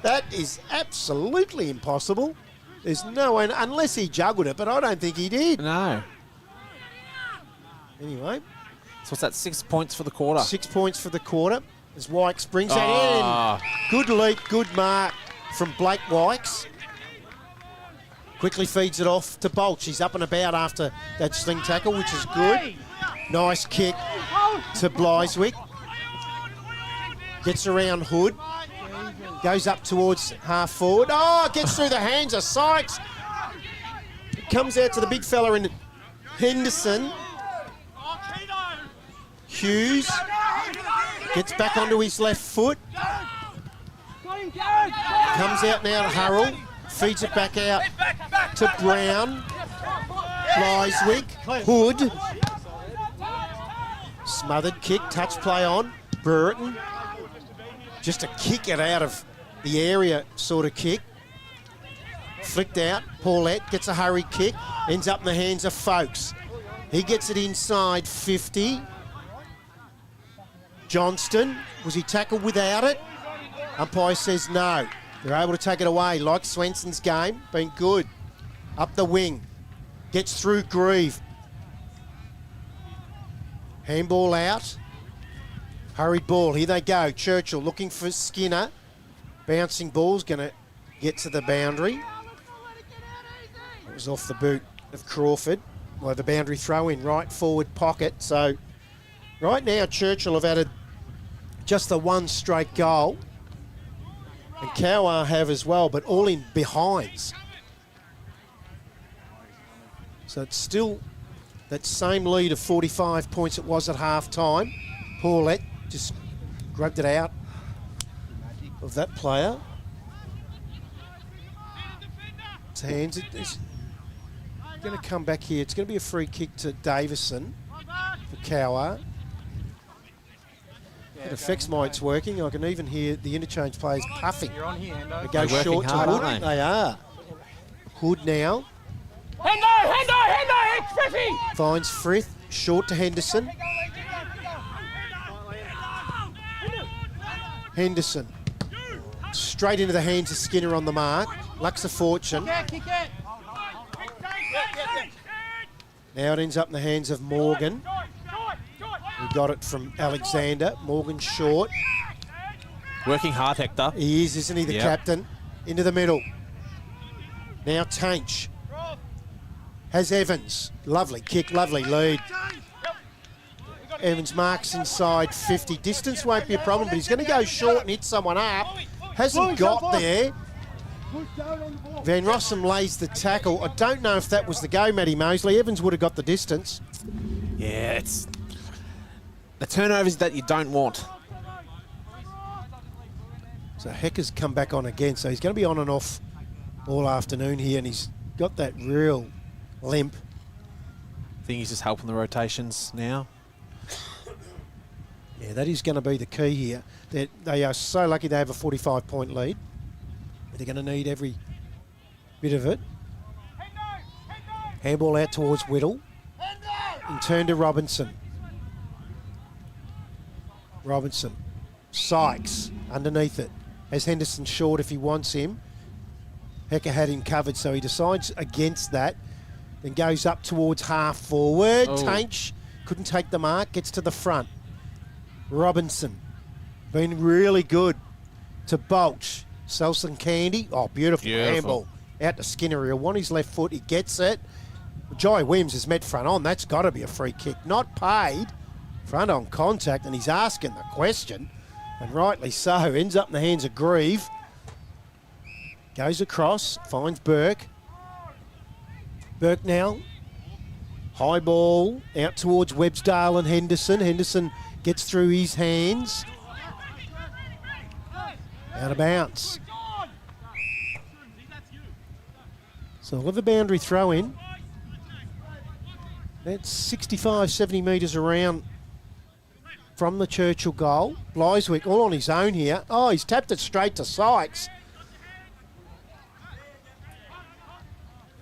That is absolutely impossible. There's no one, unless he juggled it, but I don't think he did. No. Anyway. So what's that, 6 points for the quarter? 6 points for the quarter as Wykes brings that in. Good leap, good mark from Blake Wykes. Quickly feeds it off to Bolch. He's up and about after that sling tackle, which is good. Nice kick to Bliswick. Gets around Hood. Goes up towards half forward. Oh, gets through the hands of Sykes. Comes out to the big fella in Henderson. Hughes gets back onto his left foot. Comes out now to Hurrell. Feeds it back out to Brown. Bliswick. Hood. Smothered kick. Touch play on. Burton. Just a kick it out of the area sort of kick. Flicked out. Paulette gets a hurry kick. Ends up in the hands of Folkes. He gets it inside 50. Johnston. Was he tackled without it? Umpire says no. They're able to take it away. Like Swenson's game. Been good. Up the wing. Gets through Grieve. Handball out. Hurried ball. Here they go. Churchill looking for Skinner. Bouncing ball's going to get to the boundary. It was off the boot of Crawford. Well, the boundary throw in right forward pocket. So right now Churchill have added just the one straight goal. And Cowwarr have as well, but all in behinds. So it's still that same lead of 45 points it was at half time. Paulette just grabbed it out of that player. It's hands. It's going to come back here. It's going to be a free kick to Davison for Cowwarr. It affects my it's working. I can even hear the interchange players puffing. You're on here, Hendo. They go They're short working to hard, Hood. aren't they? They are. Hood now Hendo, it's Griffey! finds Frith. Short to Henderson. Henderson. Straight into the hands of Skinner on the mark. Lucks a fortune. Kick it! Now it ends up in the hands of Morgan. We got it from Alexander. Morgan short. Working hard, Hector. He is, isn't he, the Yep. captain? Into the middle. Now Tainch. Has Evans. Lovely kick, lovely lead. Evans marks inside 50. Distance won't be a problem, but he's going to go short and hit someone up. Hasn't got there. Van Rossum lays the tackle. I don't know if that was the go, Matty Mosley. Evans would have got the distance. Yeah, it's the turnovers that you don't want. So Hecker's come back on again, so he's going to be on and off all afternoon here, and he's got that real limp. I think he's just helping the rotations now. Yeah, that is going to be the key here. They are so lucky they have a 45-point lead. They're going to need every bit of it. Handball out towards Whittle. And turn to Robinson. Robinson. Sykes underneath it. Has Henderson short if he wants him. Hecker had him covered, so he decides against that. Then goes up towards half forward. Oh. Tainch couldn't take the mark. Gets to the front. Robinson. Been really good to Bolch. Selson Candy. Oh, beautiful handball. Out to Skinner. He'll want his left foot. He gets it. Jai Williams is met front on. That's got to be a free kick. Not paid. Front on contact, and he's asking the question. And rightly so. Ends up in the hands of Grieve. Goes across. Finds Burke. Burke now. High ball. Out towards Websdale and Henderson. Henderson gets through his hands. Out of bounds. So we'll have a boundary throw in. That's 65, 70 metres around from the Churchill goal. Bliswick all on his own here. Oh, he's tapped it straight to Sykes.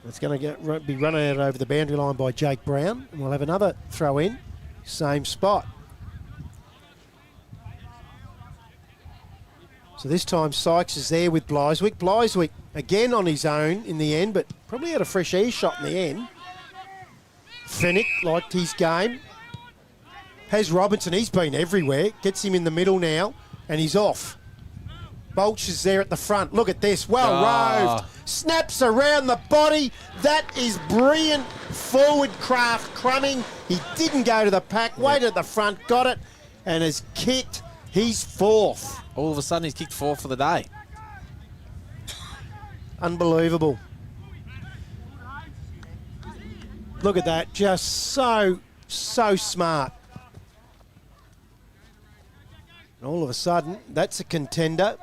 It's going to be run out over the boundary line by Jake Brown. And we'll have another throw in. Same spot. So this time Sykes is there with Bliswick. Bliswick again on his own in the end, but probably had a fresh air shot in the end. Fennick liked his game. Has Robinson, he's been everywhere. Gets him in the middle now, and he's off. Bolch is there at the front. Look at this, well roved. Snaps around the body. That is brilliant forward craft. Crumming, he didn't go to the pack, waited at the front, got it, and has kicked his fourth. All of a sudden, he's kicked 4 for the day. Unbelievable. Look at that, just so smart. And all of a sudden, that's a contender.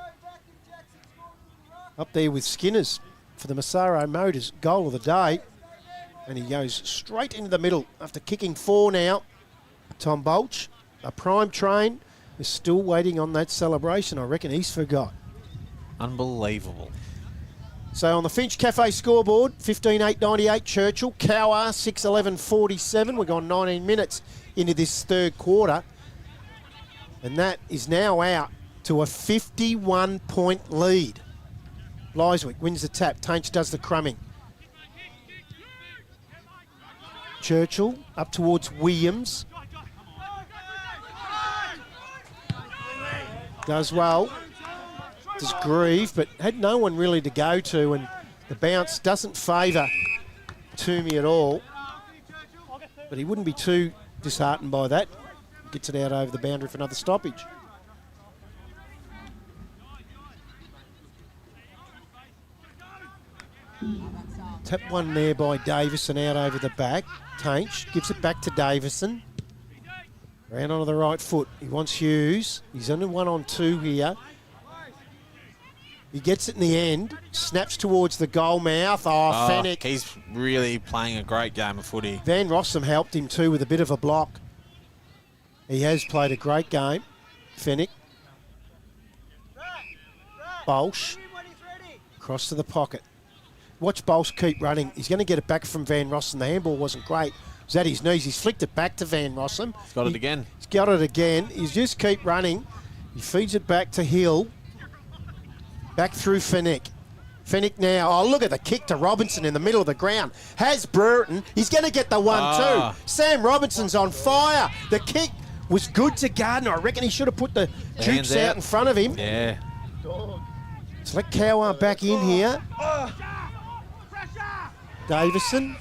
Up there with Skinners for the Massaro Motors goal of the day. And he goes straight into the middle after kicking 4 now. Tom Bolch, a prime train, is still waiting on that celebration. I reckon he's forgot. Unbelievable. So on the Finch Cafe scoreboard, 15-8-98 Churchill, Cowwarr 6-11-47. We've gone 19 minutes into this third quarter. And that is now out to a 51-point lead. Bliswick wins the tap. Tainch does the crumbing. Churchill up towards Williams. Does well. Does Grieve, but had no one really to go to, and the bounce doesn't favour Toomey at all. But he wouldn't be too disheartened by that. Gets it out over the boundary for another stoppage. Tap one there by Davison out over the back. Tainch gives it back to Davison. Round onto the right foot. He wants Hughes. He's only 1-on-2 here. He gets it in the end. Snaps towards the goal mouth. Oh, Fennick. He's really playing a great game of footy. Van Rossum helped him too with a bit of a block. He has played a great game. Fennick. Bolsh. Cross to the pocket. Watch Bolsh keep running. He's going to get it back from Van Rossum. The handball wasn't great. It was at his knees. He's flicked it back to Van Rossum. He's got it again. He's got it again. He's just keep running. He feeds it back to Hill. Back through Fennick. Fennick now. Oh, look at the kick to Robinson in the middle of the ground. Has Burton. He's going to get the 1-2. Sam Robinson's on fire. The kick was good to Gardner. I reckon he should have put the jukes out in front of him. Yeah. Let's let Cowwarr back in here. Davison.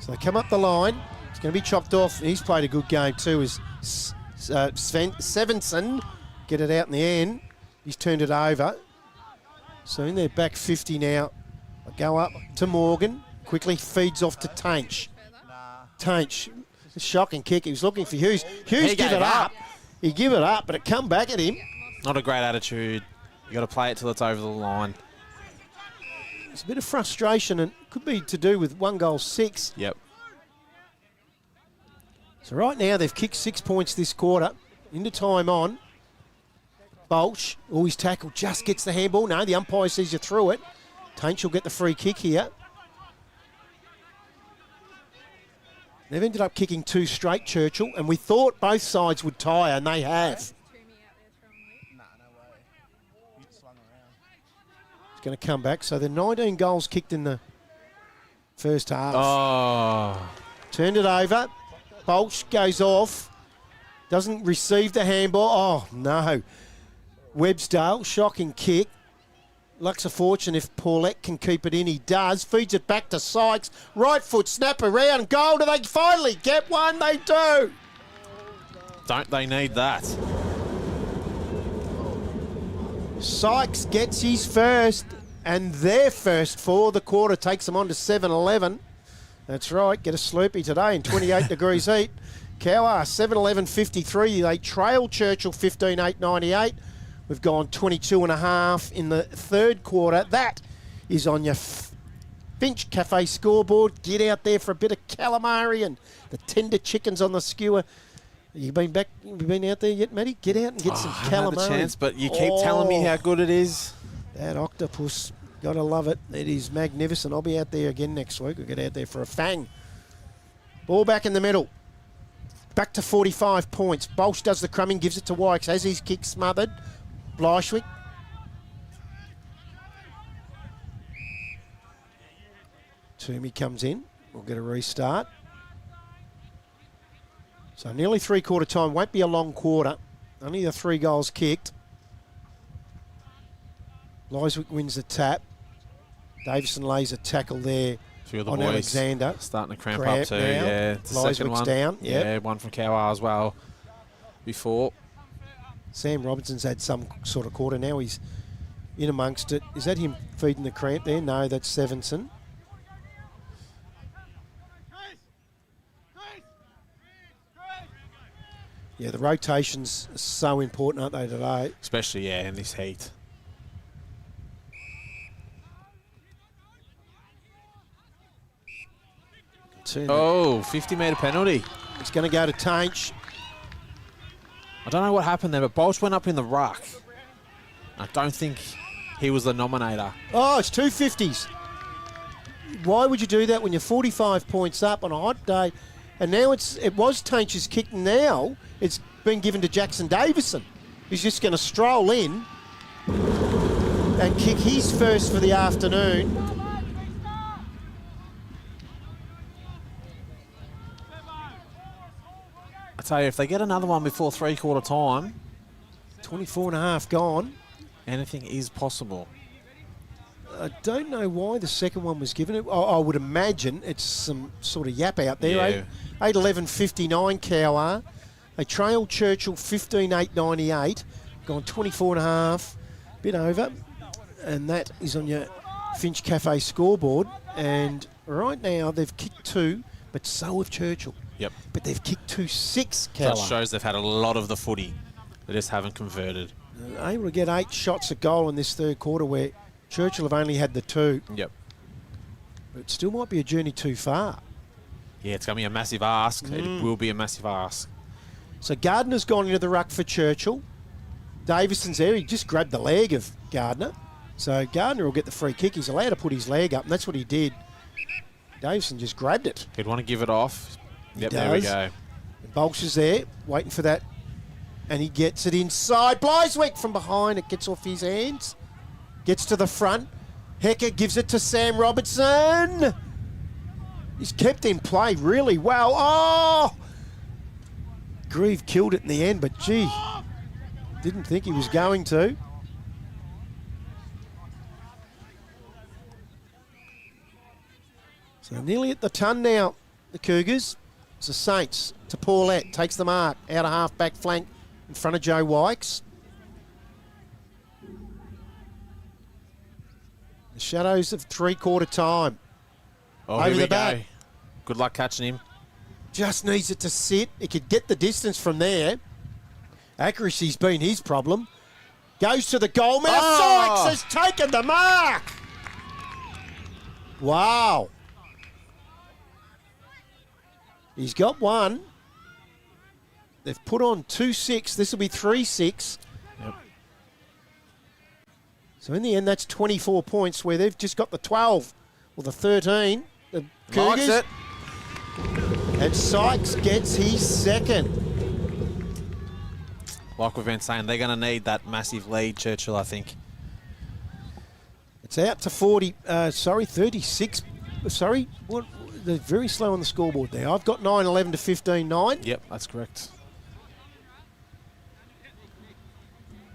So they come up the line. It's going to be chopped off. He's played a good game too. Is Sevenson get it out in the end? He's turned it over. So in their back 50 now. I go up to Morgan. Quickly feeds off to Tainch. Tainch, shocking kick. He was looking for Hughes. Hughes give it up. He give it up, but it come back at him. Not a great attitude. You got to play it till it's over the line. It's a bit of frustration, and could be to do with 1-6. Yep. So right now they've kicked 6 points this quarter. Into time on. Bolsh, always tackle, just gets the handball. No, the umpire sees you through it. Tainch will get the free kick here. They've ended up kicking 2 straight, Churchill, and we thought both sides would tire, and they have. It's going to come back. So the 19 goals kicked in the first half. Oh. Turned it over. Bolsh goes off. Doesn't receive the handball. Oh, no. Websdale, shocking kick. Luck's a fortune if Paulette can keep it in. He does. Feeds it back to Sykes. Right foot snap around. Goal. Do they finally get one? They do. Don't they need that? Sykes gets his first, and their first for the quarter. Takes them on to 7-11. That's right. Get a Slurpee today in 28 degrees heat. Cowwarr 7-11-53. They trail Churchill 15-8-98. We've gone 22.5 in the third quarter. That is on your Finch Cafe scoreboard. Get out there for a bit of calamari and the tender chickens on the skewer. You been out there yet, Matty? Get out and get some I haven't calamari. had the chance, but you keep telling me how good it is. That octopus, gotta love it. It is magnificent. I'll be out there again next week. We'll get out there for a fang. Ball back in the middle. Back to 45 points. Bolsh does the crumbing, gives it to Wykes. Has his kick smothered. Bleichwick. Toomey comes in. We'll get a restart. So nearly three-quarter time. Won't be a long quarter. Only the 3 goals kicked. Bleichwick wins the tap. Davison lays a tackle there Few of the on boys Alexander. starting to cramp up too. now. Yeah, it's the second Bleichwick's one. down. Yep. Yeah, one from Cowwarr as well. Before. Sam Robinson's had some sort of quarter now. He's in amongst it. Is that him feeding the cramp there? No, that's Sevenson. Yeah, the rotations are so important, aren't they, today? Especially, yeah, in this heat. Oh, 50-metre penalty. It's going to go to Tainch. I don't know what happened there, but Bolsh went up in the ruck. I don't think he was the nominator. Oh, it's 250s. Why would you do that when you're 45 points up on a hot day? And now it was Tainch's kick. Now it's been given to Jackson Davison. He's just going to stroll in and kick his first for the afternoon. I tell you, if they get another one before three-quarter time, 24.5 gone. anything is possible. I don't know why the second one was given. I would imagine it's some sort of yap out there. Yeah. 8-11-59 Cowwarr. They trail Churchill 15-8-98. Gone 24.5, bit over. And that is on your Finch Cafe scoreboard. And right now they've kicked 2, but so have Churchill. Yep. But they've kicked 2-6 That Cowwarr. shows they've had a lot of the footy. They just haven't converted. Able to get 8 shots at goal in this third quarter where Churchill have only had the 2. Yep. But it still might be a journey too far. Yeah, it's going to be a massive ask. It will be a massive ask. So Gardner's gone into the ruck for Churchill. Davison's there. He just grabbed the leg of Gardner. So Gardner will get the free kick. He's allowed to put his leg up, and that's what he did. Davison just grabbed it. He'd want to give it off. Yep, He there we does. go. And Bolch is there, waiting for that. And he gets it inside. Bliswick from behind. It gets off his hands. Gets to the front. Hecker gives it to Sam Robertson. He's kept in play really well. Oh! Grieve killed it in the end, but gee, didn't think he was going to. So nearly at the ton now, the Cougars. It's the Saints to Paulette. Takes the mark. Out of half-back flank in front of Joe Wykes. The shadows of three-quarter time. Oh, Over here we the back. go. Good luck catching him. Just needs it to sit. He could get the distance from there. Accuracy's been his problem. Goes to the goal mouth. Oh! Sykes has taken the mark. Wow. He's got one. They've put on 2-6. This will be 3-6. Yep. So in the end, that's 24 points where they've just got the 12 or the 13. The Likes Cougars. it. And Sykes gets his second. Like we've been saying, they're going to need that massive lead, Churchill, I think. It's out to 36. Sorry, what? They're very slow on the scoreboard there. I've got 9-11 to 15-9. Yep, that's correct.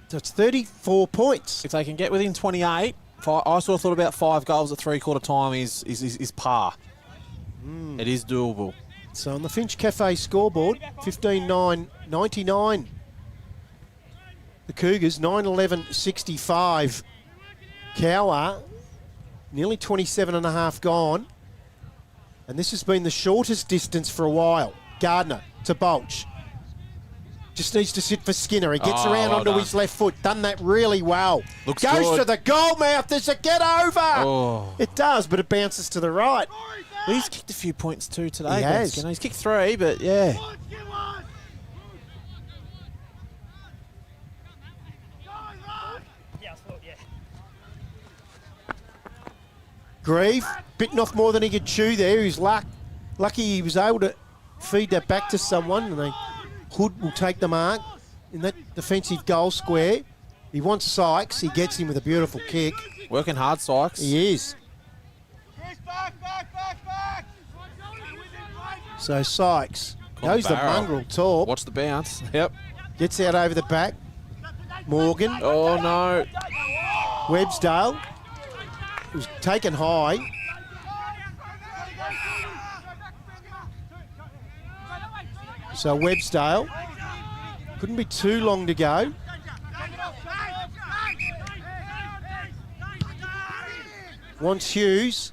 So it's 34 points. If they can get within 28, I sort of thought about 5 goals at three-quarter time is par. It is doable. So on the Finch Cafe scoreboard, 15-9, 99. The Cougars, 9-11, 65. Cowwarr, nearly 27 and a half gone. And this has been the shortest distance for a while. Gardner to Bolch. Just needs to sit for Skinner. He gets around well onto done. his left foot. Done that really well. Looks Goes good. to the goal mouth. There's a get over. Oh. It does, but it bounces to the right. He's kicked a few points too today. He Ben has. Skinner. He's kicked 3, but yeah. Grieve, bitten off more than he could chew there. He's lucky he was able to feed that back to someone, and Hood will take the mark in that defensive goal square. He wants Sykes. He gets him with a beautiful kick. Working hard, Sykes. He is. So Sykes Got goes the barrel. mongrel top, Watch the bounce. Yep. gets out over the back. Morgan, Oh, no. Websdale, was taken high. So Websdale, couldn't be too long to go. Wants Hughes.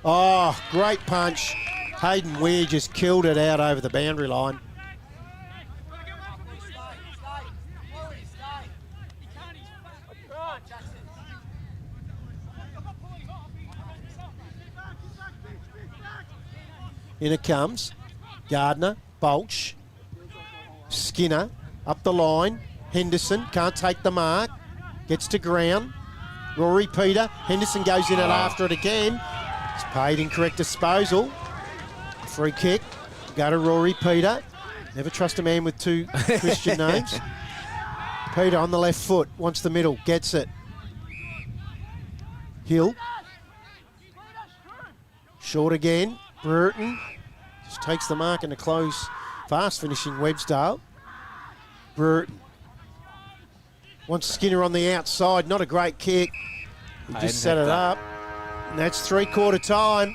Oh, great punch. Hayden Weir just killed it out over the boundary line. In it comes. Gardner, Bolch, Skinner, up the line. Henderson can't take the mark. Gets to ground. Rory Peter. Henderson goes in and after it again. It's paid incorrect disposal. Free kick. Go to Rory Peter. Never trust a man with two Christian names. Peter on the left foot. Wants the middle. Gets it. Hill. Short again. Burton. Just takes the mark in a close, fast finishing Websdale. Burton. Wants Skinner on the outside. Not a great kick. He Hayden just set had it that. up. And that's three-quarter time.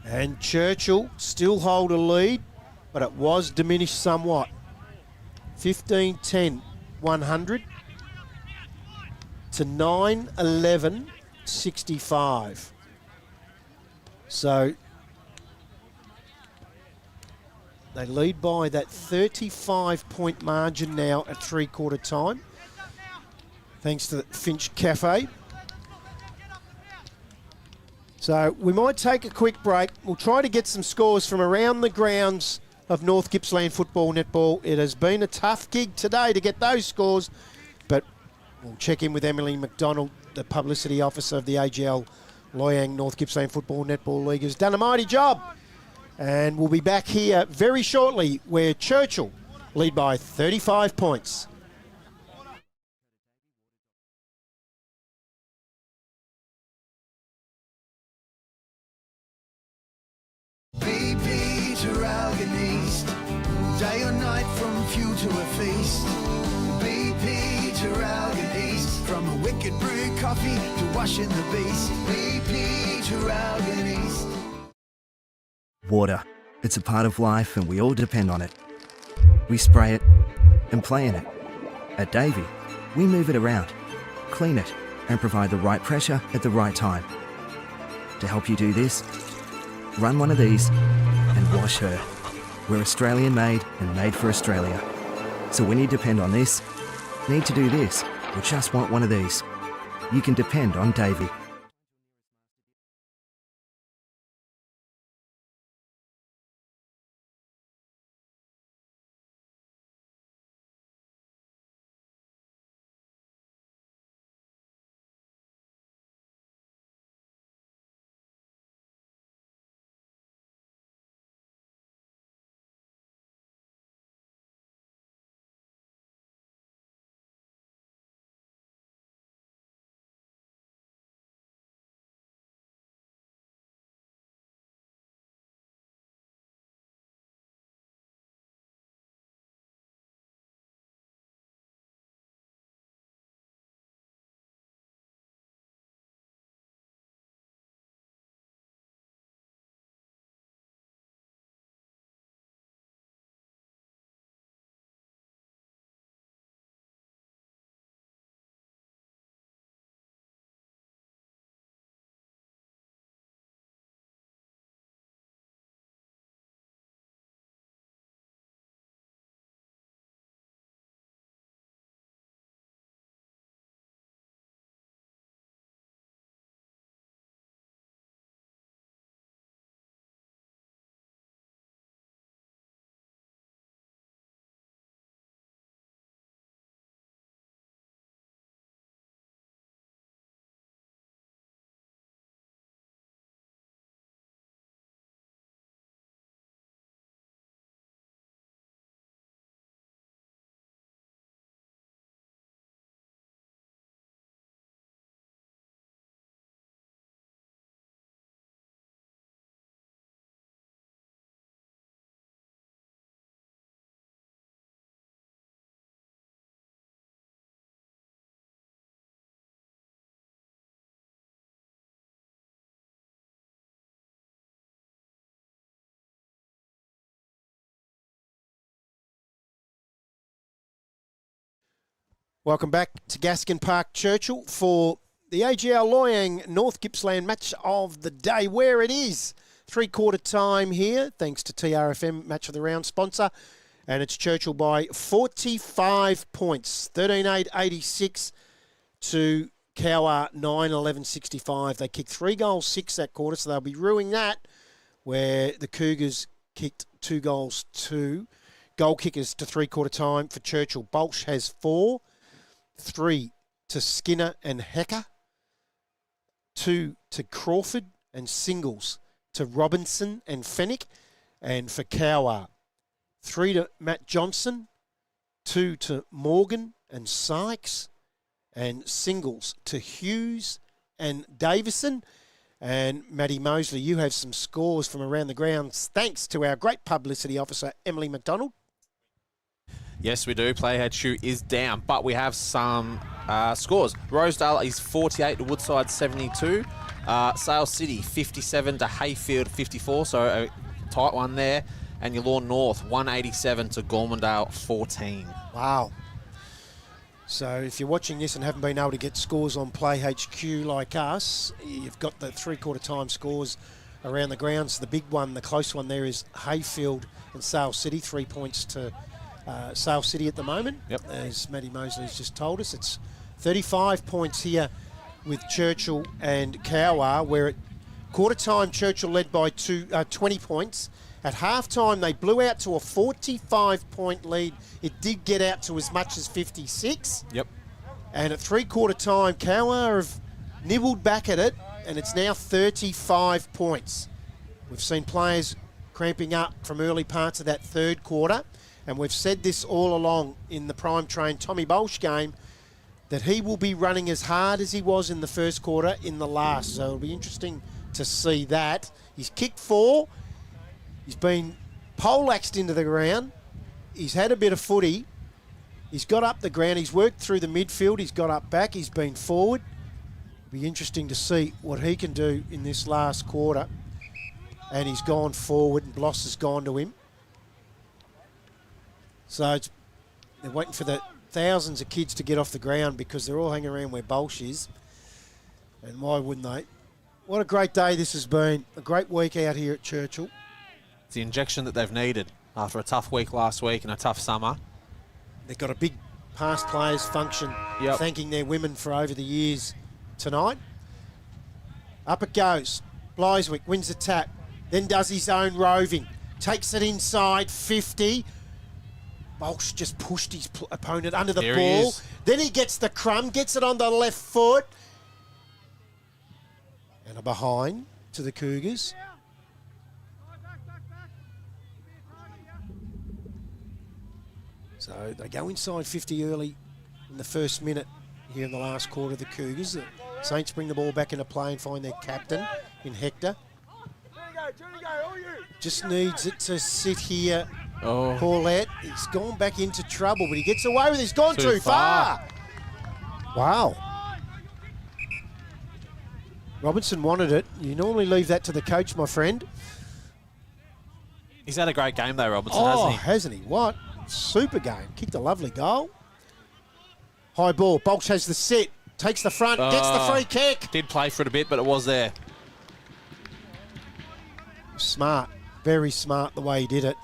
And Churchill still hold a lead, but it was diminished somewhat. 15-10, 100 to 9-11, 65. So they lead by that 35-point margin now at three-quarter time, thanks to the Finch Cafe. So we might take a quick break. We'll try to get some scores from around the grounds of North Gippsland Football Netball. It has been a tough gig today to get those scores, but we'll check in with Emily McDonald, the publicity officer of the AGL Loyang North Gippsland Football Netball League, who's done a mighty job. And we'll be back here very shortly where Churchill lead by 35 points. BP to Ralgan East, day or night from fuel to a feast. BP to Ralgan East, from a wicked brew coffee to washing the beast. BP to Ralgan East. Water. It's a part of life and we all depend on it. We spray it and play in it. At Davey, we move it around, clean it, and provide the right pressure at the right time. To help you do this, run one of these and wash her. We're Australian made and made for Australia. So when you depend on this, need to do this, or just want one of these, you can depend on Davey. Welcome back to Gaskin Park, Churchill, for the AGL Loyang North Gippsland match of the day, where it is three-quarter time here, thanks to TRFM Match of the Round sponsor. And it's Churchill by 45 points, 13-8-86 to Cowwarr 9-11-65. They kicked 3 goals, 6 that quarter, so they'll be ruining that, where the Cougars kicked 2 goals, 2. Goal kickers to three-quarter time for Churchill. Bolsh has 4. 3 to Skinner and Hecker, 2 to Crawford, and singles to Robinson and Fennick. And for Cowwarr, 3 to Matt Johnson, 2 to Morgan and Sykes, and singles to Hughes and Davison. And Matty Mosley, you have some scores from around the grounds, thanks to our great publicity officer, Emily McDonald. Yes, we do. Playhead shoe is down, but we have some scores. Rosedale is 48 to Woodside 72. Sale City 57 to Hayfield 54, so a tight one there. And your Lawn North 187 to Gormandale 14. Wow. So if you're watching this and haven't been able to get scores on Play HQ like us, you've got the three-quarter time scores around the grounds. The big one, the close one there is Hayfield and Sale City, 3 points to Sale City at the moment. Yep. As Matty Mosley's just told us, it's 35 points here with Churchill and Cowwarr, where it Quarter time, Churchill led by 20 points. At half-time, they blew out to a 45-point lead. It did get out to as much as 56. Yep. And at three-quarter time, Cowwarr have nibbled back at it, and it's now 35 points. We've seen players cramping up from early parts of that third quarter, and we've said this all along in the prime train Tommy Bolsch game, that he will be running as hard as he was in the first quarter in the last. So it'll be interesting to see that. He's kicked 4. He's been poleaxed into the ground. He's had a bit of footy. He's got up the ground. He's worked through the midfield. He's got up back. He's been forward. It'll be interesting to see what he can do in this last quarter. And he's gone forward, and Bloss has gone to him. So they're waiting for the thousands of kids to get off the ground because they're all hanging around where Bolsch is. And why wouldn't they? What a great day this has been. A great week out here at Churchill. It's the injection that they've needed after a tough week last week and a tough summer. They've got a big past players function, thanking their women for over the years tonight. Up it goes. Bliswick wins the tap, then does his own roving. Takes it inside 50. Bolsch just pushed his opponent under the ball. Then he gets the crumb, gets it on the left foot. And a behind to the Cougars. So they go inside 50 early in the first minute here in the last quarter of the Cougars. The Saints bring the ball back into play and find their captain in Hector. Just needs it to sit here. Paulette, he's gone back into trouble, but he gets away with it. He's gone too far. Wow. Robinson wanted it. You normally leave that to the coach, my friend. He's had a great game though, Robinson, hasn't he? Hasn't he? What? Super game. Kicked a lovely goal. High ball. Bolsch has the set. Takes the front. Gets the free kick. Did play for it a bit, but it was there. Smart. Very smart the way he did it.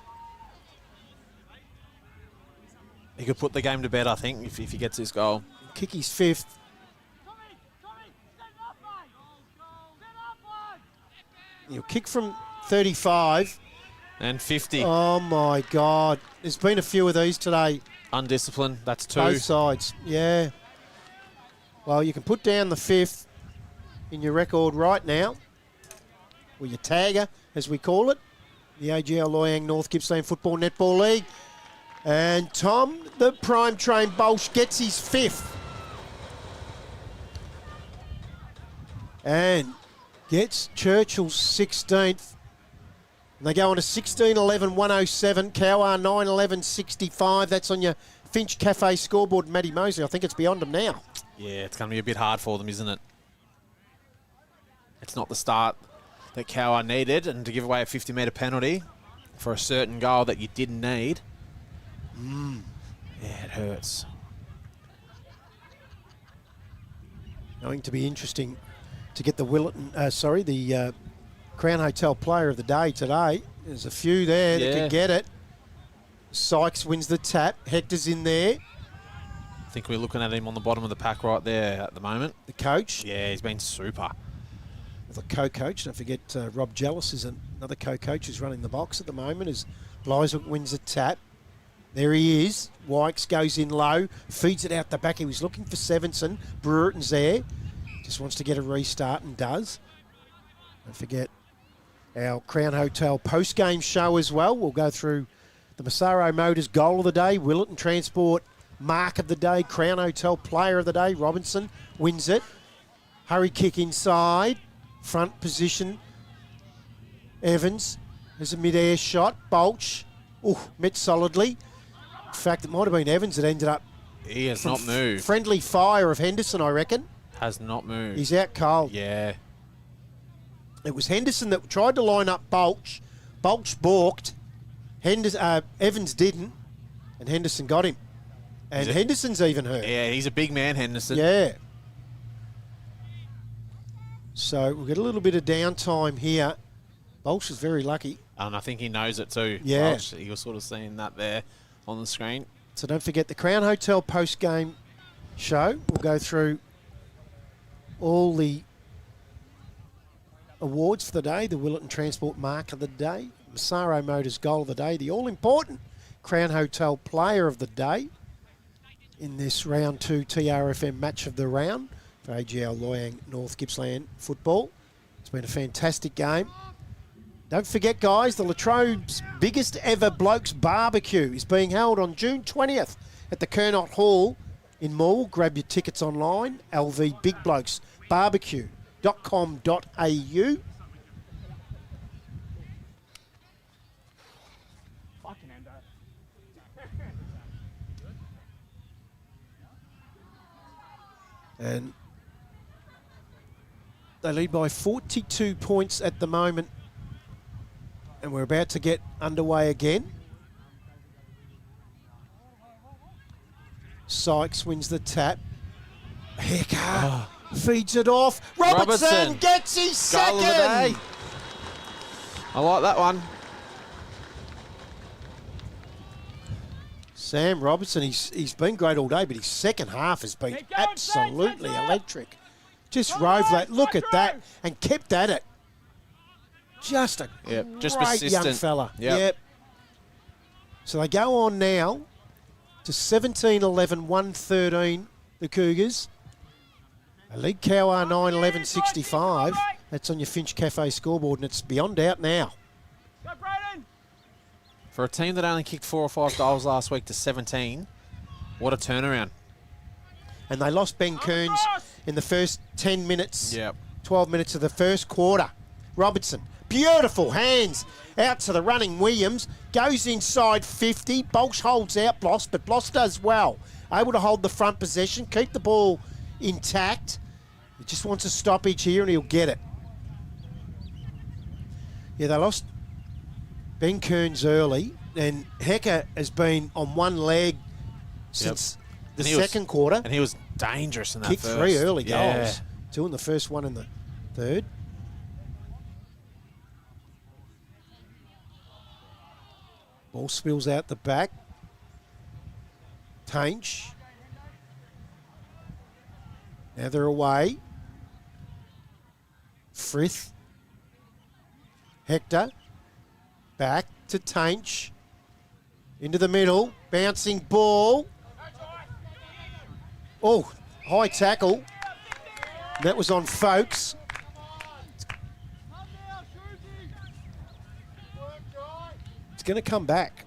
He could put the game to bed, I think, if he gets this goal. Kick his 5th. He'll kick from 35. And 50. Oh, my God. There's been a few of these today. Undisciplined. That's 2. Both sides. Yeah. Well, you can put down the 5th in your record right now. Or your tagger, as we call it. The AGL Loyang North Gippsland Football Netball League. And Tom, the prime train Bolsch, gets his 5th. And gets Churchill's 16th. And they go on to 16-11-107. Cowwarr 9-11-65. That's on your Finch Cafe scoreboard, Matty Mosley. I think it's beyond them now. Yeah, it's going to be a bit hard for them, isn't it? It's not the start that Cowwarr needed, and to give away a 50-metre penalty for a certain goal that you didn't need. Yeah, it hurts. Going to be interesting to get the the Crown Hotel Player of the Day today. There's a few there that can get it. Sykes wins the tap. Hector's in there. I think we're looking at him on the bottom of the pack right there at the moment. The coach. Yeah, he's been super. The co-coach. Don't forget Rob Jealous is another co-coach who's running the box at the moment as Bliswick wins the tap. There he is. Wykes goes in low, feeds it out the back. He was looking for Sevenson. Brereton's there. Just wants to get a restart and does. Don't forget our Crown Hotel post-game show as well. We'll go through the Massaro Motors goal of the day, Willetton Transport mark of the day, Crown Hotel player of the day. Robinson wins it. Hurry kick inside. Front position. Evans has a mid-air shot. Bolsch. Met solidly. In fact, it might have been Evans that ended up. He has not moved. Friendly fire of Henderson, I reckon. Has not moved. He's out cold. Yeah. It was Henderson that tried to line up Bolsch. Bolsch balked. Evans didn't. And Henderson got him. And Henderson's even hurt. Yeah, he's a big man, Henderson. Yeah. So we'll get a little bit of downtime here. Bolsch is very lucky. And I think he knows it too. Yeah. Bolsch, he was sort of seeing that there on the screen. So don't forget the Crown Hotel post-game show. We'll go through all the awards for the day, the Willetton Transport Mark of the Day, Massaro Motors Goal of the Day, the all-important Crown Hotel Player of the Day in this round 2 TRFM match of the round for AGL Loyang North Gippsland football. It's been a fantastic game. Don't forget, guys, the Latrobe's biggest ever Blokes Barbecue is being held on June 20th at the Kernot Hall in Maul. Grab your tickets online, lvbigblokesbarbecue.com.au. Fucking Endo. And they lead by 42 points at the moment. And we're about to get underway again. Sykes wins the tap. Hecker feeds it off. Robertson gets his Goal of the day. second. I like that one. Sam Robertson, he's been great all day, but his second half has been Keep going, Sam, absolutely keep going. electric. Just rove that. Look at that. And kept at it. Just a Yep, just great young persistent. fella. Yep. So they go on now to 17-11-113, the Cougars. They lead Cowwarr 9-11-65. That's on your Finch Cafe scoreboard, and it's beyond out now. Go, Braden. For a team that only kicked 4 or 5 goals last week to 17, what a turnaround. And they lost Ben Kearns in the first 10 minutes, Yep. 12 minutes of the first quarter. Robertson, beautiful hands out to the running Williams, goes inside 50. Bolsh holds out Bloss, but Bloss does well. Able to hold the front possession, keep the ball intact. He just wants a stoppage here and he'll get it. Yeah, they lost Ben Kearns early, and Hecker has been on one leg since the And he was- second quarter. And he was dangerous in that Kicked first. 3 early Yeah. goals. 2 in the first, 1 in the third. Ball spills out the back. Tainch. Now they're away. Frith. Hector. Back to Tainch. Into the middle. Bouncing ball. Oh, high tackle. That was on Folks. It's going to come back.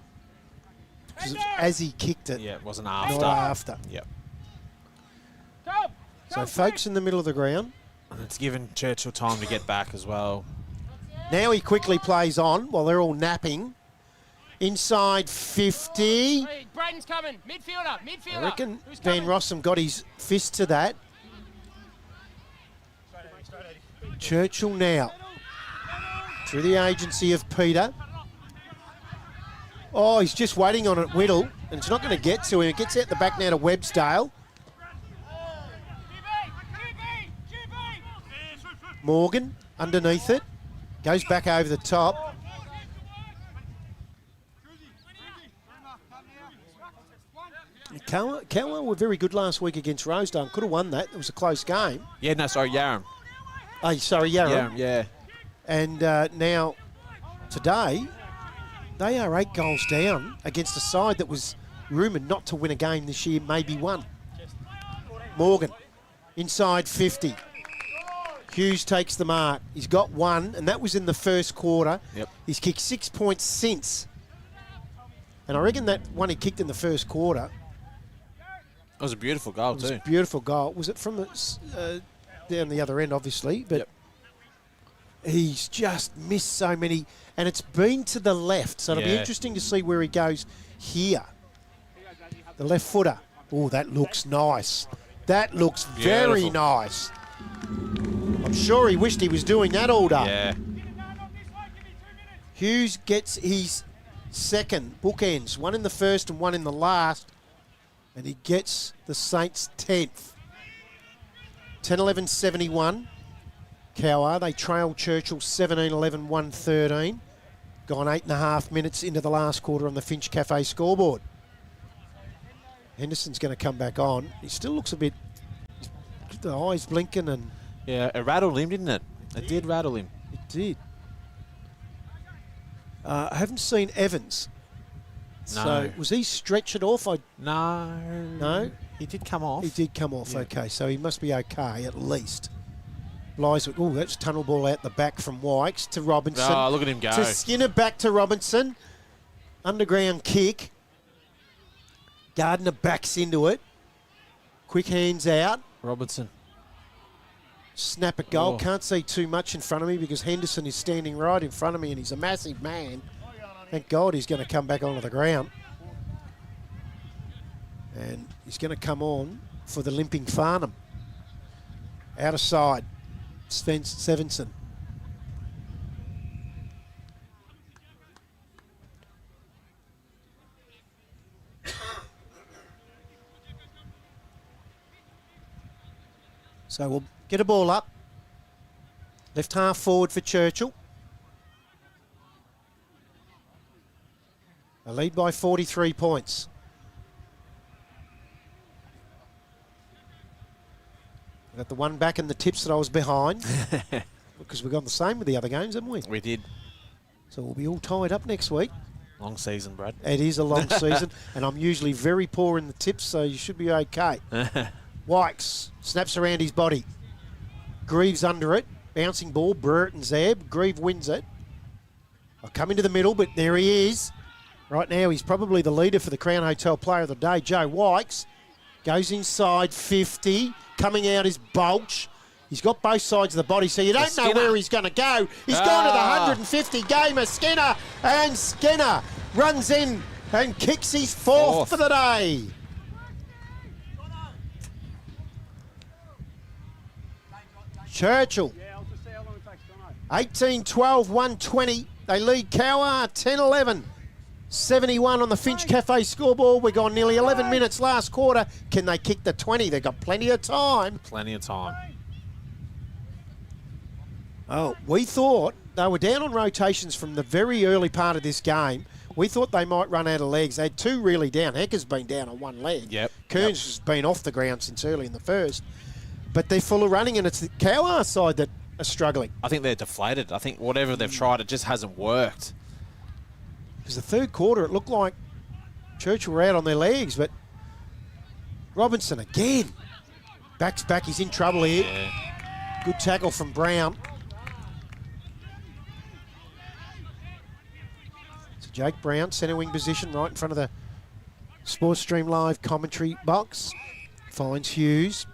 Because it was as he kicked it, Yeah, it wasn't not after. after. Yep. Come. So Folks in the middle of the ground. And it's given Churchill time to get back as well. Now he quickly plays on while they're all napping. Inside 50. Hey, Braden's coming. Midfielder. Midfielder. I reckon Who's Van coming? Rossum got his fist to that. Churchill now. Through the agency of Peter. Oh, he's just waiting on it, Whittle, and it's not going to get to him. It gets out the back now to Websdale. Morgan underneath it. Goes back over the top. Cowwarr were very good last week against Rosedale. Could have won that. It was a close game. Yeah, no, sorry, Yarram. Oh, sorry, Yarra. Yarram, yeah. And now, today, they are 8 goals down against a side that was rumoured not to win a game this year, maybe one. Morgan, inside 50. Hughes takes the mark. He's got 1, and that was in the first quarter. Yep. He's kicked 6 points since. And I reckon that one he kicked in the first quarter It was a beautiful goal, was too. a beautiful goal. Was it from the, down the other end, obviously? But Yep. he's just missed so many. And it's been to the left, so it'll be Yeah. interesting to see where he goes here. The left footer. Oh, that looks nice. That looks very Beautiful. nice. I'm sure he wished he was doing that all day. Yeah. Hughes gets his second bookends, 1 in the first and 1 in the last, and he gets the Saints 10th. 10-11-71. Cowwarr, they trail Churchill 17-11-113. Gone 8.5 minutes into the last quarter on the Finch Cafe scoreboard. Henderson's going to come back on. He still looks a bit, the eyes blinking, and Yeah, it rattled him, didn't it? It did rattle him. did. I haven't seen Evans. No. So was he stretched off? No. No? He did come off. He did come off, Yeah. okay. So he must be okay at least. Bly's, oh, that's tunnel ball out the back from Wykes to Robinson. Oh, look at him go. To Skinner, back to Robinson. Underground kick. Gardner backs into it. Quick hands out. Robinson. Snap at goal. Oh. Can't see too much in front of me because Henderson is standing right in front of me and he's a massive man. Thank God he's going to come back onto the ground. And he's going to come on for the limping Farnham. Out of side. Sevenson. So we'll get a ball up. Left half forward for Churchill. A lead by 43 points. Got the one back in the tips that I was behind. Because we've gone the same with the other games, haven't we? We did. So we'll be all tied up next week. Long season, Brad. It is a long season, and I'm usually very poor in the tips, so you should be okay. Wykes snaps around his body. Greaves under it. Bouncing ball, Burton Zeb. Grieve wins it. I'll come into the middle, but there he is. Right now, he's probably the leader for the Crown Hotel Player of the Day. Joe Wykes goes inside 50. Coming out is Bolch. He's got both sides of the body, so you don't know where he's going to go. He's gone to the 150 gamer, Skinner, and Skinner runs in and kicks his fourth for the day. Churchill, 18-12, 120. They lead Cowwarr 10-11. 71 on the Finch Cafe scoreboard. We've gone nearly 11 minutes last quarter. Can they kick the 20? They've got plenty of time. Plenty of time. Oh, we thought they were down on rotations from the very early part of this game. We thought they might run out of legs. They had two really down. Hecker's been down on one leg. Yep. Kearns has been off the ground since early in the first. But they're full of running, and it's the Cowwarr side that are struggling. I think they're deflated. I think whatever they've tried, it just hasn't worked. Because the third quarter, it looked like Churchill were out on their legs, but Robinson again. Backs back, he's in trouble here. Yeah. Good tackle from Brown. So Jake Brown, centre wing position, right in front of the Sports Stream Live commentary box. Finds Hughes.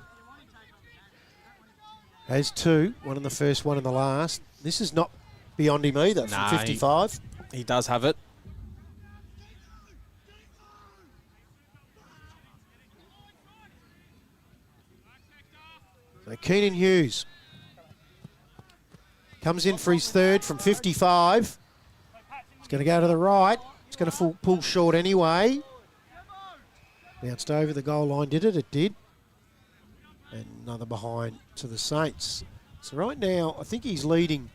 Has two, one in the first, one in the last. This is not beyond him either from 55. He does have it. So Keenan Hughes comes in for his third from 55. He's going to go to the right. It's going to pull short anyway. Bounced over the goal line, did it? It did. And another behind to the Saints. So right now, I think he's leading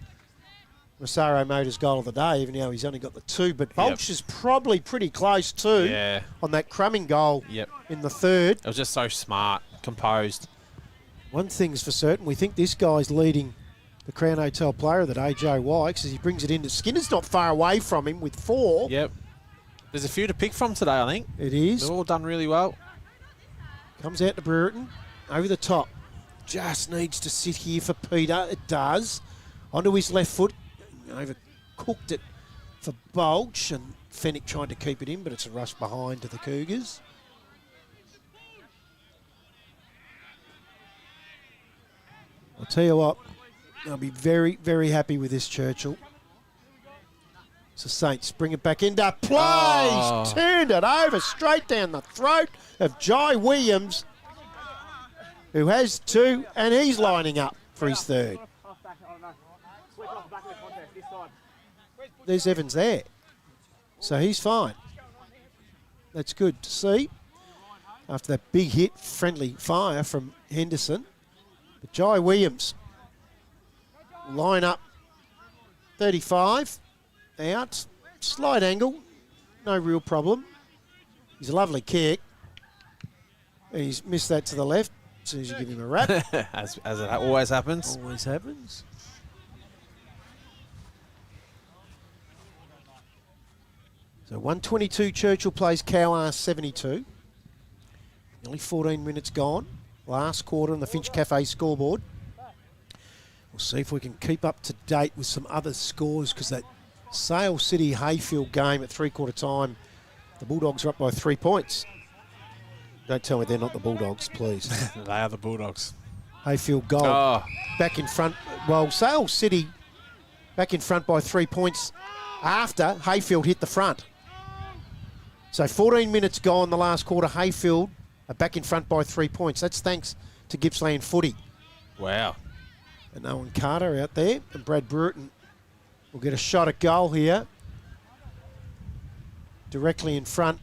Massaro Motors goal of the day, even though he's only got the two. But Bolch is probably pretty close too on that crumbing goal in the third. It was just so smart, composed. One thing's for certain, we think this guy's leading the Crown Hotel Player of the Day, Joe Wykes, as he brings it into Skinner's not far away from him with 4. Yep. There's a few to pick from today, I think. It is. They've all done really well. Comes out to Brereton, over the top. Just needs to sit here for Peter. It does. Onto his left foot. Overcooked it for Bolch, and Fennick trying to keep it in, but it's a rush behind to the Cougars. I'll tell you what, I'll be very, very happy with this, Churchill. So Saints bring it back into play. He's turned it over straight down the throat of Jai Williams, who has 2, and he's lining up for his third. There's Evans there. So he's fine. That's good to see. After that big hit, friendly fire from Henderson. But Jai Williams, line up 35, out, slight angle, no real problem. He's a lovely kick. And he's missed that to the left as soon as you give him a rap. as it always happens. Always happens. So 122 Churchill plays Cowwarr 72. Nearly 14 minutes gone. Last quarter on the Finch Cafe scoreboard. We'll see if we can keep up to date with some other scores because that Sale City Hayfield game at three-quarter time, the Bulldogs are up by 3 points. Don't tell me they're not the Bulldogs, please. They are the Bulldogs. Hayfield goal. Oh. Back in front. Well, Sale City back in front by 3 points after Hayfield hit the front. So 14 minutes gone the last quarter. Hayfield are back in front by 3 points. That's thanks to Gippsland footy. Wow. And Owen Carter out there. And Brad Bruton will get a shot at goal here. Directly in front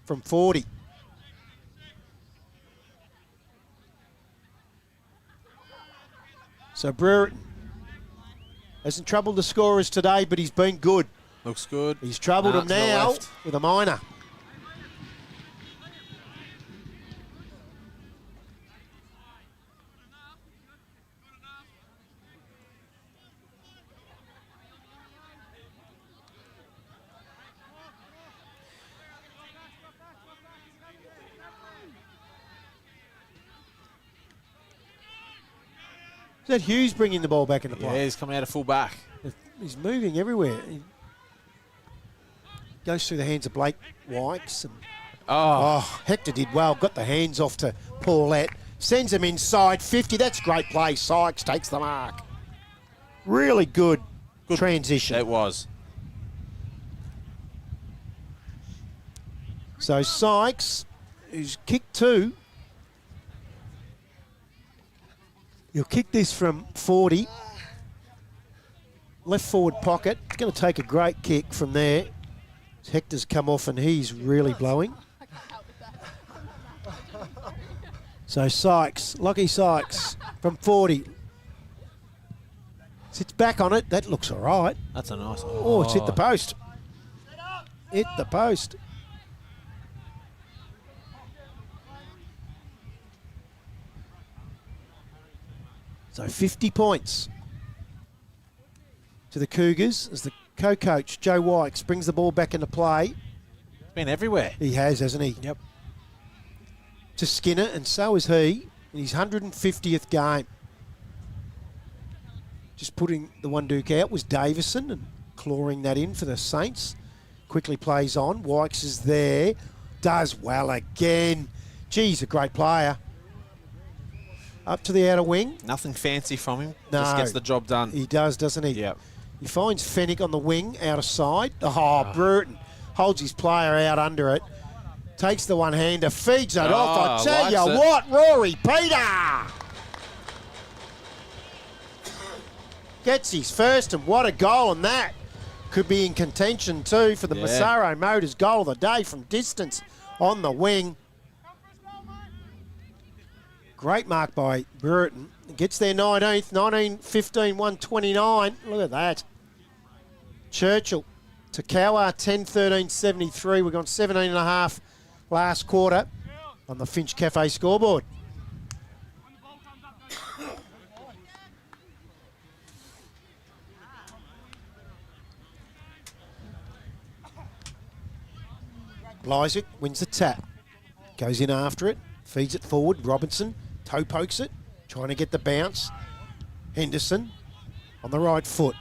from 40. So Bruton hasn't troubled the scorers today, but he's been good. Looks good. He's troubled Nah, them to the now left. with a minor. Is that Hughes bringing the ball back into Yeah, play? he's coming out of full back. He's moving everywhere. He goes through the hands of Blake Wykes. And Oh. Hector did well. Got the hands off to Paulette. Sends him inside 50. That's great play. Sykes takes the mark. Really good transition. It was. So Sykes, who's kicked two. He'll kick this from 40. Left forward pocket. It's going to take a great kick from there. Hector's come off and he's really blowing. So Sykes, Lockie Sykes from 40. Sits back on it. That looks all right. That's a nice one. Oh, it's hit the post. Hit the post. So 50 points to the Cougars as the co-coach, Joe Wykes, brings the ball back into play. It's been everywhere. He has, hasn't he? Yep. To Skinner, and so is he in his 150th game. Just putting the one duke out was Davison and clawing that in for the Saints. Quickly plays on. Wykes is there. Does well again. Geez, a great player. Up to the outer wing. Nothing fancy from him. No. Just gets the job done. He does, doesn't he? Yep. He finds Fennick on the wing, out of side. Oh, Bruton holds his player out under it. Takes the one-hander, feeds it off. I tell likes you it. what, Rory Peter gets his first, and what a goal on that. Could be in contention too for the Yeah. Massaro Motors goal of the day from distance on the wing. Great mark by Bruton. Gets their 19th, 19-15, 129. Look at that. Churchill to Cowwarr, 10-13, 73. We've gone 17 and a half last quarter on the Finch Cafe scoreboard. Lysick wins the tap. Goes in after it. Feeds it forward. Robinson toe pokes it. Trying to get the bounce. Henderson on the right foot.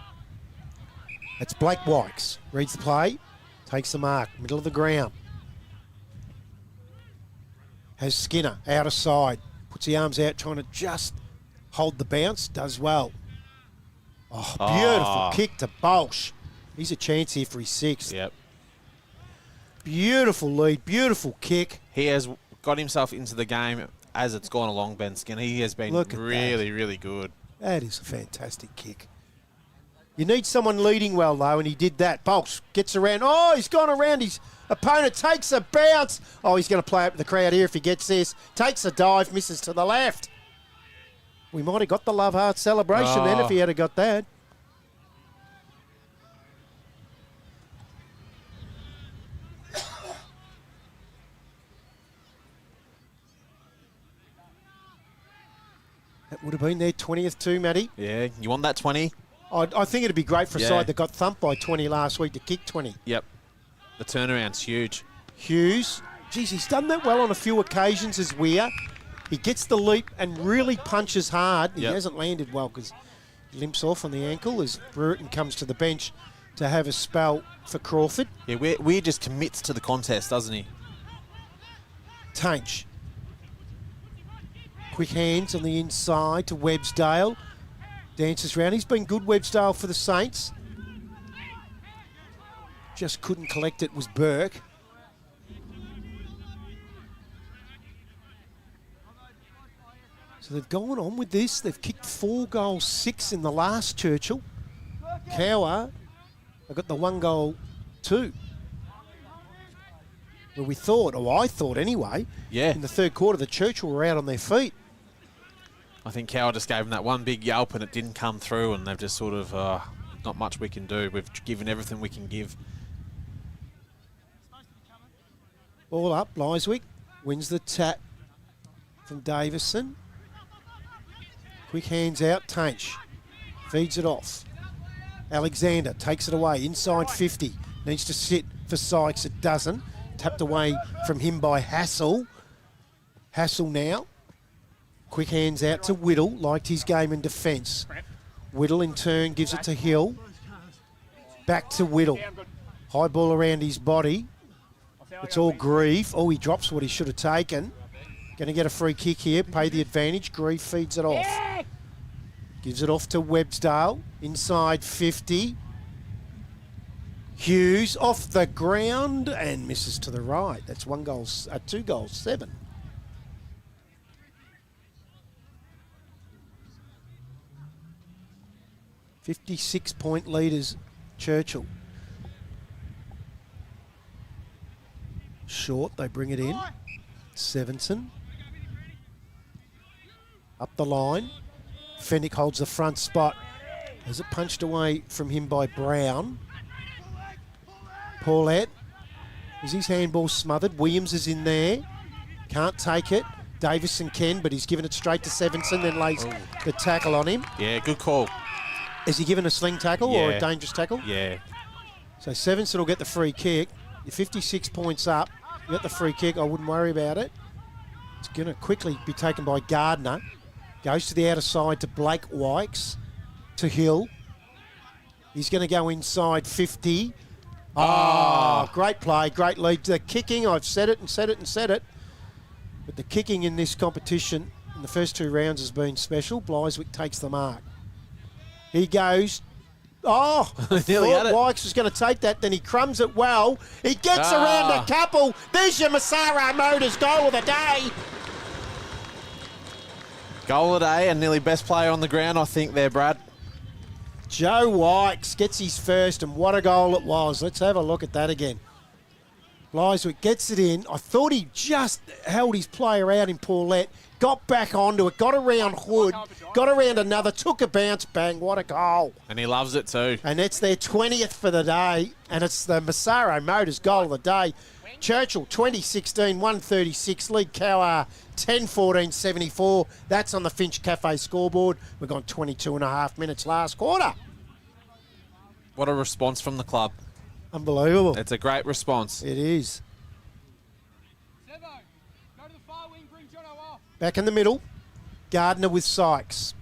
It's Blake Wykes. Reads the play. Takes the mark. Middle of the ground. Has Skinner out of side. Puts the arms out trying to just hold the bounce. Does well. Oh, beautiful kick to Bolsh. He's a chance here for his sixth. Yep. Beautiful lead. Beautiful kick. He has got himself into the game as it's gone along, Ben Skinner. He has been Look at really, really good. That is a fantastic kick. You need someone leading well, though, and he did that. Bolsh gets around. Oh, he's gone around. His opponent takes a bounce. Oh, he's going to play up the crowd here if he gets this. Takes a dive, misses to the left. We might have got the Love Heart celebration then if he had got that. That would have been their 20th too, Matty. Yeah, you want that 20? I think it'd be great for a Yeah. side that got thumped by 20 last week to kick 20. Yep. The turnaround's huge. Hughes, geez, he's done that well on a few occasions as Weir. He gets the leap and really punches hard. He Yep. hasn't landed well because he limps off on the ankle as Brereton comes to the bench to have a spell for Crawford. Yeah, Weir just commits to the contest, doesn't he? Tainch. Quick hands on the inside to Websdale. Dances round. He's been good, Websdale, for the Saints. Just couldn't collect it was Burke. So they've gone on with this. They've kicked 4 goals, 6 in the last, Churchill. Cowwarr, they've got the 1 goal, 2. Well, we thought, or I thought anyway, Yeah. in the third quarter, the Churchill were out on their feet. I think Cowwarr just gave them that one big yelp and it didn't come through, and they've just sort of, not much we can do. We've given everything we can give. Ball up, Lyswick wins the tap from Davison. Quick hands out, Tainch feeds it off. Alexander takes it away, inside 50. Needs to sit for Sykes, it doesn't. Tapped away from him by Hassel. Hassel now. Quick hands out to Whittle, liked his game in defence. Whittle in turn gives it to Hill. Back to Whittle. High ball around his body. It's all Grieve. Oh, he drops what he should have taken. Going to get a free kick here, pay the advantage. Grieve feeds it off. Gives it off to Websdale, inside 50. Hughes off the ground and misses to the right. That's 2 goals, 7. .56 leaders, Churchill. Short, they bring it in. Sevenson. Up the line. Fennick holds the front spot. Has it punched away from him by Brown. Paulette. Is his handball smothered? Williams is in there. Can't take it. Davison can, but he's given it straight to Sevenson, then lays the tackle on him. Yeah, good call. Is he given a sling tackle or a Yeah. dangerous tackle? Yeah. So Sevenson will get the free kick. You're 56 points up. You got the free kick. I wouldn't worry about it. It's going to quickly be taken by Gardner. Goes to the outer side to Blake Wykes. To Hill. He's going to go inside 50. Oh, great play, great lead. The kicking, I've said it and said it and said it. But the kicking in this competition in the first 2 rounds has been special. Bliswick takes the mark. He goes. Oh, I Nearly thought had it. Wykes was going to take that, then he crumbs it well. He gets around a couple. There's your Massaro Motors goal of the day. Goal of the day and nearly best player on the ground, I think, there, Brad. Joe Wykes gets his first, and what a goal it was. Let's have a look at that again. Bliswick gets it in. I thought he just held his player out in Paulette, got back onto it, got around Hood, got around another, took a bounce, bang, what a goal. And he loves it too. And it's their 20th for the day, and it's the Massaro Motors goal of the day. Churchill, 2016, 136. League Cowwarr, 10-14-74. That's on the Finch Cafe scoreboard. We've gone 22 and a half minutes last quarter. What a response from the club. Unbelievable. It's a great response. It is. Sevo, go to the far wing, bring Jono off. Back in the middle. Gardner with Sykes.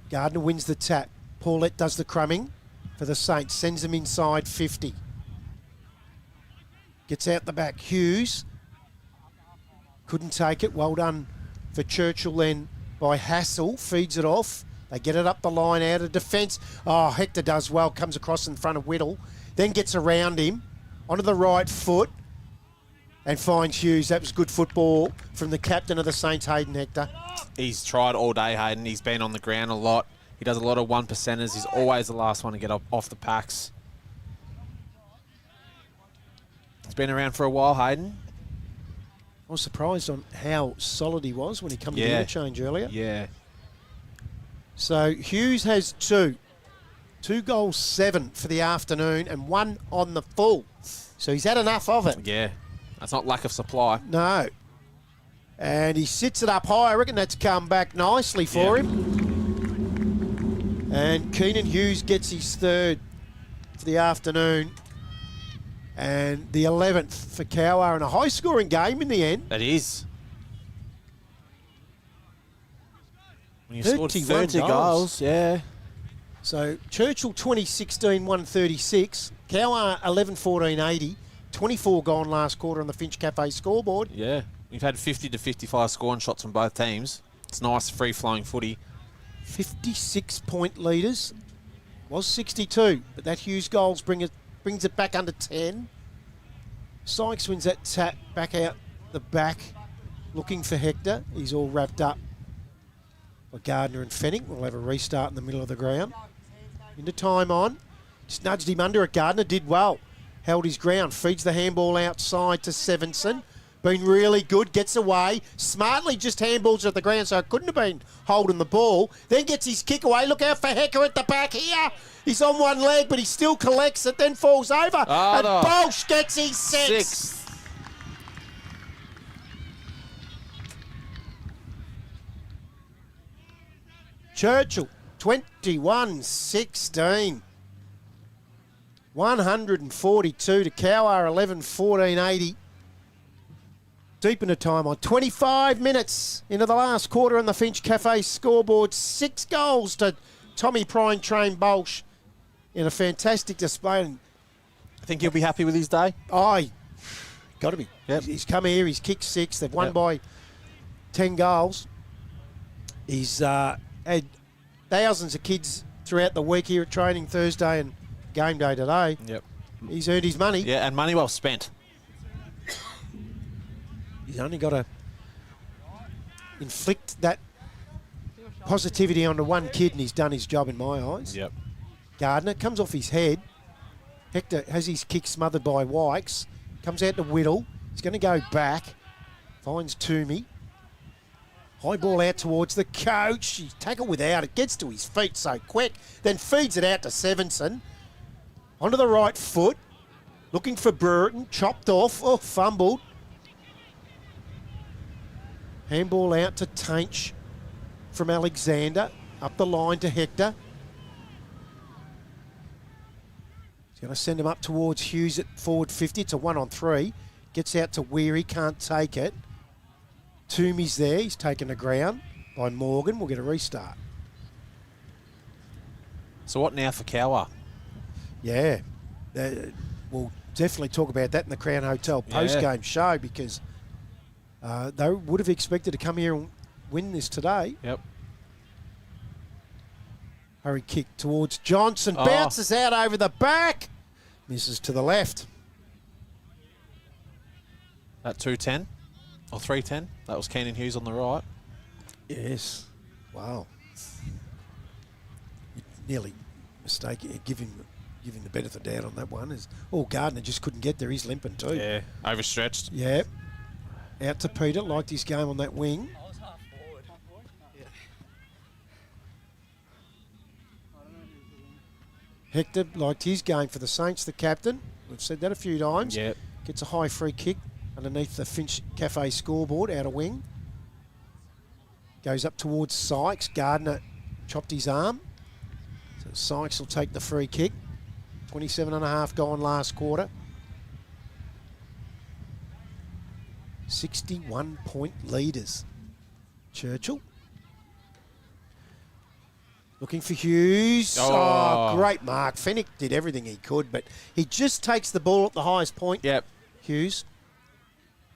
Gardner wins the tap. Paulette does the crumbing for the Saints. Sends them inside 50. Gets out the back. Hughes. Couldn't take it. Well done for Churchill then by Hassel. Feeds it off. They get it up the line out of defence. Oh, Hector does well. Comes across in front of Whittle. Then gets around him. Onto the right foot. And finds Hughes. That was good football from the captain of the Saints, Hayden Hector. He's tried all day, Hayden. He's been on the ground a lot. He does a lot of 1%ers. He's always the last one to get off the packs. He's been around for a while, Hayden. I was surprised on how solid he was when he came to the Yeah. interchange earlier. Yeah. So Hughes has 2. 2 goals, 7 for the afternoon and 1 on the full. So he's had enough of it. Yeah. That's not lack of supply. No. And he sits it up high. I reckon that's come back nicely for him. And Keenan Hughes gets his third for the afternoon. And the 11th for Cowwarr, and a high-scoring game in the end. It is. When you scored 31 30 goals, yeah. So Churchill 2016 136, Cowwarr 11-14-80, 24 gone last quarter on the Finch Cafe scoreboard. Yeah. We've had 50 to 55 scoring shots from both teams. It's nice, free-flowing footy. 56-point leaders. Was 62, but that Hughes goals brings it back under 10. Sykes wins that tap back out the back, looking for Hector. He's all wrapped up by Gardner and Fennick. We'll have a restart in the middle of the ground. Into time on. Just nudged him under it. Gardner did well. Held his ground. Feeds the handball outside to Sevenson. Been really good. Gets away. Smartly just handballs at the ground, so it couldn't have been holding the ball. Then gets his kick away. Look out for Hecker at the back here. He's on one leg, but he still collects it, then falls over. And Bolsh gets his sixth. Churchill, 21-16. 142 to Cowwarr, 11-14-80. Deep into time on 25 minutes into the last quarter on the Finch Cafe scoreboard. 6 goals to Tommy Prine Train Bolsh in a fantastic display. And I think he'll be happy with his day. got to be. Yep. He's come here, he's kicked 6. They've won by 10 goals. He's had thousands of kids throughout the week here at training Thursday and game day today. Yep. He's earned his money. Yeah, and money well spent. He's only got to inflict that positivity onto one kid, and he's done his job in my eyes. Yep. Gardner comes off his head. Hector has his kick smothered by Wykes. Comes out to Whittle. He's going to go back. Finds Toomey. High ball out towards the coach. He's tackled without it. Gets to his feet so quick. Then feeds it out to Sevenson. Onto the right foot. Looking for Burton. Chopped off. Oh, fumbled. Handball out to Tainch from Alexander. Up the line to Hector. He's going to send him up towards Hughes at forward 50. It's a 1-on-3. Gets out to Weary. Can't take it. Toomey's there. He's taken the ground by Morgan. We'll get a restart. So what now for Cowwarr? Yeah. We'll definitely talk about that in the Crown Hotel post-game show, because they would have expected to come here and win this today. Yep. Hurry kick towards Johnson. Bounces out over the back. Misses to the left. That 2-10 or 3-10. That was Keenan Hughes on the right. Yes. Wow. You nearly mistake it. Give him the benefit of the doubt on that one. Gardner just couldn't get there. He's limping too. Yeah, overstretched. Yeah. Out to Peter. Liked his game on that wing. Hector liked his game for the Saints, the captain. We've said that a few times. Yep. Gets a high free kick underneath the Finch Cafe scoreboard, out of wing. Goes up towards Sykes. Gardner chopped his arm. So Sykes will take the free kick. 27.5 gone last quarter. 61-point leaders. Churchill. Looking for Hughes. Oh, great mark. Fennick did everything he could, but he just takes the ball at the highest point. Yep. Hughes.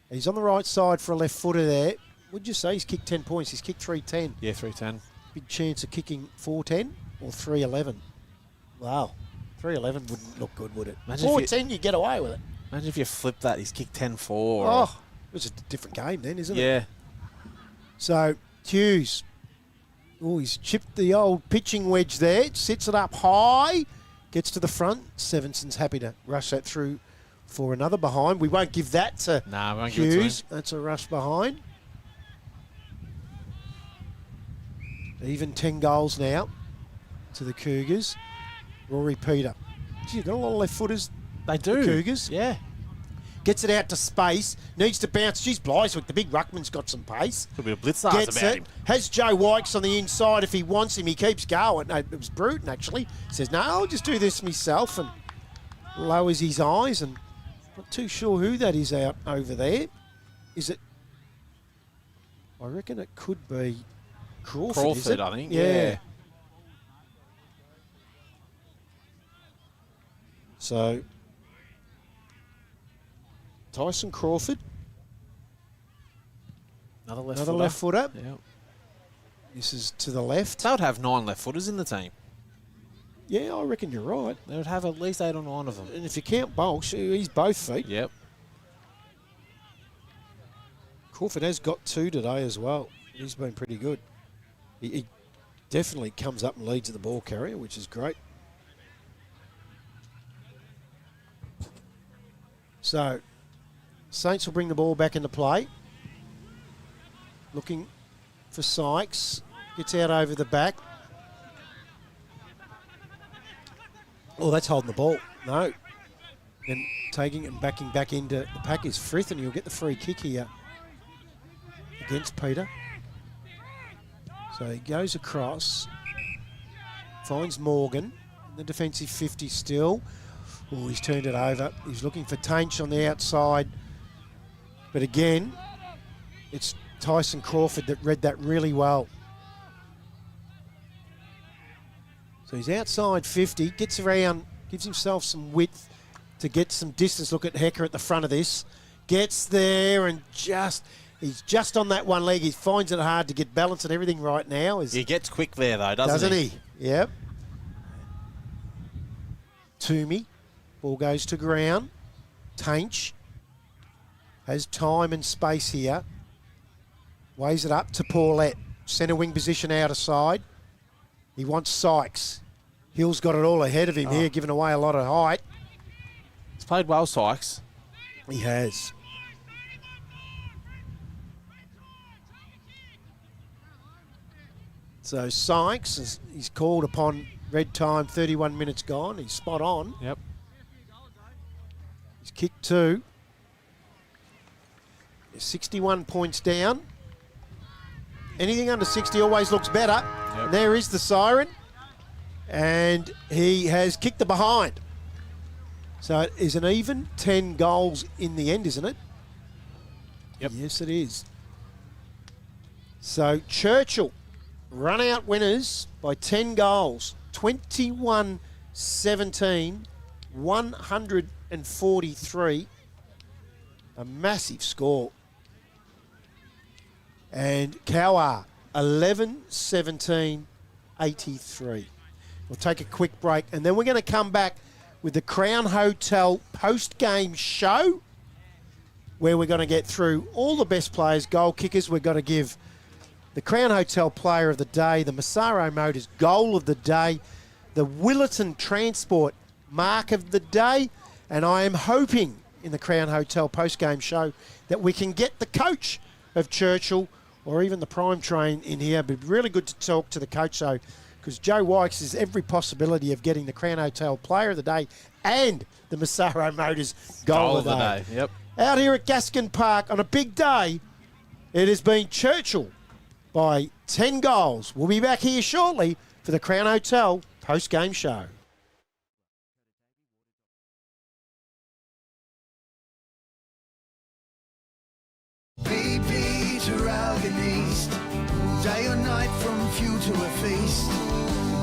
He's on the right side for a left footer there. Would you say he's kicked 10 points? He's kicked 3-10. Yeah, 3-10. Big chance of kicking 4-10 or 3-11. Wow. 3-11 wouldn't look good, would it? 4-10, you get away with it. Imagine if you flip that. He's kicked 10-4. Oh, it was a different game then, isn't it? Yeah. So, Hughes. Oh, he's chipped the old pitching wedge there. Sits it up high. Gets to the front. Sevenson's happy to rush that through for another behind. We won't give that to we won't give it to Hughes. him. That's a rush behind. Even 10 goals now to the Cougars. Rory Peter. Gee, you've got a lot of left footers. They do. The Cougars. Yeah. Gets it out to space. Needs to bounce. Geez, Blytheswick, the big ruckman's got some pace. Could be a blitzers Gets about it. him. Has Joe Wykes on the inside if he wants him. He keeps going. No, it was Bruton, actually. Says, no, I'll just do this myself, and lowers his eyes, and not too sure who that is out over there. Is it? I reckon it could be Crawford, is it? I think. Yeah. So, Tyson Crawford, Another left footer. Yeah. This is to the left. They would have 9 left footers in the team. Yeah, I reckon you're right. They would have at least 8 or 9 of them. And if you count Bolsh, he's both feet. Yep. Crawford has got 2 today as well. He's been pretty good. He definitely comes up and leads at the ball carrier, which is great. So, Saints will bring the ball back into play. Looking for Sykes. Gets out over the back. Oh, that's holding the ball. No. And taking it and backing back into the pack is Frith, and he'll get the free kick here against Peter. So he goes across, finds Morgan in the defensive 50 still. Oh, he's turned it over. He's looking for Tainch on the outside. But again, it's Tyson Crawford that read that really well. So he's outside 50, gets around, gives himself some width to get some distance. Look at Hecker at the front of this. Gets there and he's just on that one leg. He finds it hard to get balance and everything right now. He gets quick there, though, doesn't he? Yep. Toomey. Ball goes to ground. Tainch has time and space here. Weighs it up to Paulette. Centre wing position out of side. He wants Sykes. Hill's got it all ahead of him here, giving away a lot of height. He's played well, Sykes. He has. So Sykes, he's called upon red time, 31 minutes gone. He's spot on. Yep. He's kicked 2. 61 points down. Anything under 60 always looks better. Yep. There is the siren. And he has kicked the behind. So it is an even 10 goals in the end, isn't it? Yep. Yes, it is. So Churchill run out winners by 10 goals. 21-17, 143. A massive score. And Cowwarr, 11-17, 83. We'll take a quick break, and then we're going to come back with the Crown Hotel post-game show, where we're going to get through all the best players, goal kickers. We're going to give the Crown Hotel Player of the Day, the Massaro Motors Goal of the Day, the Willetton Transport Mark of the Day, and I am hoping in the Crown Hotel post-game show that we can get the coach of Churchill or even the Prime Train in here. It'd be really good to talk to the coach, though, because Joe Wykes has every possibility of getting the Crown Hotel Player of the Day and the Massaro Motors Goal of the Day. Yep. Out here at Gaskin Park on a big day, it has been Churchill by 10 goals. We'll be back here shortly for the Crown Hotel post-game show. BP to Ralgan East, day or night from few to a feast.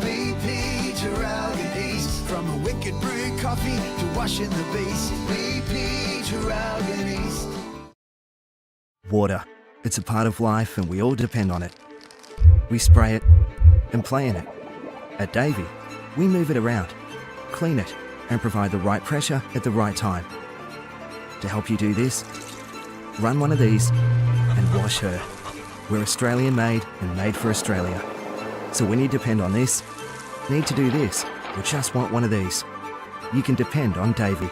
BP to Ralgan East, from a wicked brew coffee to washing the beast. BP to Ralgan East. Water. It's a part of life and we all depend on it. We spray it and play in it. At Davey, we move it around, clean it, and provide the right pressure at the right time. To help you do this, run one of these and wash her. We're Australian made and made for Australia. So when you depend on this, need to do this, or just want one of these, you can depend on Davey.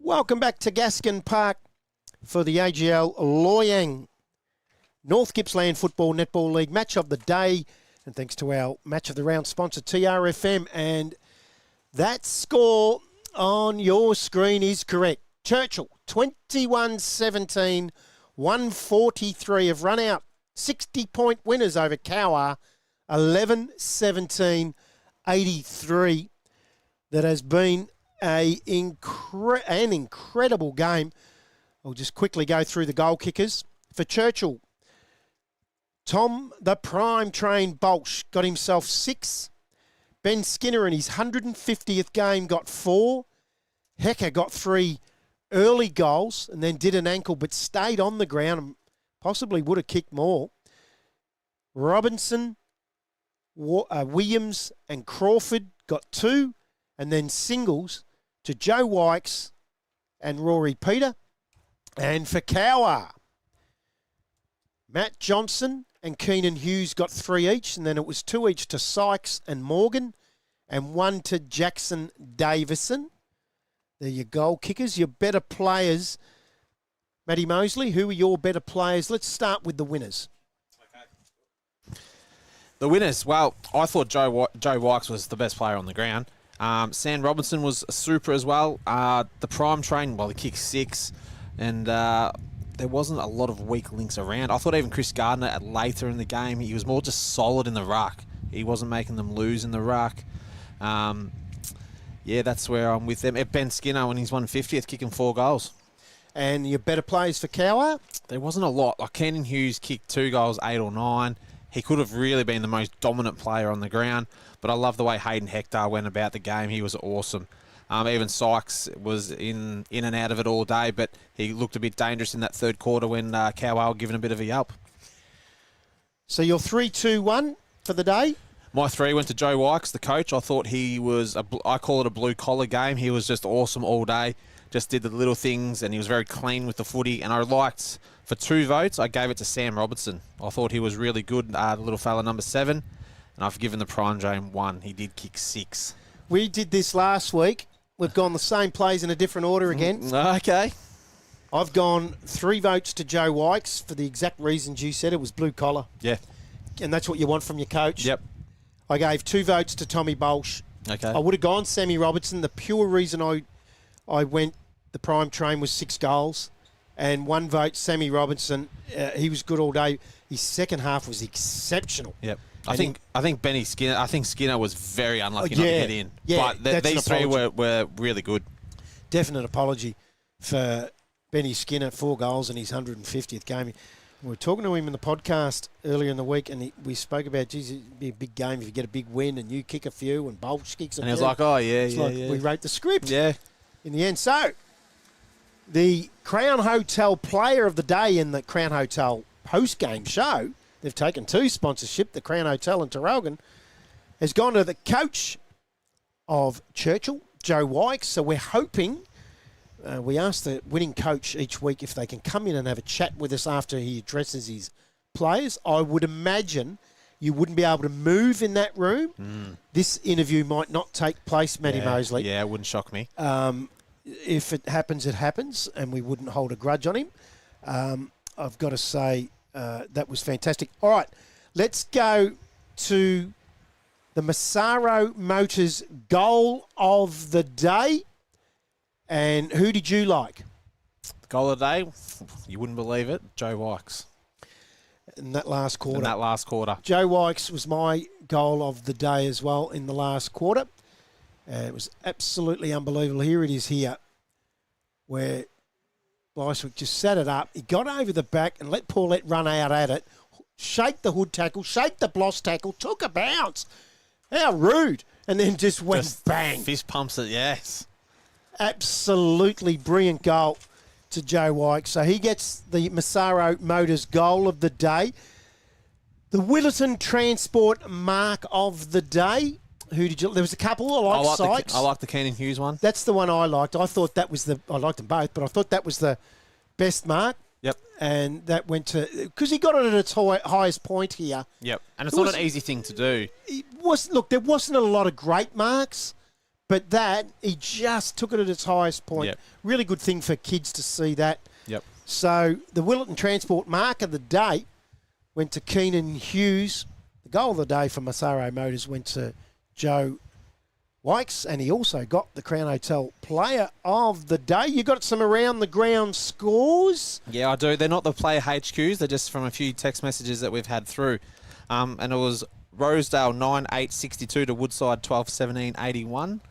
Welcome back to Gaskin Park for the AGL Loyang North Gippsland Football Netball League match of the day. And thanks to our match of the round sponsor, TRFM. And that score on your screen is correct. Churchill, 21-17, 143 have run out. 60-point winners over Cowwarr, 11-17, 83. That has been an incredible game. I'll just quickly go through the goal kickers. For Churchill, Tom the Prime Train Bolsh got himself 6. Ben Skinner in his 150th game got 4. Hecker got 3 early goals and then did an ankle but stayed on the ground and possibly would have kicked more. Robinson, Williams and Crawford got 2, and then singles to Joe Wykes and Rory Peter. And for Cowwarr, Matt Johnson and Keenan Hughes got 3 each, and then it was 2 each to Sykes and Morgan, and 1 to Jackson Davison. They're your goal kickers, your better players. Matty Mosley, who are your better players? Let's start with the winners. The winners, well, I thought Joe Wykes was the best player on the ground. Sam Robinson was a super as well. The Prime Train, well, he kicked 6, and there wasn't a lot of weak links around. I thought even Chris Gardner later in the game, he was more just solid in the ruck. He wasn't making them lose in the ruck. Yeah, that's where I'm with them. Ben Skinner, when he's 150th, kicking 4 goals. And your better players for Cowwarr? There wasn't a lot. Like Keenan Hughes kicked 2 goals, 8 or 9. He could have really been the most dominant player on the ground, but I love the way Hayden Hector went about the game. He was awesome. Even Sykes was in and out of it all day, but he looked a bit dangerous in that third quarter when Cowwarr were given a bit of a yelp. So your 3-2-1 for the day? My 3 went to Joe Wykes, the coach. I thought he was, I call it a blue-collar game. He was just awesome all day, just did the little things, and he was very clean with the footy. And I liked, for 2 votes, I gave it to Sam Robinson. I thought he was really good, the little fella number 7. And I've given the Prime Train 1. He did kick 6. We did this last week. We've gone the same plays in a different order again. Okay. I've gone 3 votes to Joe Wykes for the exact reasons you said. It was blue collar. Yeah. And that's what you want from your coach. Yep. I gave 2 votes to Tommy Bolsh. Okay. I would have gone Sammy Robertson. The pure reason I went the Prime Train was 6 goals. And 1 vote, Sammy Robinson. He was good all day. His second half was exceptional. Yep. I think Benny Skinner. I think Skinner was very unlucky not to get in. Yeah, but these 3 were really good. Definite apology for Benny Skinner, 4 goals in his 150th game. We were talking to him in the podcast earlier in the week, and we spoke about, geez, it'd be a big game if you get a big win and you kick a few and Bolsh kicks a few. And he was like, oh, yeah, yeah. We wrote the script. Yeah. In the end. So, the Crown Hotel player of the day in the Crown Hotel post-game show, they've taken 2 sponsorship, the Crown Hotel in Terrelgan, has gone to the coach of Churchill, Joe Wykes. So we're hoping, we ask the winning coach each week if they can come in and have a chat with us after he addresses his players. I would imagine you wouldn't be able to move in that room. This interview might not take place, Matty Mosley. Yeah, it wouldn't shock me. If it happens, it happens, and we wouldn't hold a grudge on him. I've got to say that was fantastic. All right, let's go to the Massaro Motors goal of the day. And who did you like? Goal of the day, you wouldn't believe it, Joe Wykes. In that last quarter. Joe Wykes was my goal of the day as well in the last quarter. It was absolutely unbelievable. Here it is here, where Blycewick just set it up. He got over the back and let Paulette run out at it, shake the hood tackle, shake the bloss tackle, took a bounce. How rude. And then just went bang. Fist pumps it, yes. Absolutely brilliant goal to Joe Wykes. So he gets the Massaro Motors goal of the day. The Willerton Transport mark of the day. Who did you? There was a couple. I liked Sykes. I like the Keenan Hughes one. That's the one I liked. I thought that was I liked them both, but I thought that was the best mark. Yep. And that went to, because he got it at its highest point here. Yep. And it's not an easy thing to do. Look, there wasn't a lot of great marks, But that, he just took it at its highest point. Yep. Really good thing for kids to see that. Yep. So the Willetton Transport mark of the day went to Keenan Hughes. The goal of the day for Massaro Motors went to Joe Wykes, and he also got the Crown Hotel Player of the Day. You got some around the ground scores? Yeah, I do. They're not the player HQs. They're just from a few text messages that we've had through. And it was Rosedale 9-8-62 to Woodside 12-17-81.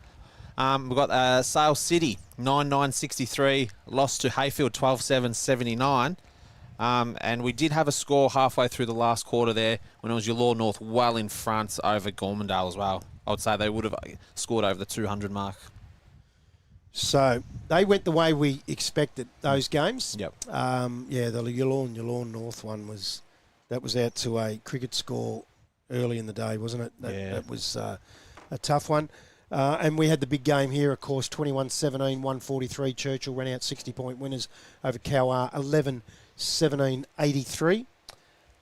We've got Sale City 9-9-63, lost to Hayfield 12-7-79. And we did have a score halfway through the last quarter there when it was Yallourn North well in front over Gormandale as well. I would say they would have scored over the 200 mark. So they went the way we expected, those games. Yep. Yeah, the Yallourn North one was out to a cricket score early in the day, wasn't it? That was a tough one. And we had the big game here, of course, 21-17, 143. Churchill ran out 60-point winners over Cowwarr, 11-17, 83.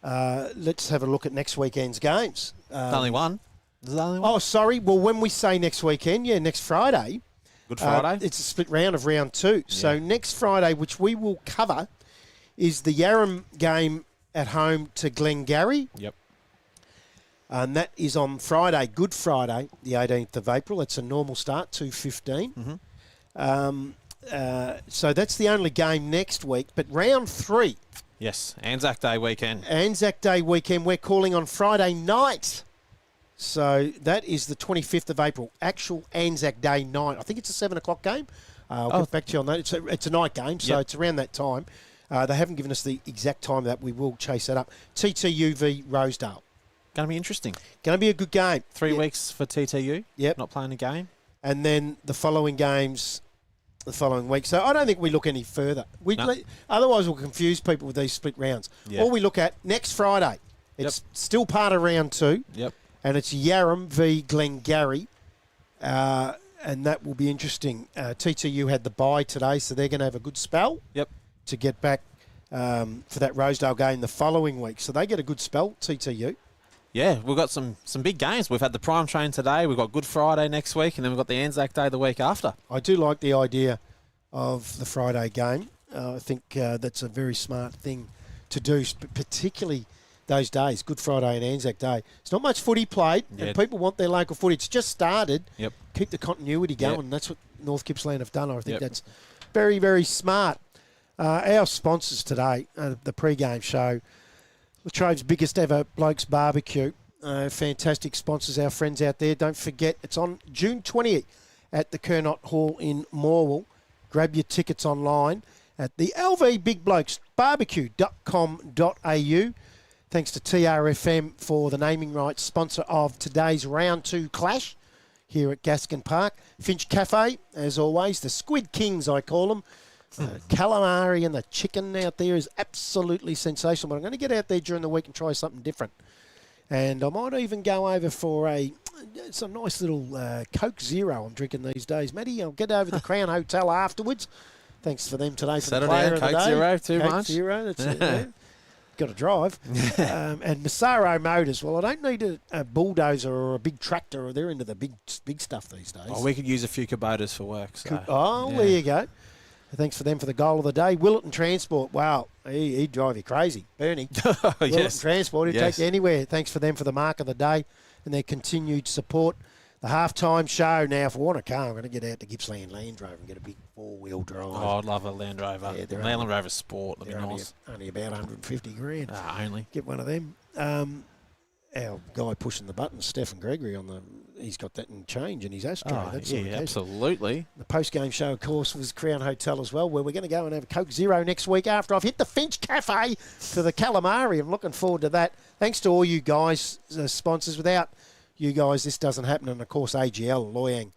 Let's have a look at next weekend's games. Only one. Is there only one? Oh, sorry. Well, when we say next weekend, next Friday. Good Friday. It's a split round of round 2. So next Friday, which we will cover, is the Yarram game at home to Glengarry. Yep. And that is on Friday, Good Friday, the 18th of April. It's a normal start, 2:15. So that's the only game next week. But round 3. Yes, Anzac Day weekend. Anzac Day weekend, we're calling on Friday night. So that is the 25th of April, actual Anzac Day night. I think it's a 7 o'clock game. I'll get back to you on that. It's a night game, so it's around that time. They haven't given us the exact time that we will chase that up. TTU v Rosedale. Going to be interesting. Going to be a good game. 3 weeks for TTU. Yep. Not playing a game. And then the following games the following week. So I don't think we look any further. Otherwise, we'll confuse people with these split rounds. Yeah. All we look at next Friday. It's still part of round 2. Yep. And it's Yarram v Glengarry. And that will be interesting. TTU had the bye today, so they're going to have a good spell to get back for that Rosedale game the following week. So they get a good spell, TTU. Yeah, we've got some big games. We've had the Prime Train today. We've got Good Friday next week, and then we've got the Anzac Day the week after. I do like the idea of the Friday game. I think that's a very smart thing to do, particularly those days, Good Friday and Anzac Day. It's not much footy played, and people want their local footy. It's just started. Yep. Keep the continuity going. That's what North Gippsland have done. I think that's very, very smart. Our sponsors today, the pre-game show, Latrobe's biggest ever Blokes Barbecue. Fantastic sponsors, our friends out there. Don't forget, it's on June 20th at the Kernot Hall in Morwell. Grab your tickets online at the lvbigbloke'sbarbecue.com.au. Thanks to TRFM for the naming rights sponsor of today's Round 2 clash here at Gaskin Park. Finch Cafe, as always, the Squid Kings, I call them. Calamari and the chicken out there is absolutely sensational. But I'm going to get out there during the week and try something different. And I might even go over for it's a nice little Coke Zero I'm drinking these days. Matty, I'll get over to the Crown Hotel afterwards. Thanks for them today for the player of the day. Coke Zero, too Coke much. Zero, that's it. Yeah. Got to drive. And Massaro Motors, well, I don't need a bulldozer or a big tractor. They're into the big stuff these days. Oh, we could use a few Kubotas for work. So. There you go. Thanks for them for the goal of the day. Willetton Transport, wow, he'd drive you crazy. Bernie, Willetton Transport, he'd take you anywhere. Thanks for them for the mark of the day and their continued support. The halftime show now, if I want a car, I'm going to get out to Gippsland Landrover and get a big four-wheel drive. Oh, I'd love a Land Rover. Yeah, Land Rover Sport. They're only about 150 grand. Only. Get one of them. Our guy pushing the buttons, Stephen Gregory, he's got that in change in his ashtray. Absolutely. The post-game show, of course, was Crown Hotel as well, where we're going to go and have a Coke Zero next week after I've hit the Finch Cafe for the calamari. I'm looking forward to that. Thanks to all you guys, sponsors. Without you guys, this doesn't happen. And, of course, AGL, Loyang,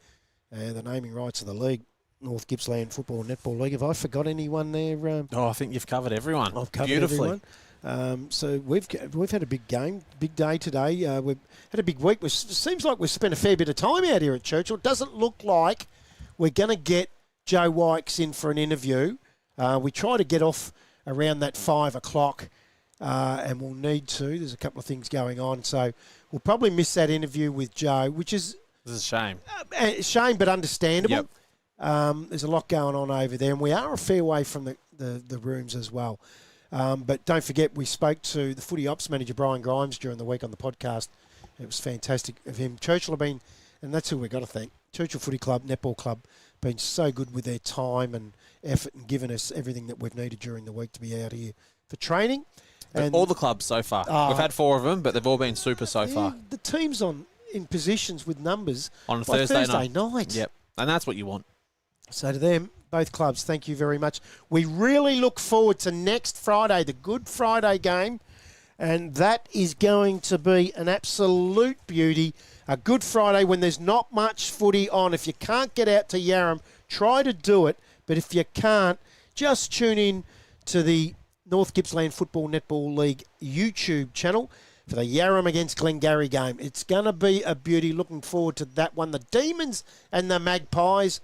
the naming rights of the league, North Gippsland Football Netball League. Have I forgot anyone there? I think you've covered everyone. I've covered beautifully. Everyone. So we've had a big game, big day today. We've had a big week. Seems like we've spent a fair bit of time out here at Churchill. It doesn't look like we're going to get Joe Wykes in for an interview. We try to get off around that 5 o'clock, and we'll need to. There's a couple of things going on, so we'll probably miss that interview with Joe, which is This is a shame. Shame, but understandable. Yep. There's a lot going on over there, and we are a fair way from the rooms as well. But don't forget, we spoke to the footy ops manager, Brian Grimes, during the week on the podcast. It was fantastic of him. Churchill have been, and that's who we've got to thank, Churchill Footy Club, Netball Club, been so good with their time and effort and given us everything that we've needed during the week to be out here for training. And All the clubs so far. We've had 4 of them, but they've all been super so far. the team's in positions with numbers On by Thursday night. Yep. And that's what you want. So to them, both clubs, thank you very much. We really look forward to next Friday, the Good Friday game, and that is going to be an absolute beauty. A Good Friday when there's not much footy on. If you can't get out to Yarram, try to do it, but if you can't, just tune in to the North Gippsland Football Netball League YouTube channel for the Yarram against Glengarry game. It's going to be a beauty. Looking forward to that one. The Demons and the Magpies.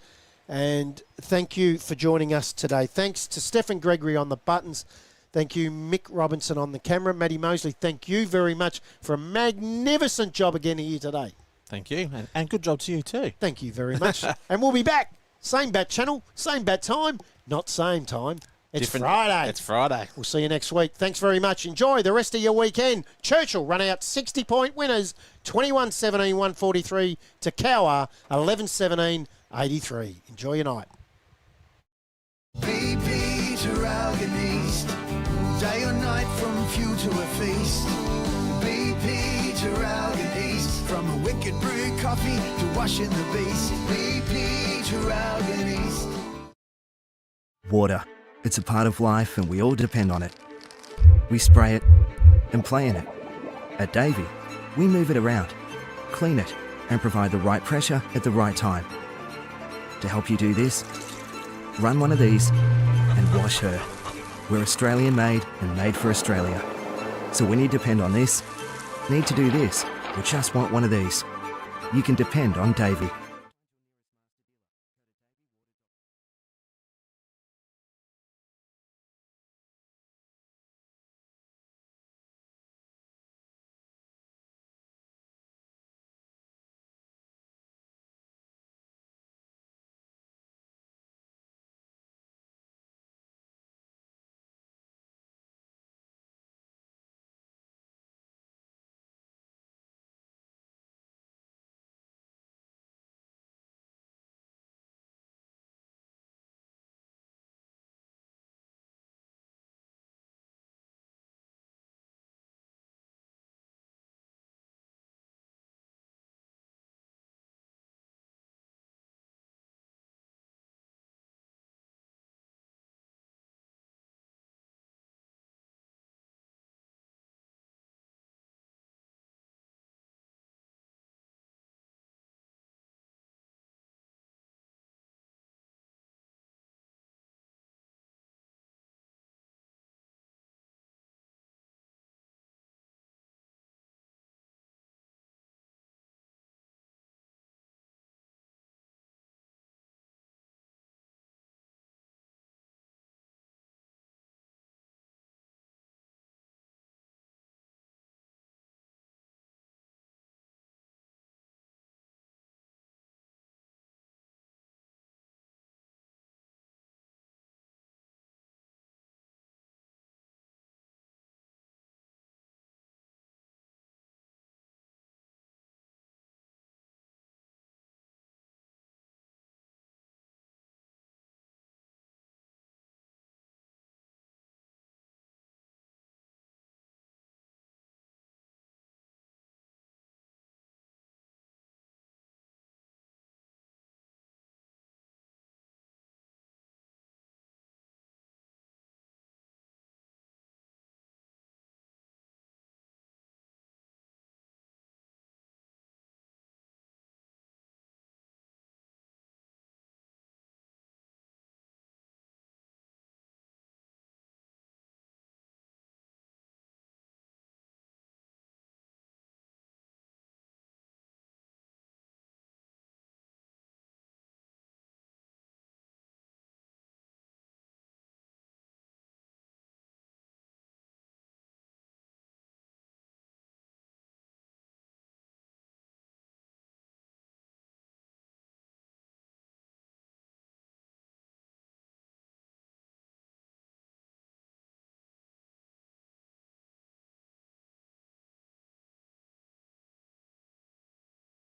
And thank you for joining us today. Thanks to Stephen Gregory on the buttons. Thank you, Mick Robinson on the camera. Matty Mosley, thank you very much for a magnificent job again here today. Thank you. And good job to you too. Thank you very much. And we'll be back. Same bat channel, same bat time, not same time. It's Friday. It's Friday. We'll see you next week. Thanks very much. Enjoy the rest of your weekend. Churchill run out 60-point winners, 21-17, 143 to Cowwarr, 11-17, 83. Enjoy your night. BP to Ralgan East, day or night from few to a feast. BP to Ralgan East, from a wicked brew coffee to washing the beast. BP to Ralgan East. Water. It's a part of life and we all depend on it. We spray it and play in it. At Davey, we move it around, clean it and provide the right pressure at the right time. To help you do this, run one of these and wash her. We're Australian made and made for Australia. So when you depend on this, need to do this, or just want one of these, you can depend on Davey.